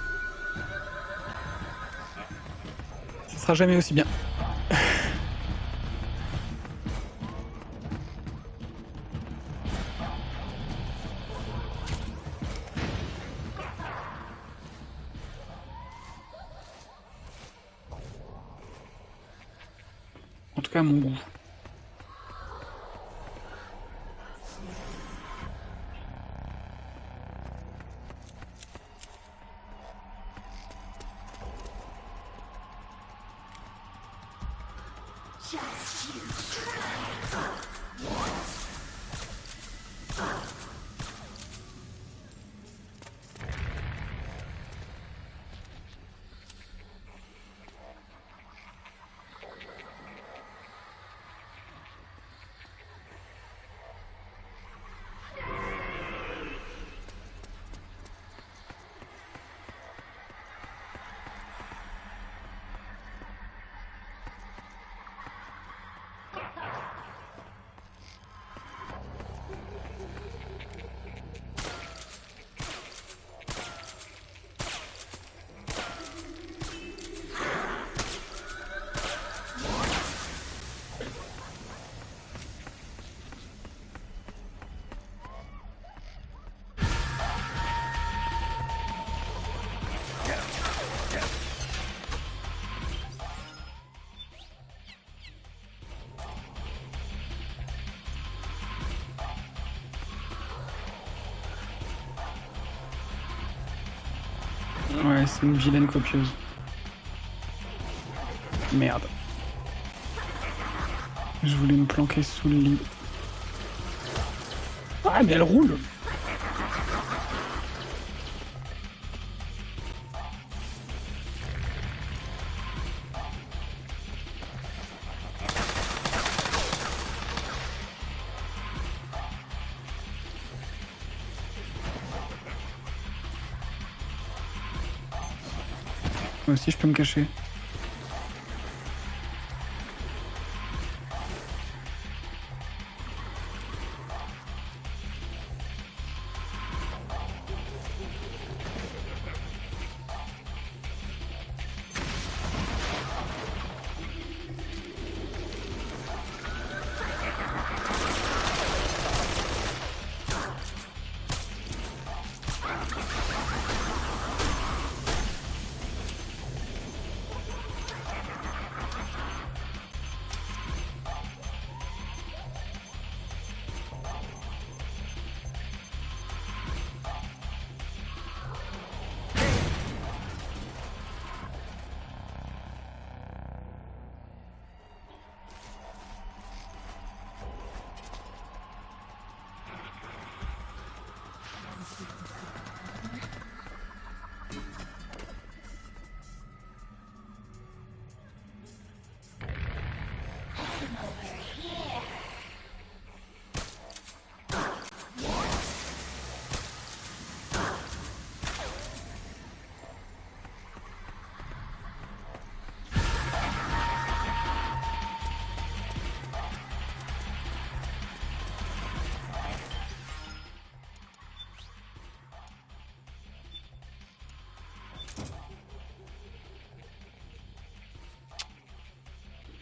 Ça sera jamais aussi bien. En tout cas à mon goût. Ouais, c'est une vilaine copieuse. Merde. Je voulais me planquer sous le lit. Ah, mais elle roule! Moi aussi, je peux me cacher.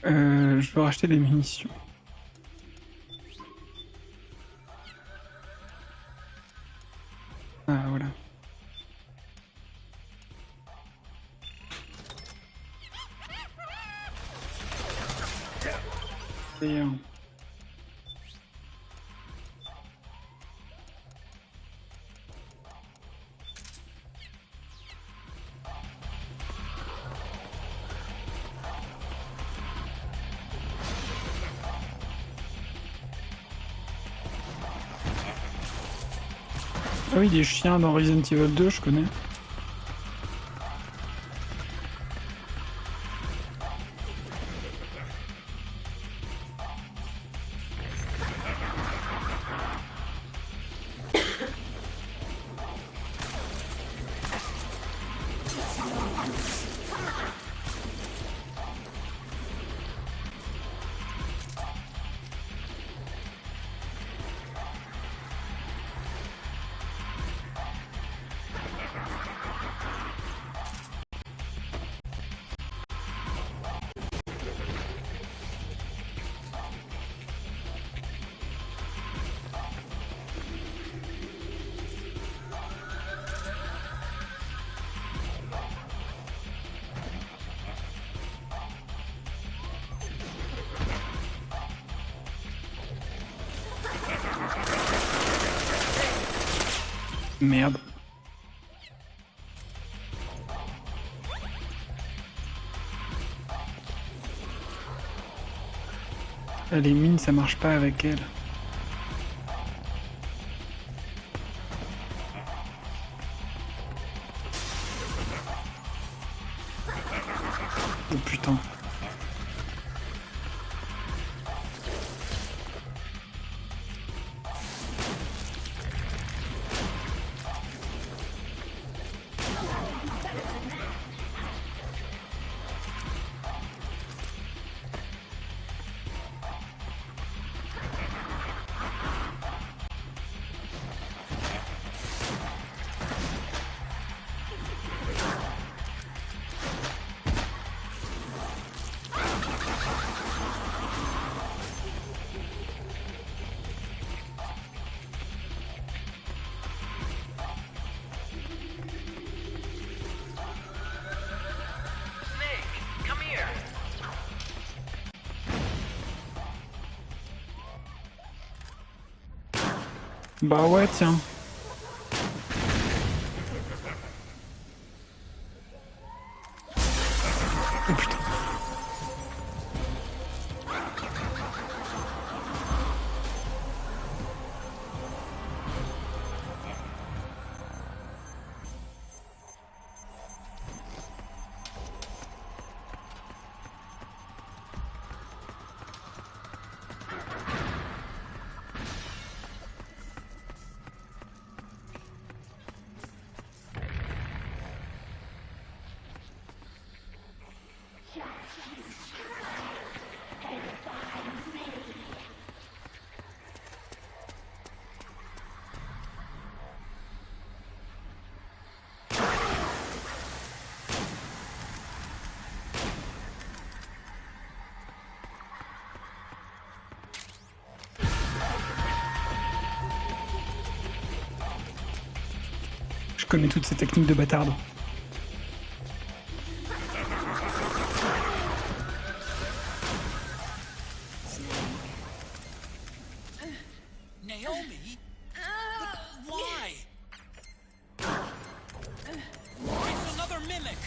Je veux racheter des munitions. Ah, voilà. Et ah oui, les chiens dans Resident Evil 2, je connais. Merde. Les mines, ça marche pas avec elle. Oh putain. Bah ouais, tiens. Oh putain. Je connais toutes ces techniques de bâtarde. Naomi? But why? It's another mimic.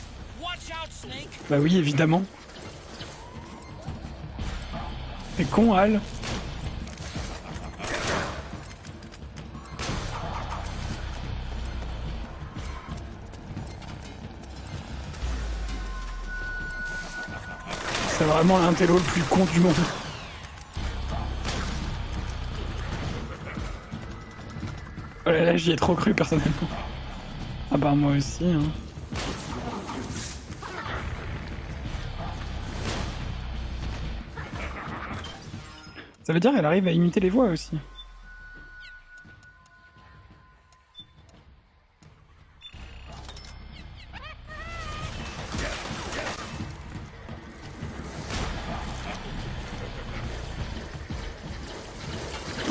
Watch out, Snake. Bah oui, évidemment. T'es con, Al. C'est vraiment l'intello le plus con du monde. Oh là là, j'y ai trop cru personnellement. Ah bah moi aussi, hein. Ça veut dire qu'elle arrive à imiter les voix aussi.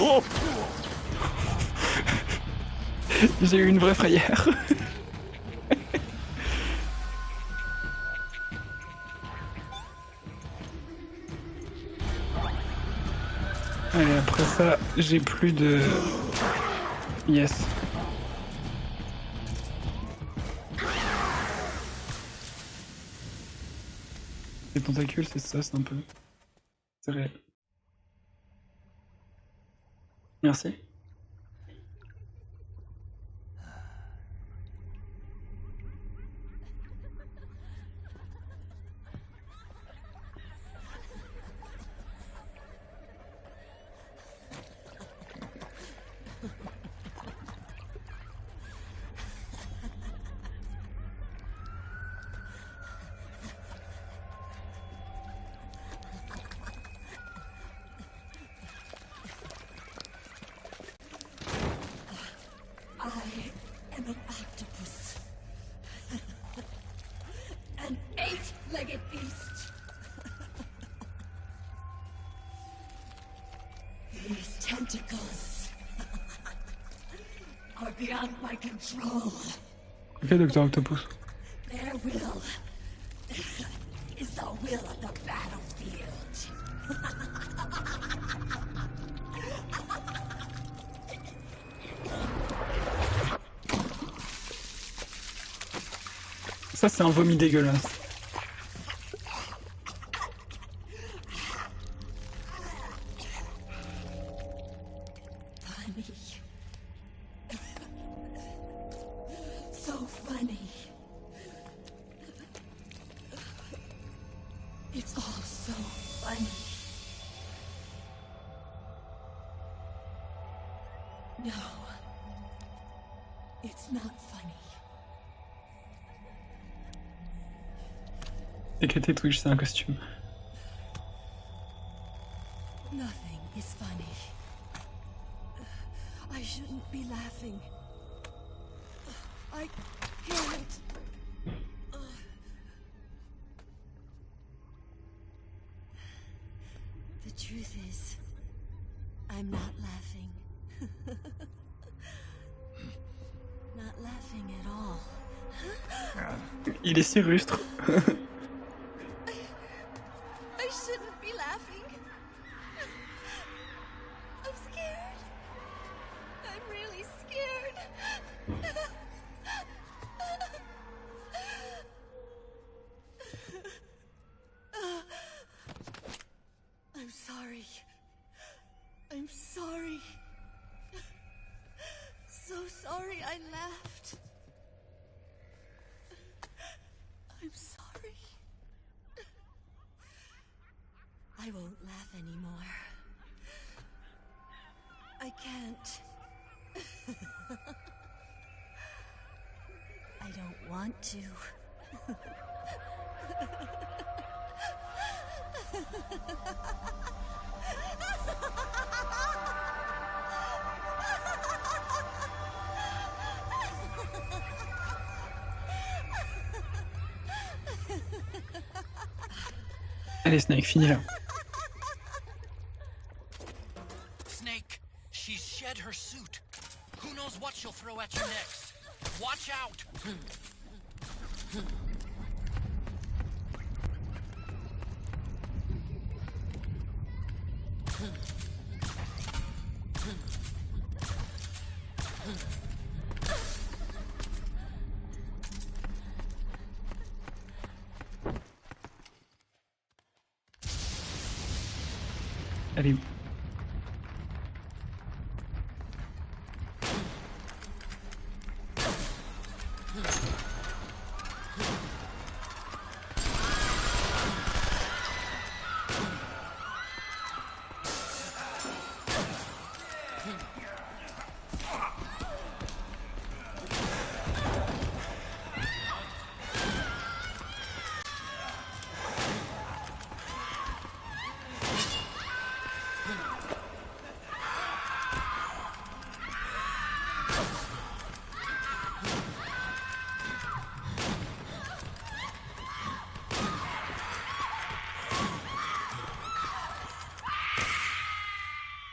Oh. J'ai eu une vraie frayeur. Allez, après ça, j'ai plus de... Yes. Les tentacules, c'est ça, c'est un peu... C'est réel. Merci. I am an octopus. An eight-legged beast. These tentacles are beyond my control. Ok, Docteur Octopus. Their will is the will of the battlefield. Ça, c'est un vomi dégueulasse. Funny. So funny. It's all so funny. No. It's not funny. Éclaté Twitch, c'est un costume. Nothing is funny. I shouldn't be laughing. I can't. The truth is, I'm not laughing. Not laughing at all. Il est si rustre. I shouldn't be laughing. I'm scared. I'm really scared. I'm sorry. I'm sorry. So sorry I laughed. I'm sorry. I won't laugh anymore. I can't. I don't want to. Allez, Snake, finis là. Snake, she's shed her suit. Who knows what she'll throw at you next? Watch out! Elle est où?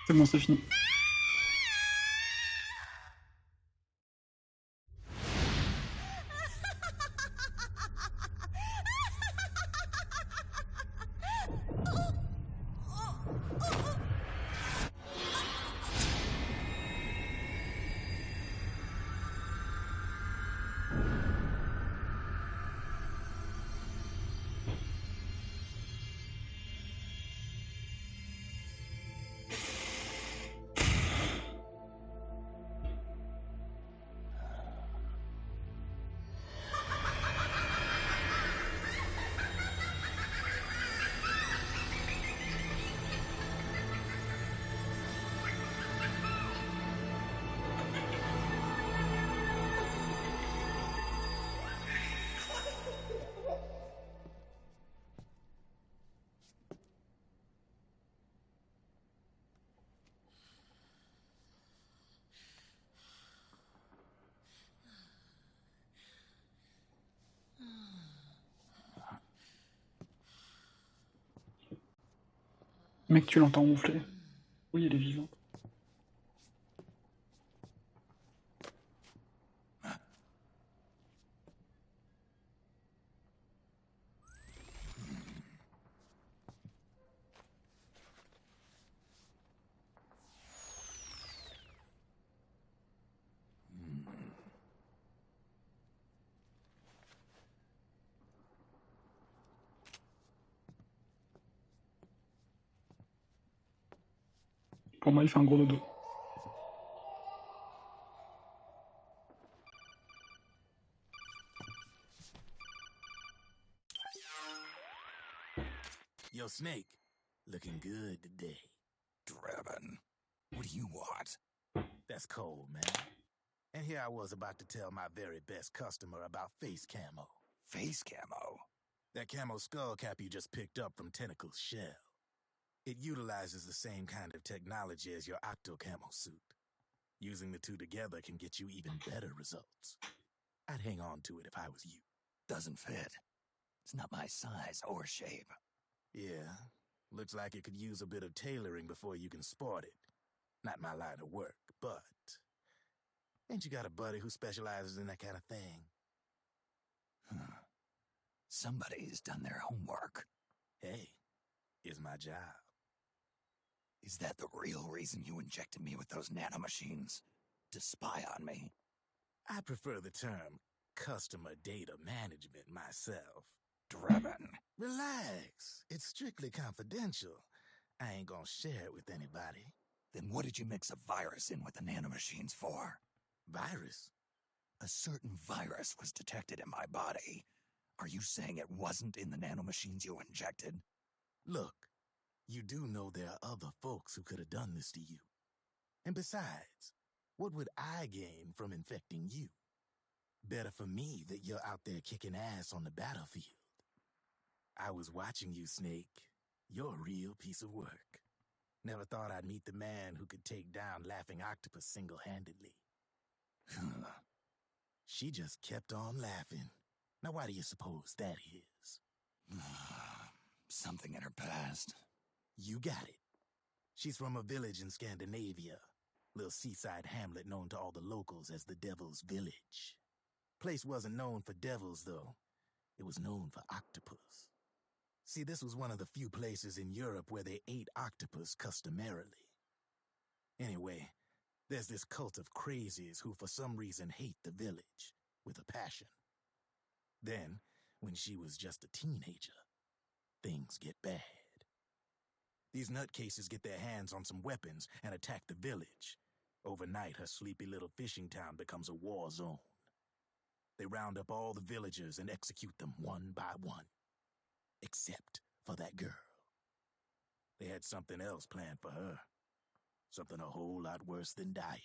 C'est bon, c'est fini. Mec, tu l'entends ronfler. Oui, elle est vivante. Pour moi, il fait un gros dodo. Yo, Snake, looking good today. Drebin, what do you want? That's cold, man. And here I was about to tell my very best customer about face camo. Face camo? That camo skull cap you just picked up from Tentacle's shell. It utilizes the same kind of technology as your octo camo suit. Using the two together can get you even better results. I'd hang on to it if I was you. Doesn't fit. It's not my size or shape. Yeah, looks like it could use a bit of tailoring before you can sport it. Not my line of work, but... Ain't you got a buddy who specializes in that kind of thing? Somebody's done their homework. Hey, it's my job. Is that the real reason you injected me with those nanomachines? To spy on me? I prefer the term customer data management myself. Drebin. Relax. It's strictly confidential. I ain't gonna share it with anybody. Then what did you mix a virus in with the nanomachines for? Virus? A certain virus was detected in my body. Are you saying it wasn't in the nanomachines you injected? Look, you do know there are other folks who could have done this to you. And besides, what would I gain from infecting you? Better for me that you're out there kicking ass on the battlefield. I was watching you, Snake. You're a real piece of work. Never thought I'd meet the man who could take down Laughing Octopus single-handedly. She just kept on laughing. Now why do you suppose that is? Something in her past. You got it. She's from a village in Scandinavia. Little seaside hamlet known to all the locals as the Devil's Village. Place wasn't known for devils, though. It was known for octopus. See, this was one of the few places in Europe where they ate octopus customarily. Anyway, there's this cult of crazies who for some reason hate the village with a passion. Then, when she was just a teenager, things get bad. These nutcases get their hands on some weapons and attack the village. Overnight, her sleepy little fishing town becomes a war zone. They round up all the villagers and execute them one by one. Except for that girl. They had something else planned for her. Something a whole lot worse than dying.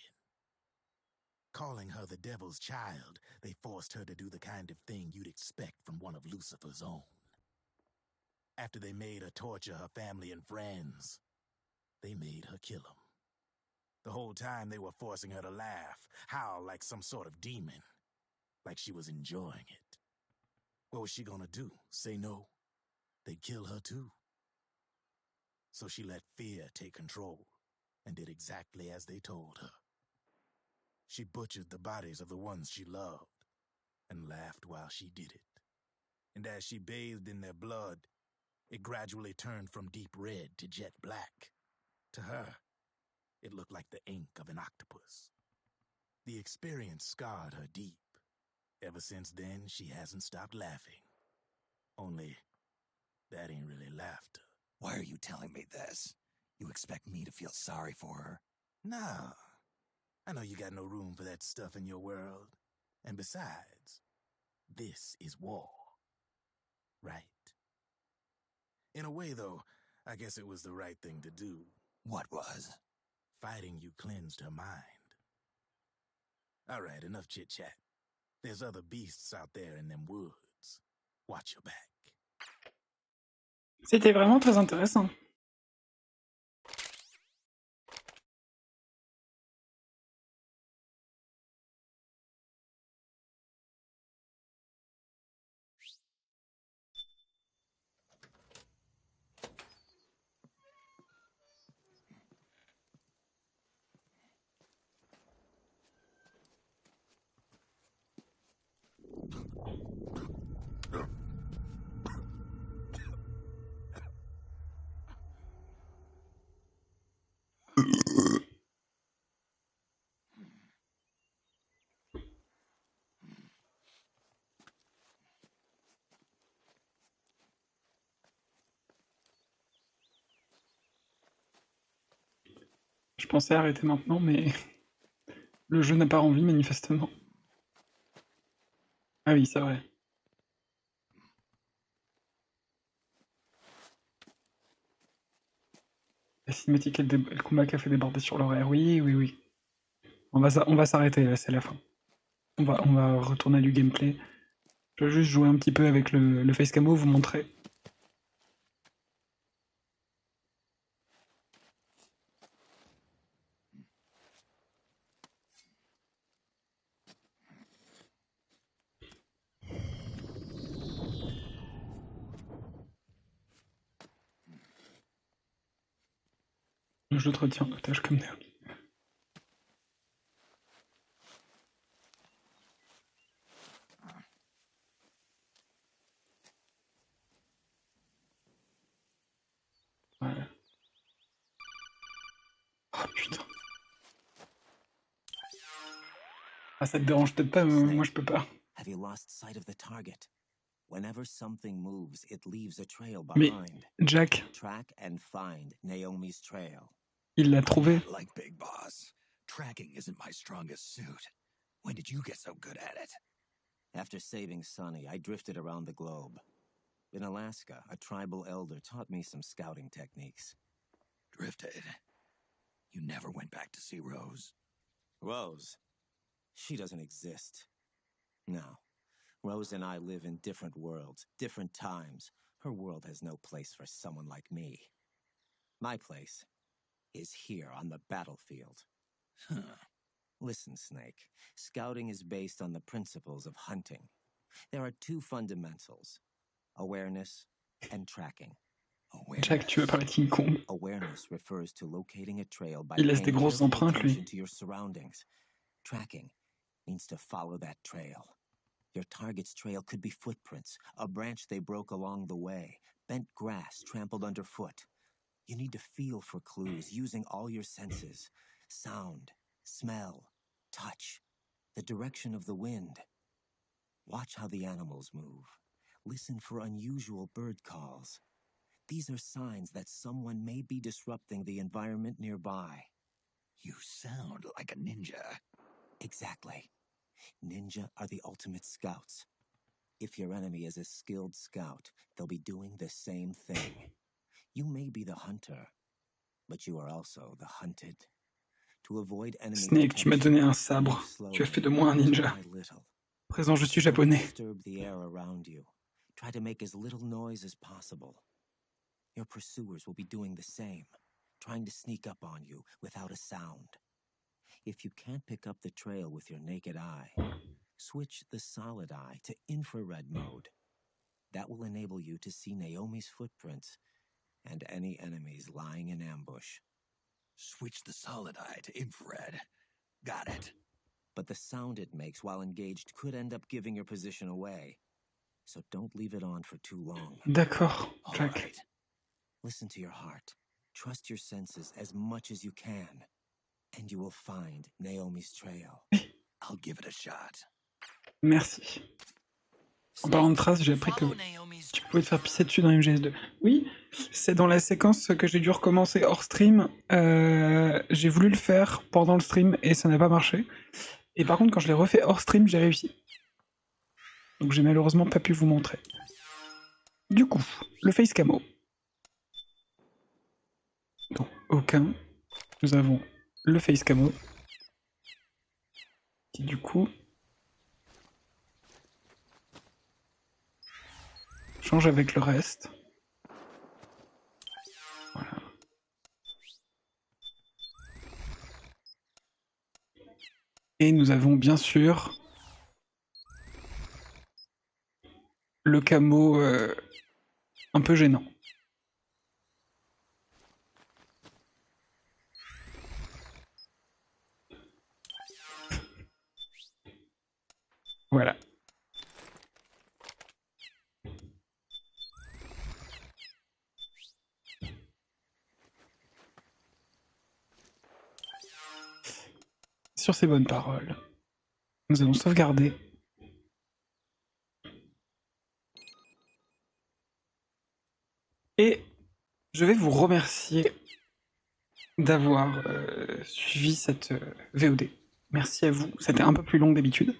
Calling her the devil's child, they forced her to do the kind of thing you'd expect from one of Lucifer's own. After they made her torture her family and friends, they made her kill them. The whole time they were forcing her to laugh, howl like some sort of demon. Like she was enjoying it. What was she gonna do? Say no? They'd kill her too. So she let fear take control and did exactly as they told her. She butchered the bodies of the ones she loved and laughed while she did it. And as she bathed in their blood, it gradually turned from deep red to jet black. To her, it looked like the ink of an octopus. The experience scarred her deep. Ever since then, she hasn't stopped laughing. Only, that ain't really laughter. Why are you telling me this? You expect me to feel sorry for her? No. I know you got no room for that stuff in your world. And besides, this is war. Right? In a way, though, I guess it was the right thing to do. What was? Fighting you cleansed her mind. All right, enough chit-chat. There's other beasts out there in them woods. Watch your back. C'était vraiment très intéressant. Je pensais arrêter maintenant, mais le jeu n'a pas envie, manifestement. Ah oui, c'est vrai. La cinématique et le combat qui a fait déborder sur l'horaire. Oui, oui, oui. On va s'arrêter, là, c'est la fin. On va retourner à du gameplay. Je vais juste jouer un petit peu avec le face camo, vous montrer. Je te retiens en otage comme d'hab. Voilà. Oh putain. Ah, ça te dérange peut-être pas, moi je peux pas. Have you lost sight of the target? Whenever something moves, it leaves a trail Mais, behind. Jack, Track and find Naomi's trail. il l'a trouvé. Not like Big Boss. Tracking isn't my strongest suit. When did you get so good at it? After saving Sonny, I drifted around the globe. In Alaska, a tribal elder taught me some scouting techniques. Drifted? You never went back to see Rose? Rose? She doesn't exist. No. Rose and I live in different worlds, different times. Her world has no place for someone like me. My place is here on the battlefield. Huh. Listen, Snake. Scouting is based on the principles of hunting. There are two fundamentals: awareness and tracking. Jack, tu veux parler de King Kong. Awareness refers to locating a trail by Il laisse des paying grosses careful empreintes, lui. attention to your surroundings. Tracking means to follow that trail. Your target's trail could be footprints, a branch they broke along the way, bent grass trampled underfoot. You need to feel for clues using all your senses: sound, smell, touch, the direction of the wind. Watch how the animals move. Listen for unusual bird calls. These are signs that someone may be disrupting the environment nearby. You sound like a ninja. Exactly. Ninja are the ultimate scouts. If your enemy is a skilled scout, they'll be doing the same thing. You may be the hunter, but you are also the hunted. To avoid enemy Snake, tu m'as donné un detection, move sabre. Tu as fait de slowly, moi un ninja. little by little. Présent, je suis Don't japonais. disturb the air around you. Try to make as little noise as possible. Your pursuers will be doing the same, trying to sneak up on you without a sound. If you can't pick up the trail with your naked eye, switch the solid eye to infrared mode. That will enable you to see Naomi's footprints and any enemies lying in ambush. Switch the solid eye to infrared. Got it. But the sound it makes while engaged could end up giving your position away. So don't leave it on for too long. D'accord, Jack. Right. Listen to your heart. Trust your senses as much as you can. And you will find Naomi's trail. I'll give it a shot. Merci. En parlant de traces, j'ai appris que tu pouvais te faire pisser dessus dans MGS2. Oui, c'est dans la séquence que j'ai dû recommencer hors stream. J'ai voulu le faire pendant le stream et ça n'a pas marché. Et par contre, quand je l'ai refait hors stream, j'ai réussi. Donc j'ai malheureusement pas pu vous montrer. Du coup, le face camo. Donc, aucun. Nous avons le face camo. Qui du coup change avec le reste. Voilà. Et nous avons bien sûr le camo un peu gênant. Voilà. sur ces bonnes paroles, nous allons sauvegarder. Et je vais vous remercier d'avoir suivi cette VOD. Merci à vous, c'était un peu plus long que d'habitude.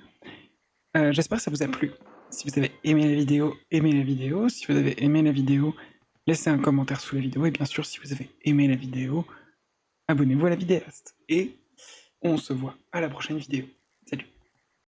J'espère que ça vous a plu. Si vous avez aimé la vidéo, aimez la vidéo. Si vous avez aimé la vidéo, laissez un commentaire sous la vidéo. Et bien sûr, si vous avez aimé la vidéo, abonnez-vous à la vidéaste. Et on se voit à la prochaine vidéo.